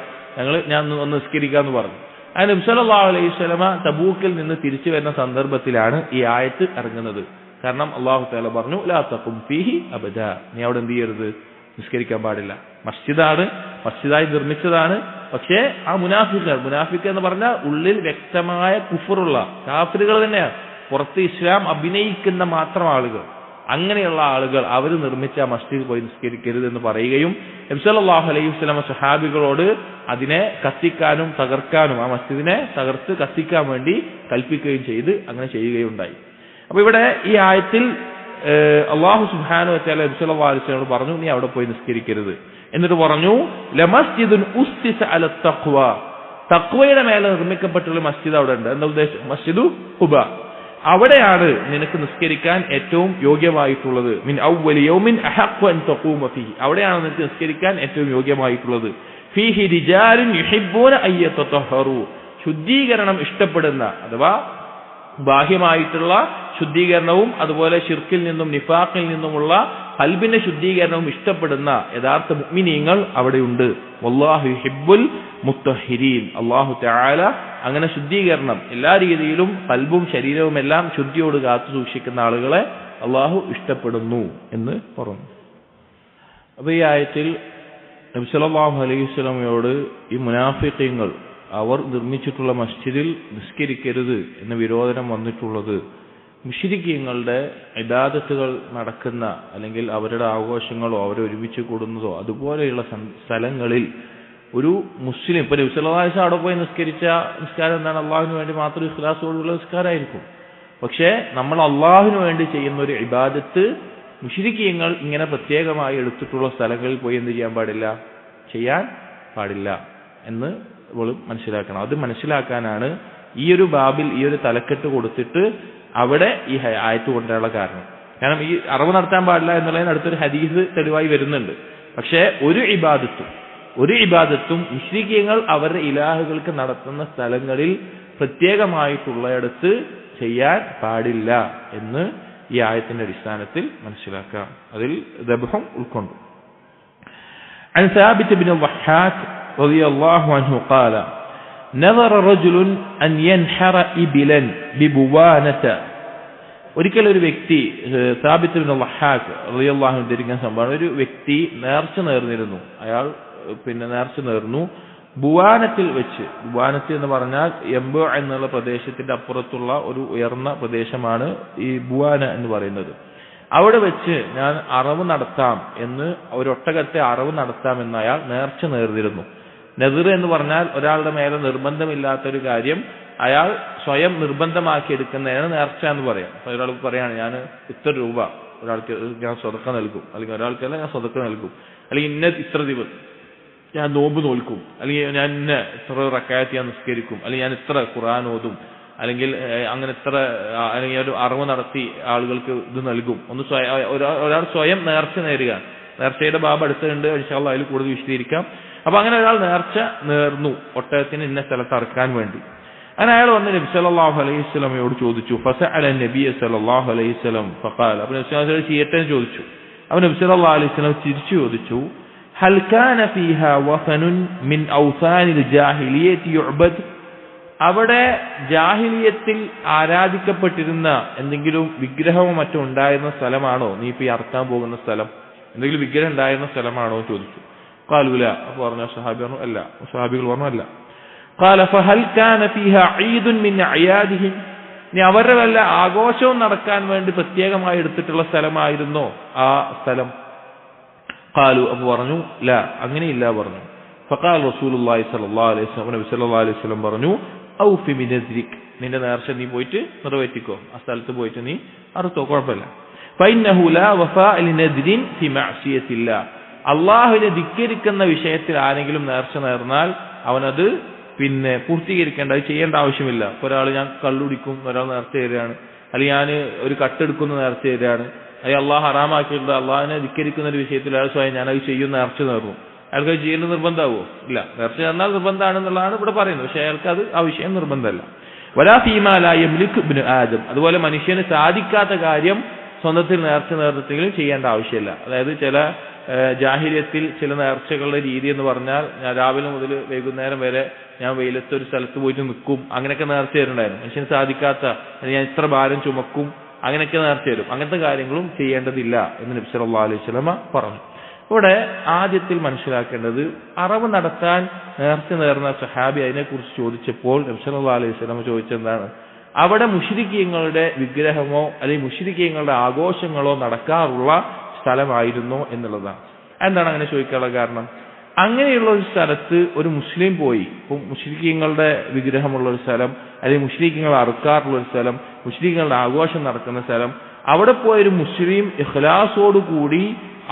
Speaker 1: ഞാൻ ഒന്ന് നിസ്കരിക്കാന്ന് പറഞ്ഞു. അങ്ങനെ നബി സല്ലല്ലാഹു അലൈഹി വസല്ലം തബൂക്കിൽ നിന്ന് തിരിച്ചു വരുന്ന സന്ദർഭത്തിലാണ് ഈ ആയത്ത് ഇറങ്ങുന്നത്. കാരണം അല്ലാഹു തആല പറഞ്ഞു, ലാ തഖും ഫീഹി അബദ, നീ അവിടെ എന്ത് ചെയ്യരുത്, നിസ്കരിക്കാൻ പാടില്ല. മസ്ജിദായി നിർമ്മിച്ചതാണ്. പക്ഷേ ആ മുനാഫിഖ് എന്ന് പറഞ്ഞാൽ ഉള്ളിൽ വ്യക്തമായ കുഫറുള്ള കാഫിറുകൾ തന്നെയാണ്, പുറത്ത് ഇസ്ലാം അഭിനയിക്കുന്ന മാത്രം ആളുകൾ. അങ്ങനെയുള്ള ആളുകൾ അവർ നിർമ്മിച്ച മസ്ജിദ് പോയി നിസ്കരിക്കരുത് എന്ന് പറയുകയും നബി സല്ലല്ലാഹു അലൈഹി വസല്ലം സ്വഹാബികളോട് അതിനെ കത്തിക്കാനും തകർക്കാനും, ആ മസ്ജിദിനെ തകർത്ത് കത്തിക്കാൻ വേണ്ടി കൽപ്പിക്കുകയും ചെയ്ത് അങ്ങനെ ചെയ്യുകയുണ്ടായി. അപ്പൊ ഇവിടെ ഈ ആയത്തിൽ അല്ലാഹു സുബ്ഹാനഹു വ തആല നബി സല്ലല്ലാഹു അലൈഹി വസല്ലം പറഞ്ഞു, നീ അവിടെ പോയി നിസ്കരിക്കരുത്. എന്നിട്ട് പറഞ്ഞു, ലമസ്ജിദുൻ ഉസ്സിസ അല തഖ്വ, തഖ്വയുടെ മേലെ നിർമ്മിക്കപ്പെട്ടുള്ള മസ്ജിദ് അവിടെ ഉണ്ട്. എന്താ ഉദ്ദേശം? മസ്ജിദു ഖുബ, അവിടെയാണ് നിനക്ക് നിസ്കരിക്കാൻ ഏറ്റവും യോഗ്യമായിട്ടുള്ളത്. മിൻ അവ്വലി യൗമിൻ അഹഖു അൻ തഖൂമ ഫീഹി, അവിടെയാണ് നിനക്ക് നിസ്കരിക്കാൻ ഏറ്റവും യോഗ്യമായിട്ടുള്ളത്. ഫീഹി റിജാലുൻ യുഹിബ്ബൂന അൻ യതതഹറു, ശുദ്ധീകരണം ഇഷ്ടപ്പെടുന്ന, അഥവാ ബാഹ്യമായിട്ടുള്ള ശുദ്ധീകരണവും അതുപോലെ ശിർക്കിൽ നിന്നും നിഫാഖിൽ നിന്നുമുള്ള ഖൽബിന്റെ ശുദ്ധീകരണവും ഇഷ്ടപ്പെടുന്ന യഥാർത്ഥ മുഅ്മിനീങ്ങൾ അവിടെയുണ്ട്. വല്ലാഹു യുഹിബ്ബുൽ മുത്തഹിരീൻ, അല്ലാഹു തആല അങ്ങനെ ശുദ്ധീകരണം എല്ലാ രീതിയിലും ഖൽബും ശരീരവും എല്ലാം ശുദ്ധിയോട് കാത്തു സൂക്ഷിക്കുന്ന ആളുകളെ അല്ലാഹു ഇഷ്ടപ്പെടുന്നു എന്ന് പറഞ്ഞു. അപ്പൊ ഈ ആയത്തിൽ നബി സല്ലല്ലാഹു അലൈഹി വസല്ലമയോട് ഈ മുനാഫിഖീങ്ങൾ അവർ നിർമ്മിച്ചിട്ടുള്ള മസ്ജിദിൽ നിസ്കരിക്കരുത് എന്ന വിരോധനം വന്നിട്ടുള്ളത് മുശ്രിക്കീങ്ങളുടെ ഇബാദത്തുകൾ നടക്കുന്ന അല്ലെങ്കിൽ അവരുടെ ആഘോഷങ്ങളോ അവരെ ഒരുമിച്ച് കൂടുന്നതോ അതുപോലെയുള്ള സ്ഥലങ്ങളിൽ ഒരു മുസ്ലിം, ഇപ്പൊ നബി സല്ലല്ലാഹു അലൈഹി വസല്ലം അവിടെ പോയി നിസ്കരിച്ച നിസ്കാരം എന്താണ്? അള്ളാഹുവിന് വേണ്ടി മാത്രം ഇഖ്ലാസോടുള്ള നിസ്കാരമായിരിക്കും. പക്ഷേ നമ്മൾ അള്ളാഹുവിന് വേണ്ടി ചെയ്യുന്ന ഒരു ഇബാദത്ത് മുശ്രിക്കീങ്ങൾ ഇങ്ങനെ പ്രത്യേകമായി എടുത്തിട്ടുള്ള സ്ഥലങ്ങളിൽ പോയി എന്ത് ചെയ്യാൻ പാടില്ല എന്ന് നമ്മൾ മനസ്സിലാക്കണം. അത് മനസ്സിലാക്കാനാണ് ഈ ഒരു ബാബിൽ ഈ ഒരു തലക്കെട്ട് കൊടുത്തിട്ട് അവിടെ ഈ ആയത്ത് കൊണ്ടുള്ള കാരണം. കാരണം ഈ അറിവ് നടത്താൻ പാടില്ല എന്നുള്ളതിന് അടുത്തൊരു ഹദീസ് തെളിവായി വരുന്നുണ്ട്. പക്ഷേ ഒരു ഇബാദത്തും മുശ്രിക്കീങ്ങൾ അവരുടെ ഇലാഹുകൾക്ക് നടത്തുന്ന സ്ഥലങ്ങളിൽ പ്രത്യേകമായിട്ടുള്ളയിടത്ത് ചെയ്യാൻ പാടില്ല എന്ന് ഈ ആയത്തിന്റെ അടിസ്ഥാനത്തിൽ മനസ്സിലാക്കാം. അതിൽ ദബ്ഹും ഉൾക്കൊണ്ടു. عن ثابت بن الضحاك رضي الله عنه قال نظر رجل أن ينحر إبلا ببوانة ഒരിക്കലൊരു വ്യക്തി സാബിത്ത് ഇബ്നു വഹാഖ് റളിയല്ലാഹു അൻഹു ധരിക്കുന്ന സംഭവമാണ്. ഒരു വ്യക്തി നേർച്ച നേർന്നിരുന്നു. അയാൾ നേർച്ച നേർന്നു ബുവാനത്തിൽ വെച്ച്. ബുവാനത്ത് എന്ന് പറഞ്ഞാൽ എംബോ എന്നുള്ള പ്രദേശത്തിന്റെ അപ്പുറത്തുള്ള ഒരു ഉയർന്ന പ്രദേശമാണ് ഈ ബുവാന എന്ന് പറയുന്നത്. അവിടെ വെച്ച് ഞാൻ അറവ് നടത്താം എന്ന്, ഒരൊട്ടകത്തെ അറവ് നടത്താം എന്ന് അയാൾ നേർച്ച നേർന്നിരുന്നു. നെതിർ എന്ന് പറഞ്ഞാൽ ഒരാളുടെ മേലെ നിർബന്ധമില്ലാത്തൊരു കാര്യം അയാൾ സ്വയം നിർബന്ധമാക്കി എടുക്കുന്നതിന് നേർച്ച എന്ന് പറയാം. അപ്പൊ ഒരാൾ പറയാണ്, ഞാൻ ഇത്ര രൂപ ഒരാൾക്ക് ഞാൻ സ്വതക്ക നൽകും, അല്ലെങ്കിൽ ഒരാൾക്കല്ല ഞാൻ സ്വതക്ക നൽകും, അല്ലെങ്കിൽ ഇന്ന ഇത്ര ദിവസം ഞാൻ നോമ്പ് നോൽക്കും, അല്ലെങ്കിൽ ഞാൻ ഇന്ന ഇത്ര റക്അത്ത് ഞാൻ നിസ്കരിക്കും, അല്ലെങ്കിൽ ഞാൻ ഇത്ര ഖുർആൻ ഓതും, അല്ലെങ്കിൽ അങ്ങനെ ഇത്ര, അല്ലെങ്കിൽ ഒരു അറിവ് നടത്തി ആളുകൾക്ക് ഇത് നൽകും. ഒരാൾ സ്വയം നേർച്ച നേരുക. നേർച്ചയുടെ ബാബ് അടുത്തുണ്ട്, ഇൻഷാ അല്ലാഹ് അതിൽ കൂടുതൽ വിശദീകരിക്കാം. അപ്പൊ അങ്ങനെ ഒരാൾ നേർച്ച നേർന്നു ഒട്ടകത്തിന് ഇന്ന സ്ഥലത്ത് അറക്കാൻ വേണ്ടി. അങ്ങനെ അയാൾ വന്ന് നബി സല്ലല്ലാഹു അലൈഹി വസല്ലമയോട് ചോദിച്ചു. ഫസഅല നബി സല്ലല്ലാഹു അലൈഹി വസല്ലം ഫഖാല, അപ്പോൾ നബി സല്ലല്ലാഹു അലൈഹി വസല്ലം ചെയ്യട്ടെ ചോദിച്ചു. അപ്പോൾ നബി സല്ലല്ലാഹു അലൈഹി വസല്ലം തിരിച്ചു ചോദിച്ചു, ഹൽ കാന ഫീഹാ വസനുൻ മിൻ ഔസാനിൽ ജാഹിലിയ്യത്തി യുഅബദ്, അവിടെ ജാഹിലിയത്തിൽ ആരാധിക്കപ്പെട്ടിരുന്ന എന്തെങ്കിലും വിഗ്രഹമോ മറ്റോ ഉണ്ടായിരുന്ന സ്ഥലമാണോ നീ ഇപ്പൊ അറക്കാൻ പോകുന്ന സ്ഥലം? എന്തെങ്കിലും വിഗ്രഹം ഉണ്ടായിരുന്ന സ്ഥലമാണോ ചോദിച്ചു. ഖാലൂല, അപ്പോൾ പറഞ്ഞു സഹാബി പറഞ്ഞു അല്ല. സഹാബികൾ പറഞ്ഞു അല്ല. ഖാല ഫഹൽ കാന ഫീഹാ ഈദുൻ മിൻ അയാദിഹിം, ഇനി അവരുടെ വല്ല ആഘോഷവും നടക്കാൻ വേണ്ടി പ്രത്യേകമായി എടുത്തിട്ടുള്ള സ്ഥലമായിരുന്നോ ആ സ്ഥലം? ഖാലു, അപ്പോൾ പറഞ്ഞു ല, അങ്ങനെയില്ല പറഞ്ഞു. ഫഖാല റസൂലുള്ളാഹി സ്വല്ലല്ലാഹു അലൈഹി വസല്ലം, നബി സല്ലല്ലാഹു അലൈഹി വസല്ലം പറഞ്ഞു, ഔഫി ബിനദ്രിക്, നിന്റെ നേർച്ച നീ പോയിട്ട് നിറവേറ്റിക്കോ, ആ സ്ഥലത്ത് പോയിട്ട് നീ അറുത്തോ, കുഴപ്പമില്ല. ഫഇന്നഹു ലാ വഫാ ലിനദ്രിൻ ഫി മഅസിയത്തില്ലാഹ്, അള്ളാഹുവിനെ ധിക്കരിക്കുന്ന വിഷയത്തിൽ ആരെങ്കിലും നേർച്ച നേർന്നാൽ അവനത് പൂർത്തീകരിക്കേണ്ട, അത് ചെയ്യേണ്ട ആവശ്യമില്ല. ഒരാൾ ഞാൻ കള്ളുടിക്കും ഒരാൾ നേർച്ച തരികയാണ്, അല്ലെങ്കിൽ ഞാൻ ഒരു കട്ടെടുക്കുന്ന നേർച്ച തരികയാണ്, അല്ലെങ്കിൽ അള്ളാഹ് ഹറാമാക്കിയിട്ടുള്ള അള്ളാഹിനെ ധിക്കരിക്കുന്ന ഒരു വിഷയത്തിൽ അയാൾ സ്വയം ഞാനത് ചെയ്യുന്ന നേർച്ച നേർന്നു, അയാൾക്ക് അത് ചെയ്യേണ്ട നിർബന്ധമാവോ? ഇല്ല. നേർച്ച നേർന്നാൽ നിർബന്ധമാണെന്നുള്ളതാണ് ഇവിടെ പറയുന്നത്. പക്ഷെ അയാൾക്ക് അത് ആ വിഷയം നിർബന്ധമല്ല. വലാ ഫീമാ ലാ യംലികു ഇബ്നു ആദം, അതുപോലെ മനുഷ്യന് സാധിക്കാത്ത കാര്യം സ്വന്തത്തിൽ നേർച്ച നേർന്നിട്ടെങ്കിലും ചെയ്യേണ്ട ആവശ്യമില്ല. അതായത് ചില ജാഹിലിയത്തിൽ ചില നേർച്ചകളുടെ രീതി എന്ന് പറഞ്ഞാൽ, ഞാൻ രാവിലെ മുതൽ വൈകുന്നേരം വരെ ഞാൻ വെയിലത്ത് ഒരു സ്ഥലത്ത് പോയിട്ട് നിൽക്കും, അങ്ങനെയൊക്കെ നേർച്ച തരുന്നുണ്ടായിരുന്നു. മനുഷ്യന് സാധിക്കാത്ത, ഞാൻ ഇത്ര ഭാരം ചുമക്കും, അങ്ങനെയൊക്കെ നേർച്ച തരും. അങ്ങനത്തെ കാര്യങ്ങളും ചെയ്യേണ്ടതില്ല എന്ന് നബി സല്ലല്ലാഹു അലൈഹി വസല്ലം പറഞ്ഞു. ഇവിടെ ആദ്യത്തിൽ മനസ്സിലാക്കേണ്ടത്, അറവ് നടത്താൻ നേർച്ച നേർന്ന സഹാബി അതിനെക്കുറിച്ച് ചോദിച്ചപ്പോൾ നബി സല്ലല്ലാഹു അലൈഹി വസല്ലം ചോദിച്ചെന്താണ്, അവിടെ മുശ്രിക്കീങ്ങളുടെ വിഗ്രഹമോ അല്ലെങ്കിൽ മുശ്രിക്കീങ്ങളുടെ ആഘോഷങ്ങളോ നടക്കാറുള്ള സ്ഥലമായിരുന്നോ എന്നുള്ളതാണ്. എന്താണ് അങ്ങനെ ചോദിക്കാനുള്ള കാരണം? അങ്ങനെയുള്ള ഒരു സ്ഥലത്ത് ഒരു മുസ്ലിം പോയി, ഇപ്പം മുശ്രിക്കീങ്ങളുടെ വിഗ്രഹമുള്ള ഒരു സ്ഥലം, അല്ലെങ്കിൽ മുശ്രിക്കീങ്ങൾ അറുക്കാറുള്ള ഒരു സ്ഥലം, മുശ്രിക്കീങ്ങളുടെ ആഘോഷം നടക്കുന്ന സ്ഥലം, അവിടെ പോയൊരു മുസ്ലിം ഇഖ്ലാസോടുകൂടി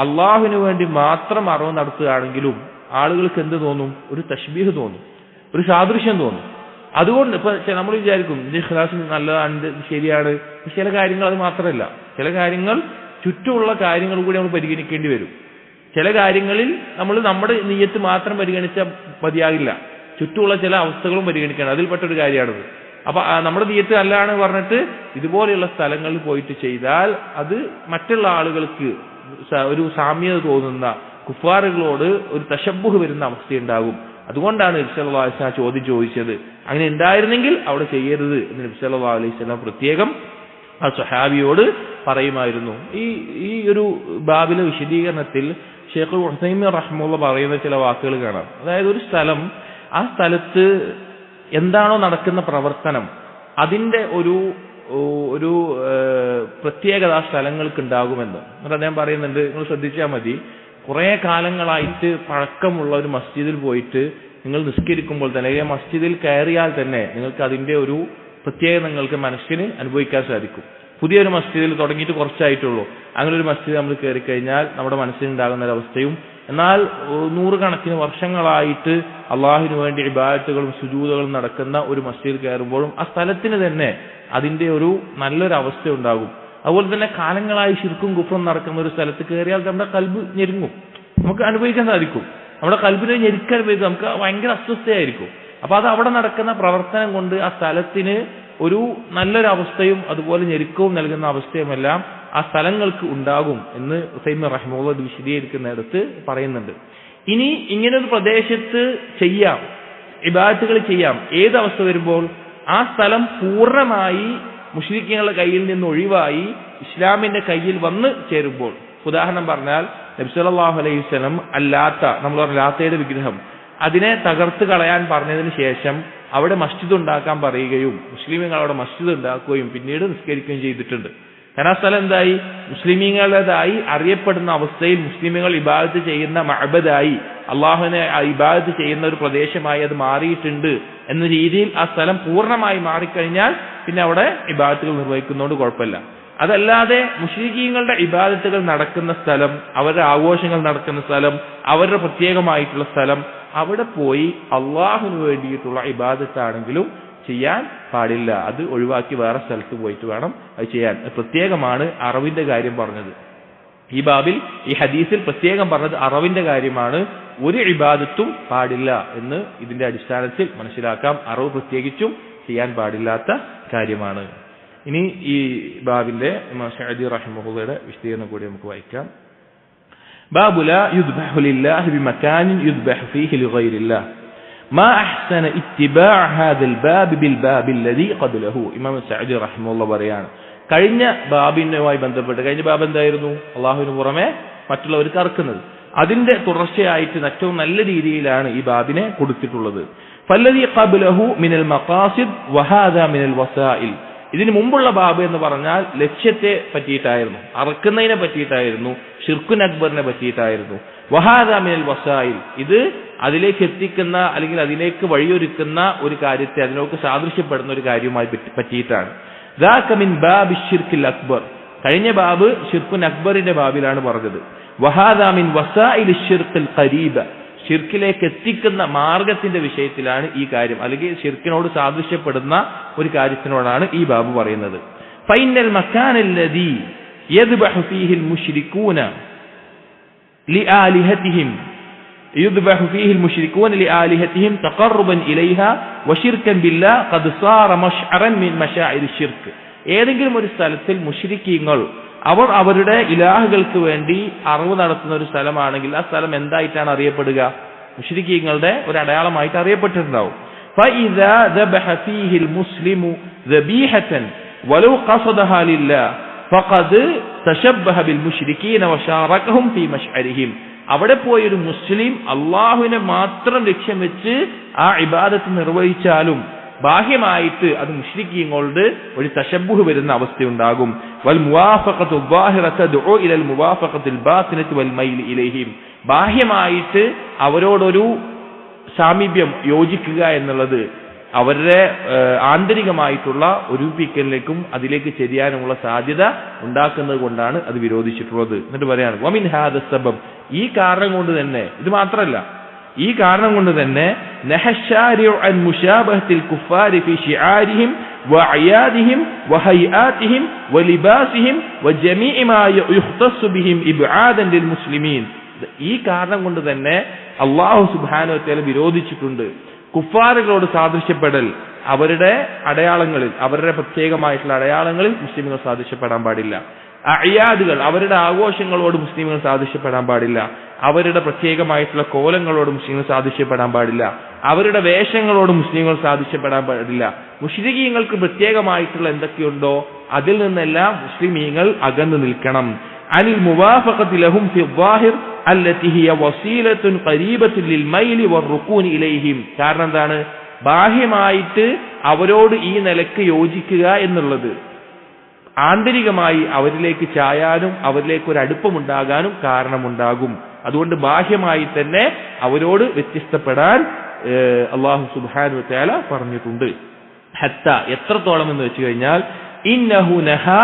Speaker 1: അള്ളാഹുവിന് വേണ്ടി മാത്രം അറിവ് നടത്തുകയാണെങ്കിലും ആളുകൾക്ക് എന്ത് തോന്നും? ഒരു തശ്ബീഹ് തോന്നും, ഒരു സാദൃശ്യം തോന്നും. അതുകൊണ്ട് ഇപ്പൊ നമ്മൾ വിചാരിക്കും ഇത് ഇഖ്ലാസ് നല്ലതാണ്, ശരിയാണ്. ചില കാര്യങ്ങൾ അത് മാത്രമല്ല, ചില കാര്യങ്ങൾ ചുറ്റുമുള്ള കാര്യങ്ങൾ കൂടി നമ്മൾ പരിഗണിക്കേണ്ടി വരും. ചില കാര്യങ്ങളിൽ നമ്മൾ നമ്മുടെ നിയ്യത്ത് മാത്രം പരിഗണിച്ചാൽ മതിയാകില്ല, ചുറ്റുമുള്ള ചില അവസ്ഥകളും പരിഗണിക്കണം. അതിൽപ്പെട്ടൊരു കാര്യമാണത്. അപ്പൊ നമ്മുടെ നിയ്യത്ത് അല്ലാണ് പറഞ്ഞിട്ട് ഇതുപോലെയുള്ള സ്ഥലങ്ങളിൽ പോയിട്ട് ചെയ്താൽ അത് മറ്റുള്ള ആളുകൾക്ക് ഒരു സാമ്യത തോന്നുന്ന, കുഫാറുകളോട് ഒരു തശബ്ബുഹ് വരുന്ന അവസ്ഥയുണ്ടാകും. അതുകൊണ്ടാണ് നബി സല്ലല്ലാഹു അലൈഹി വസല്ലം ചോദ്യം ചോദിച്ചത്. അങ്ങനെ ഉണ്ടായിരുന്നെങ്കിൽ അവിടെ ചെയ്യരുത് എന്ന് നബി സല്ലല്ലാഹു അലൈഹി വസല്ലം പ്രത്യേകം ആ സ്വഹാബിയോട് പറയുമായിരുന്നു. ഈ ഒരു ബാബിലെ വിശദീകരണത്തിൽ ഷെയ്ഖ് ഉസൈമീൻ റഹ്മത്തുള്ളാഹി പറയുന്ന ചില വാക്കുകൾ കാണാം. അതായത് ഒരു സ്ഥലം, ആ സ്ഥലത്ത് എന്താണോ നടക്കുന്ന പ്രവർത്തനം, അതിന്റെ ഒരു പ്രത്യേകത ആ സ്ഥലങ്ങൾക്ക് ഉണ്ടാകുമെന്ന് എന്നിട്ട് അദ്ദേഹം പറയുന്നുണ്ട്. നിങ്ങൾ ശ്രദ്ധിച്ചാൽ മതി, കുറെ കാലങ്ങളായിട്ട് പഴക്കമുള്ള ഒരു മസ്ജിദിൽ പോയിട്ട് നിങ്ങൾ നിസ്കരിക്കുമ്പോൾ തന്നെ, അല്ലെങ്കിൽ മസ്ജിദിൽ കയറിയാൽ തന്നെ നിങ്ങൾക്ക് അതിന്റെ ഒരു പ്രത്യേകത നിങ്ങൾക്ക് മനസ്സിന് അനുഭവിക്കാൻ സാധിക്കും. പുതിയൊരു മസ്ജിദിൽ തുടങ്ങിയിട്ട് കുറച്ചായിട്ടുള്ളൂ, അങ്ങനെ ഒരു മസ്ജിദ് നമ്മൾ കയറി കഴിഞ്ഞാൽ നമ്മുടെ മനസ്സിനുണ്ടാകുന്ന ഒരവസ്ഥയും, എന്നാൽ നൂറുകണക്കിന് വർഷങ്ങളായിട്ട് അള്ളാഹുവിന് വേണ്ടി ഇബാദത്തുകളും സുജൂദുകളും നടക്കുന്ന ഒരു മസ്ജിദിൽ കയറുമ്പോഴും ആ സ്ഥലത്തിന് തന്നെ അതിന്റെ ഒരു നല്ലൊരു അവസ്ഥ ഉണ്ടാകും. അതുപോലെ തന്നെ കാലങ്ങളായി ശിർക്കും കുഫ്റും നടക്കുന്ന ഒരു സ്ഥലത്ത് കയറിയാൽ നമ്മുടെ കൽബ് ഞെരുങ്ങും, നമുക്ക് അനുഭവിക്കാൻ സാധിക്കും. നമ്മുടെ കൽബിനെ ഞെരുക്കാൻ അനുഭവിക്കും, നമുക്ക് ഭയങ്കര അസ്വസ്ഥയായിരിക്കും. അപ്പൊ അത് അവിടെ നടക്കുന്ന പ്രവർത്തനം കൊണ്ട് ആ സ്ഥലത്തിന് ഒരു നല്ലൊരു അവസ്ഥയും അതുപോലെ ഞെരുക്കവും നൽകുന്ന അവസ്ഥയുമെല്ലാം ആ സ്ഥലങ്ങൾക്ക് ഉണ്ടാകും എന്ന് ഉസൈമീൻ റഹ്മത്തുള്ളാഹി വിശദീകരിക്കുന്നിടത്ത് പറയുന്നുണ്ട്. ഇനി ഇങ്ങനൊരു പ്രദേശത്ത് ചെയ്യാം, ഇബാദത്തുകൾ ചെയ്യാം. ഏതവസ്ഥ വരുമ്പോൾ? ആ സ്ഥലം പൂർണ്ണമായി മുശ്രിക്കുകളുടെ കയ്യിൽ നിന്ന് ഒഴിവായി ഇസ്ലാമിന്റെ കയ്യിൽ വന്ന് ചേരുമ്പോൾ, ഉദാഹരണം പറഞ്ഞാൽ നബി സല്ലല്ലാഹു അലൈഹി വസല്ലം നമ്മൾ പറഞ്ഞ ലാത്തയുടെ വിഗ്രഹം അതിനെ തകർത്ത് കളയാൻ പറഞ്ഞതിന് ശേഷം അവിടെ മസ്ജിദ് ഉണ്ടാക്കാൻ പറയുകയും മുസ്ലിമീങ്ങൾ അവിടെ മസ്ജിദ് ഉണ്ടാക്കുകയും പിന്നീട് നിസ്കരിക്കുകയും ചെയ്തിട്ടുണ്ട്. കാരണം ആ സ്ഥലം എന്തായി? മുസ്ലിമീങ്ങളുടേതായി അറിയപ്പെടുന്ന അവസ്ഥയിൽ മുസ്ലിമീങ്ങൾ ഇബാദത്ത് ചെയ്യുന്ന മഅബദായി, അള്ളാഹുവിനെ ഇബാദത്ത് ചെയ്യുന്ന ഒരു പ്രദേശമായി അത് മാറിയിട്ടുണ്ട് എന്ന രീതിയിൽ ആ സ്ഥലം പൂർണ്ണമായി മാറിക്കഴിഞ്ഞാൽ പിന്നെ അവിടെ ഇബാദത്തുകൾ നിർവഹിക്കുന്നതുകൊണ്ട് കുഴപ്പമില്ല. അതല്ലാതെ മുശ്രിക്കീങ്ങളുടെ ഇബാദത്തുകൾ നടക്കുന്ന സ്ഥലം, അവരുടെ ആഘോഷങ്ങൾ നടക്കുന്ന സ്ഥലം, അവരുടെ പ്രത്യേകമായിട്ടുള്ള സ്ഥലം, അവിടെ പോയി അള്ളാഹുവിന് വേണ്ടിയിട്ടുള്ള ഇബാദത്താണെങ്കിലും ചെയ്യാൻ പാടില്ല. അത് ഒഴിവാക്കി വേറെ സ്ഥലത്ത് പോയിട്ട് വേണം അത് ചെയ്യാൻ. പ്രത്യേകമാണ് അറവിന്റെ കാര്യം പറഞ്ഞത്. ഈ ബാബിൽ ഈ ഹദീസിൽ പ്രത്യേകം പറഞ്ഞത് അറവിന്റെ കാര്യമാണ്. ഒരു ഇബാദത്തും പാടില്ല എന്ന് ഇതിന്റെ അടിസ്ഥാനത്തിൽ മനസ്സിലാക്കാം. അറവ് പ്രത്യേകിച്ചും ചെയ്യാൻ പാടില്ലാത്ത കാര്യമാണ്. ഇനി ഈ ബാബിന്റെ ഇമാം സഅദി റഹിമഹുള്ളയുടെ വിശദീകരണം കൂടി നമുക്ക് വായിക്കാം. ബാബു ലാ യുദ്ബഹു ലില്ലാഹി ബിമകാനിൻ യുദ്ബഹു ഫീഹി ലിഗൈരില്ലാഹ് മാ അഹ്സന ഇത്തിബാഅ ഹാദൽ ബാബ് ബിൽ ബാബ് അല്ലദീ ഖബ്ലഹു. ഇമാം സഅദി റഹിമഹുള്ള പറയാണ്, കഴിഞ്ഞ ബാബിനുമായി ബന്ധപ്പെട്ട് കഴിഞ്ഞ ബാബ് എന്തായിരുന്നു? അള്ളാഹുവിന് പുറമെ മറ്റുള്ളവർക്ക് അറുക്കുന്നത്. അതിന്റെ തുടർച്ചയായിട്ട് ഏറ്റവും നല്ല രീതിയിലാണ് ഈ ബാബിനെ കൊടുത്തിട്ടുള്ളത്. ഫല്ലദീ ഖബ്ലഹു മിനൽ മഖാസിദ് വഹാദാ മിനൽ വസാഇൽ. ഇതിന് മുമ്പുള്ള ബാബ് എന്ന് പറഞ്ഞാൽ ലക്ഷ്യത്തെ പറ്റിയിട്ടായിരുന്നു, അറക്കുന്നതിനെ പറ്റിയിട്ടായിരുന്നു, ഷിർക്കുൻ അക്ബറിനെ പറ്റിയിട്ടായിരുന്നു. വഹാദാ മിനൽ വസായിൽ, ഇത് അതിലേക്ക് എത്തിക്കുന്ന അല്ലെങ്കിൽ അതിലേക്ക് വഴിയൊരുക്കുന്ന ഒരു കാര്യത്തെ, അതിനോട് സാദൃശ്യപ്പെടുന്ന ഒരു കാര്യവുമായി പറ്റിയിട്ടാണ്. ദാക മിൻ ബാബി ഷിർക്കിൽ അക്ബർ. കഴിഞ്ഞ ബാബ് ഷിർക്കുൻ അക്ബറിന്റെ ബാബിലാണ് പറഞ്ഞത്. വഹാദാ മിൻ വസായിൽ ഷിർക്കിൽ ഖരീബ. ഷിർക്കിലേക്ക് എത്തിക്കുന്ന മാർഗത്തിന്റെ വിഷയത്തിലാണ് ഈ കാര്യം, അല്ലെങ്കിൽ ഷിർക്കിനോട് സാദൃശ്യപ്പെടുന്ന ഒരു കാര്യത്തിനോടാണ് ഈ ബാബ് പറയുന്നത്. ഫൈനൽ മക്കാനല്ലദീ യദ്ബഹു ഫീഹിൽ മുശ്രികൂന ലിആലിഹതിഹിം യുദ്ബഹു ഫീഹിൽ മുശ്രികൂന ലിആലിഹതിഹിം തഖറബൻ ഇലൈഹാ വശിർകൻ ബില്ലാഹ് ഖദ് സാറ മശ്അറൻ മിൻ മശാഇരി ഷിർക്ക്. ഏതെങ്കിലും ഒരു സ്ഥലത്തിൽ മുശ്രിക്കീങ്ങൾ അവർ അവരുടെ ഇലാഹുകൾക്ക് വേണ്ടി അറിവ് നടത്തുന്ന ഒരു സ്ഥലമാണെങ്കിൽ ആ സ്ഥലം എന്തായിട്ടാണ് അറിയപ്പെടുക? മുശ്രിക്കീങ്ങളുടെ ഒരു അടയാളമായിട്ട് അറിയപ്പെട്ടിട്ടുണ്ടാവും. فإذا ذبح فيه المسلم ذبيحة ولو قصدها لله فقد تشبه بالمشركين وشاركهم في مشعرهم. അവിടെ പോയൊരു മുസ്ലിം അള്ളാഹുവിനെ മാത്രം ലക്ഷ്യം വെച്ച് ആ ഇബാദത്ത് നിർവഹിച്ചാലും ബാഹ്യമായിട്ട് അത് മുശ്രിക്കീങ്ങളുടെ ഒരു തശബ്ബുഹ് വരുന്ന അവസ്ഥയുണ്ടാകും. വൽ മുവാഫഖത്തു ളാഹിറത്തു ദുഉ ഇലൽ മുവാഫഖത്തിൽ ബാത്തിനത്തി വൽ മൈൽ ഇലൈഹിം. ബാഹ്യമായിട്ട് അവരോടൊരു സാമീപ്യം യോജിക്കുക എന്നുള്ളത് അവരുടെ ആന്തരികമായിട്ടുള്ള ഒരുമിപ്പിക്കലിലേക്കും അതിലേക്ക് ചെരിയാനുമുള്ള സാധ്യത ഉണ്ടാക്കുന്നത് കൊണ്ടാണ് അത് വിരോധിച്ചിട്ടുള്ളത്. എന്നിട്ട് പറയാണ് വമിൻ ഹാദ സബബ്. ഈ കാരണം കൊണ്ട് തന്നെ, ഇത് മാത്രമല്ല, ഈ കാരണം കൊണ്ട് തന്നെ നഹശാരിഉ അൻ മുശാബഹത്തിൽ കുഫാരി ഫി ശിആരിഹിം വഅയാദിഹിം വഹൈആതിഹിം വലിബാസിഹിം വജമീഇ മാ യുഖ്തസ്സു ബിഹിം ഇബ്ആദൻ ലിൽ മുസ്ലിമീൻ. ഈ കാരണം കൊണ്ട് തന്നെ അല്ലാഹു സുബ്ഹാനഹു വ തആല വിരോധിച്ചിട്ടുണ്ട് കുഫാറുകളോട് സാദൃശ്യപ്പെടൽ. അവരുടെ അടയാളങ്ങളിൽ, അവരുടെ പ്രത്യേകമായിട്ടുള്ള അടയാളങ്ങളിൽ മുസ്ലിമുകൾ സാദൃശ്യപ്പെടാൻ പാടില്ല. അയാദുകൾ, അവരുടെ ആഘോഷങ്ങളോട് മുസ്ലിമുകൾ സാദൃശ്യപ്പെടാൻ പാടില്ല. അവരുടെ പ്രത്യേകമായിട്ടുള്ള കോലങ്ങളോട് മുസ്ലിങ്ങൾ സാദൃശ്യപ്പെടാൻ പാടില്ല. അവരുടെ വേഷങ്ങളോട് മുസ്ലിങ്ങൾ സാദൃശ്യപ്പെടാൻ പാടില്ല. മുശ്രിക്കീങ്ങൾക്ക് പ്രത്യേകമായിട്ടുള്ള എന്തൊക്കെയുണ്ടോ അതിൽ നിന്നെല്ലാം മുസ്ലിമീങ്ങൾ അകന്നു നിൽക്കണം. അനിൽ മുവാഫഖത്തി ലഹും ഫി ളാഹിർ അല്ലതി ഹിയ വസീലത്തുൻ ഖരീബത്തുൻ ലിൽ മൈലി വറുകൂൻ ഇലൈഹിം. കാരണം എന്താണ്? ബാഹ്യമായിട്ട് അവരോട് ഈ നിലക്ക് യോജിക്കുക എന്നുള്ളത് ആന്തരികമായി അവരിലേക്ക് ചായാനും അവരിലേക്ക് ഒരു അടുപ്പമുണ്ടാകാനും കാരണമുണ്ടാകും. അതുകൊണ്ട് ബാഹ്യമായി തന്നെ അവരോട് വ്യത്യസ്തപ്പെടാൻ അല്ലാഹു സുബ്ഹാനഹു വ തആല പറഞ്ഞിട്ടുണ്ട്. ഹത്ത, എത്രത്തോളം എന്ന് വെച്ച് കഴിഞ്ഞാൽ ഇന്നഹു നഹാ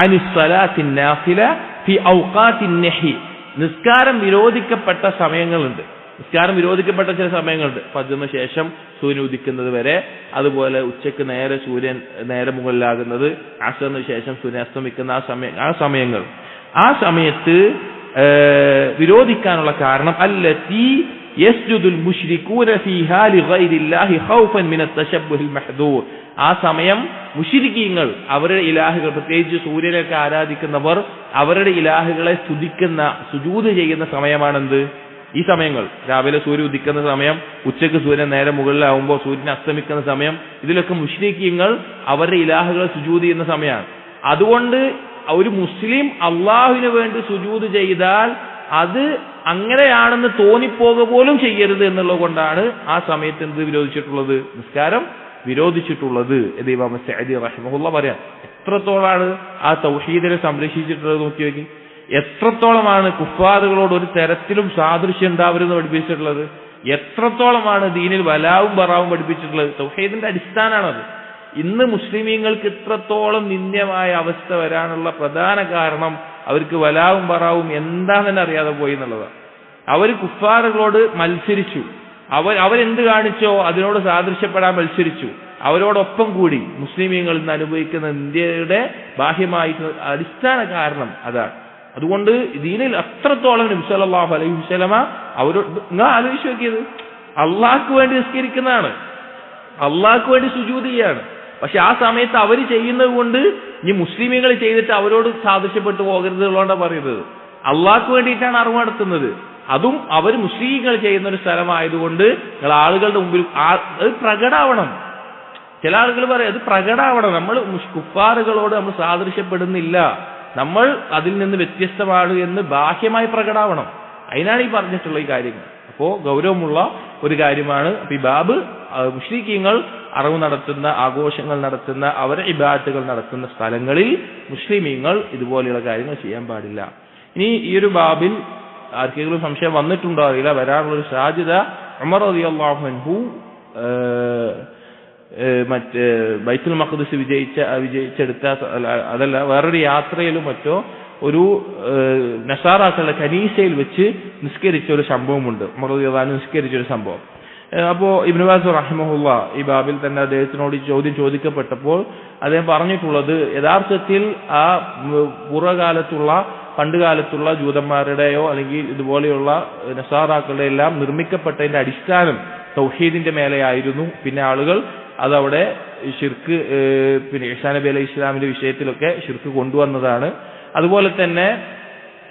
Speaker 1: അനിസ് സലാത്തിൻ നാഫില ഫി ഔഖാത്തിൻ നഹി. നിസ്കാരം വിരോധിക്കപ്പെട്ട സമയങ്ങളുണ്ട്. നിസ്കാരം വിരോധിക്കപ്പെട്ട ചില സമയങ്ങളുണ്ട്. ഫജ്റിന് ശേഷം സൂര്യൻ ഉദിക്കുന്നത് വരെ, അതുപോലെ ഉച്ചയ്ക്ക് നേരെ സൂര്യൻ നേരെ മുകളിലാകുന്നത്, അസറിന് ശേഷം സൂര്യൻ അസ്തമിക്കുന്ന ആ സമയങ്ങൾ. ആ സമയത്ത് വിരോധിക്കാനുള്ള കാരണം അല്ലതി യസ്ജുദുൽ മുശ്രികൂന ഫീഹാ ലിഗൈരില്ലാഹി ഖൗഫൻ മിന തശബ്ബുഹിൽ മഹ്ദൂർ. ആ സമയം മുശ്രിക്കീങ്ങൾ അവരുടെ ഇലാഹുകൾ, പ്രത്യേകിച്ച് സൂര്യനൊക്കെ ആരാധിക്കുന്നവർ അവരുടെ ഇലാഹുകളെ സ്തുതിക്കുന്ന, സുജൂദ് ചെയ്യുന്ന സമയമാണെന്ത്? ഈ സമയങ്ങൾ, രാവിലെ സൂര്യൻ ഉദിക്കുന്ന സമയം, ഉച്ചയ്ക്ക് സൂര്യൻ നേരെ മുകളിലാവുമ്പോൾ സൂര്യൻ അസ്തമിക്കുന്ന സമയം, ഇതിലൊക്കെ മുശ്രിക്കീങ്ങൾ അവരുടെ ഇലാഹുകളെ സുജൂദ് ചെയ്യുന്ന സമയമാണ്. അതുകൊണ്ട് ഒരു മുസ്ലിം അള്ളാഹുവിന് വേണ്ടി സുജൂദ് ചെയ്താൽ അത് അങ്ങനെയാണെന്ന് തോന്നിപ്പോക പോലും ചെയ്യരുത് എന്നുള്ളത് കൊണ്ടാണ് ആ സമയത്ത് എന്ത് വിരോധിച്ചിട്ടുള്ളത്, നിസ്കാരം വിരോധിച്ചിട്ടുള്ളത് എന്ന് ഇമാം സഅദി റഹിമഹുള്ള പറയാം. എത്രത്തോളാണ് ആ തൗഹീദിനെ സംരക്ഷിച്ചിട്ടുള്ളത് നോക്കി നോക്കി. എത്രത്തോളമാണ് കുഫാറുകളോട് ഒരു തരത്തിലും സാദൃശ്യം ഉണ്ടാവരുതെന്ന് പഠിപ്പിച്ചിട്ടുള്ളത്, എത്രത്തോളമാണ് ദീനിൽ വലാവും ബറാവും പഠിപ്പിച്ചിട്ടുള്ളത്. തൗഹീദിന്റെ അടിസ്ഥാനമാണത്. ഇന്ന് മുസ്ലിമീങ്ങൾക്ക് ഇത്രത്തോളം നിന്ദ്യമായ അവസ്ഥ വരാനുള്ള പ്രധാന കാരണം അവർക്ക് വലാവും ബറാവും എന്താണെന്ന് അറിയാതെ പോയി എന്നുള്ളതാണ്. അവർ കുഫാറുകളോട് മത്സരിച്ചു, അവരെന്ത് കാണിച്ചോ അതിനോട് സാദൃശ്യപ്പെടാൻ മത്സരിച്ചു, അവരോടൊപ്പം കൂടി. മുസ്ലിമീങ്ങൾ ഇന്ന് അനുഭവിക്കുന്ന ഇന്ത്യയുടെ ബാഹ്യമായിട്ട് അടിസ്ഥാന കാരണം അതാണ്. അതുകൊണ്ട് ദീനിൽ അത്രത്തോളം നബി സല്ലല്ലാഹു അലൈഹി വസല്ലമ അവരോട് നിങ്ങൾ ആലോചിച്ച് നോക്കിയത്, അള്ളാഹ്ക്ക് വേണ്ടി നിസ്കരിക്കുന്നതാണ്, അള്ളാഹ്ക്ക് വേണ്ടി സുജൂദ് ചെയ്യാണ്. പക്ഷെ ആ സമയത്ത് അവർ ചെയ്യുന്നത് കൊണ്ട് ഈ മുസ്ലിമീങ്ങൾ ചെയ്തിട്ട് അവരോട് സാദൃശ്യപ്പെട്ടു പോകരുത് എന്നുള്ളതാണ് പറയുന്നത്. അള്ളാഹ്ക്ക് വേണ്ടിയിട്ടാണ് അറിവ് നടത്തുന്നത്, അതും അവർ മുസ്ലിമീങ്ങൾ ചെയ്യുന്ന ഒരു സ്ഥലമായതുകൊണ്ട് നിങ്ങൾ ആളുകളുടെ മുമ്പിൽ അത് പ്രകടാവണം. ചില ആളുകൾ പറയും അത് പ്രകടാവണം, നമ്മൾ കുഫാറുകളോട് നമ്മൾ സാദൃശ്യപ്പെടുന്നില്ല, നമ്മൾ അതിൽ നിന്ന് വ്യത്യസ്തമാണ് എന്ന് ബാഹ്യമായി പ്രകടാവണം. അതിനാണ് ഈ പറഞ്ഞിട്ടുള്ള ഈ കാര്യങ്ങൾ. അപ്പോൾ ഗൗരവമുള്ള ഒരു കാര്യമാണ്. അപ്പൊ ഈ ബാബ് മുശ്രിക്കീങ്ങൾ അറിവ് നടത്തുന്ന, ആഘോഷങ്ങൾ നടത്തുന്ന, അവരുടെ ഇബാദത്തുകൾ നടത്തുന്ന സ്ഥലങ്ങളിൽ മുസ്ലിമീങ്ങൾ ഇതുപോലെയുള്ള കാര്യങ്ങൾ ചെയ്യാൻ പാടില്ല. ഇനി ഈ ഒരു ബാബിൽ ആർക്കെങ്കിലും സംശയം വന്നിട്ടുണ്ടോ അറിയില്ല, വരാനുള്ളൊരു സാധ്യത ഉമർ റളിയല്ലാഹു അൻഹു മറ്റ് ബൈത്തുൽ മഖ്ദിസ് വിജയിച്ചെടുത്ത അതല്ല വേറൊരു യാത്രയിലും മറ്റോ ഒരു നസാറാക്കളുടെ കനീസയിൽ വെച്ച് നിസ്കരിച്ച ഒരു സംഭവമുണ്ട്. ഉമർ റളിയല്ലാഹു അൻഹു നിസ്കരിച്ചൊരു സംഭവം. അപ്പോൾ ഇബ്നു ബാസ് റഹിമഹുള്ള ഈ ബാബിൽ തന്നെ അദ്ദേഹത്തിനോട് ചോദ്യം ചോദിക്കപ്പെട്ടപ്പോൾ അദ്ദേഹം പറഞ്ഞിട്ടുള്ളത്, യഥാർത്ഥത്തിൽ ആ പൂർവ്വകാലത്തുള്ള പണ്ടുകാലത്തുള്ള ജൂതന്മാരുടെയോ അല്ലെങ്കിൽ ഇതുപോലെയുള്ള നസാറാക്കളുടെ എല്ലാം നിർമ്മിക്കപ്പെട്ടതിന്റെ അടിസ്ഥാനം തൗഹീദിന്റെ മേലെയായിരുന്നു. പിന്നെ ആളുകൾ അതവിടെ ഷിർക്ക്, പിന്നെ ഈസാ നബി അലൈഹി ഇസ്ലാമിന്റെ വിഷയത്തിലൊക്കെ ഷിർക്ക് കൊണ്ടുവന്നതാണ്. അതുപോലെ തന്നെ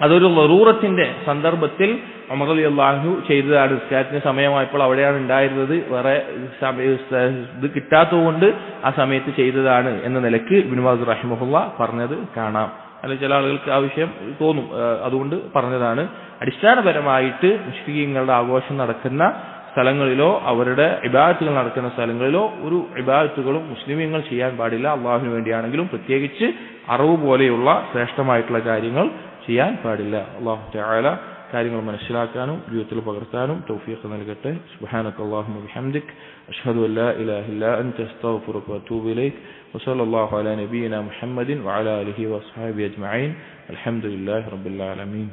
Speaker 1: അതൊരു ലറൂറത്തിന്റെ സന്ദർഭത്തിൽ ഉമർ റളിയല്ലാഹു അൻഹു ചെയ്തതാണ്. നിസ്കാരത്തിന് സമയമായപ്പോൾ അവിടെയാണ് ഉണ്ടായിരുന്നത്, വേറെ ഇത് കിട്ടാത്തതുകൊണ്ട് ആ സമയത്ത് ചെയ്തതാണ് എന്ന നിലക്ക് ഇബ്നു ബാസ് റഹിമഹുള്ള പറഞ്ഞത് കാണാം. അല്ലെങ്കിൽ ചില ആളുകൾക്ക് ആ വിഷയം തോന്നും, അതുകൊണ്ട് പറഞ്ഞതാണ്. അടിസ്ഥാനപരമായിട്ട് മുശ്രിക്കീങ്ങളുടെ ആഘോഷം നടക്കുന്ന സ്ഥലങ്ങളിലോ അവരുടെ ഇബാദത്തുകൾ നടക്കുന്ന സ്ഥലങ്ങളിലോ ഒരു ഇബാദത്തുകളും മുസ്ലിമീങ്ങൾ ചെയ്യാൻ പാടില്ല. അള്ളാഹുവിന് വേണ്ടിയാണെങ്കിലും പ്രത്യേകിച്ച് അറിവ് പോലെയുള്ള ശ്രേഷ്ഠമായിട്ടുള്ള കാര്യങ്ങൾ ചെയ്യാൻ പാടില്ല. അല്ലാഹു തആല കാര്യങ്ങൾ മനസ്സിലാക്കാനും ജീവിതത്തിൽ പകർത്താനും തൗഫീഖ് നൽകട്ടെ. സുബ്ഹാനകല്ലാഹുമ്മ ബിഹംദിക് അഷ്ഹദു അൻ ലാ ഇലാഹ ഇല്ലാ അൻത അസ്തഗ്ഫിറുക വഅതൂബു ഇലൈക് വസല്ലല്ലാഹു അലാ നബിയിനാ മുഹമ്മദിൻ വഅലാ ആലിഹി വഅസ്ഹാബിഹി അജ്മഈൻ. അൽഹംദുലില്ലാഹി റബ്ബിൽ ആലമീൻ.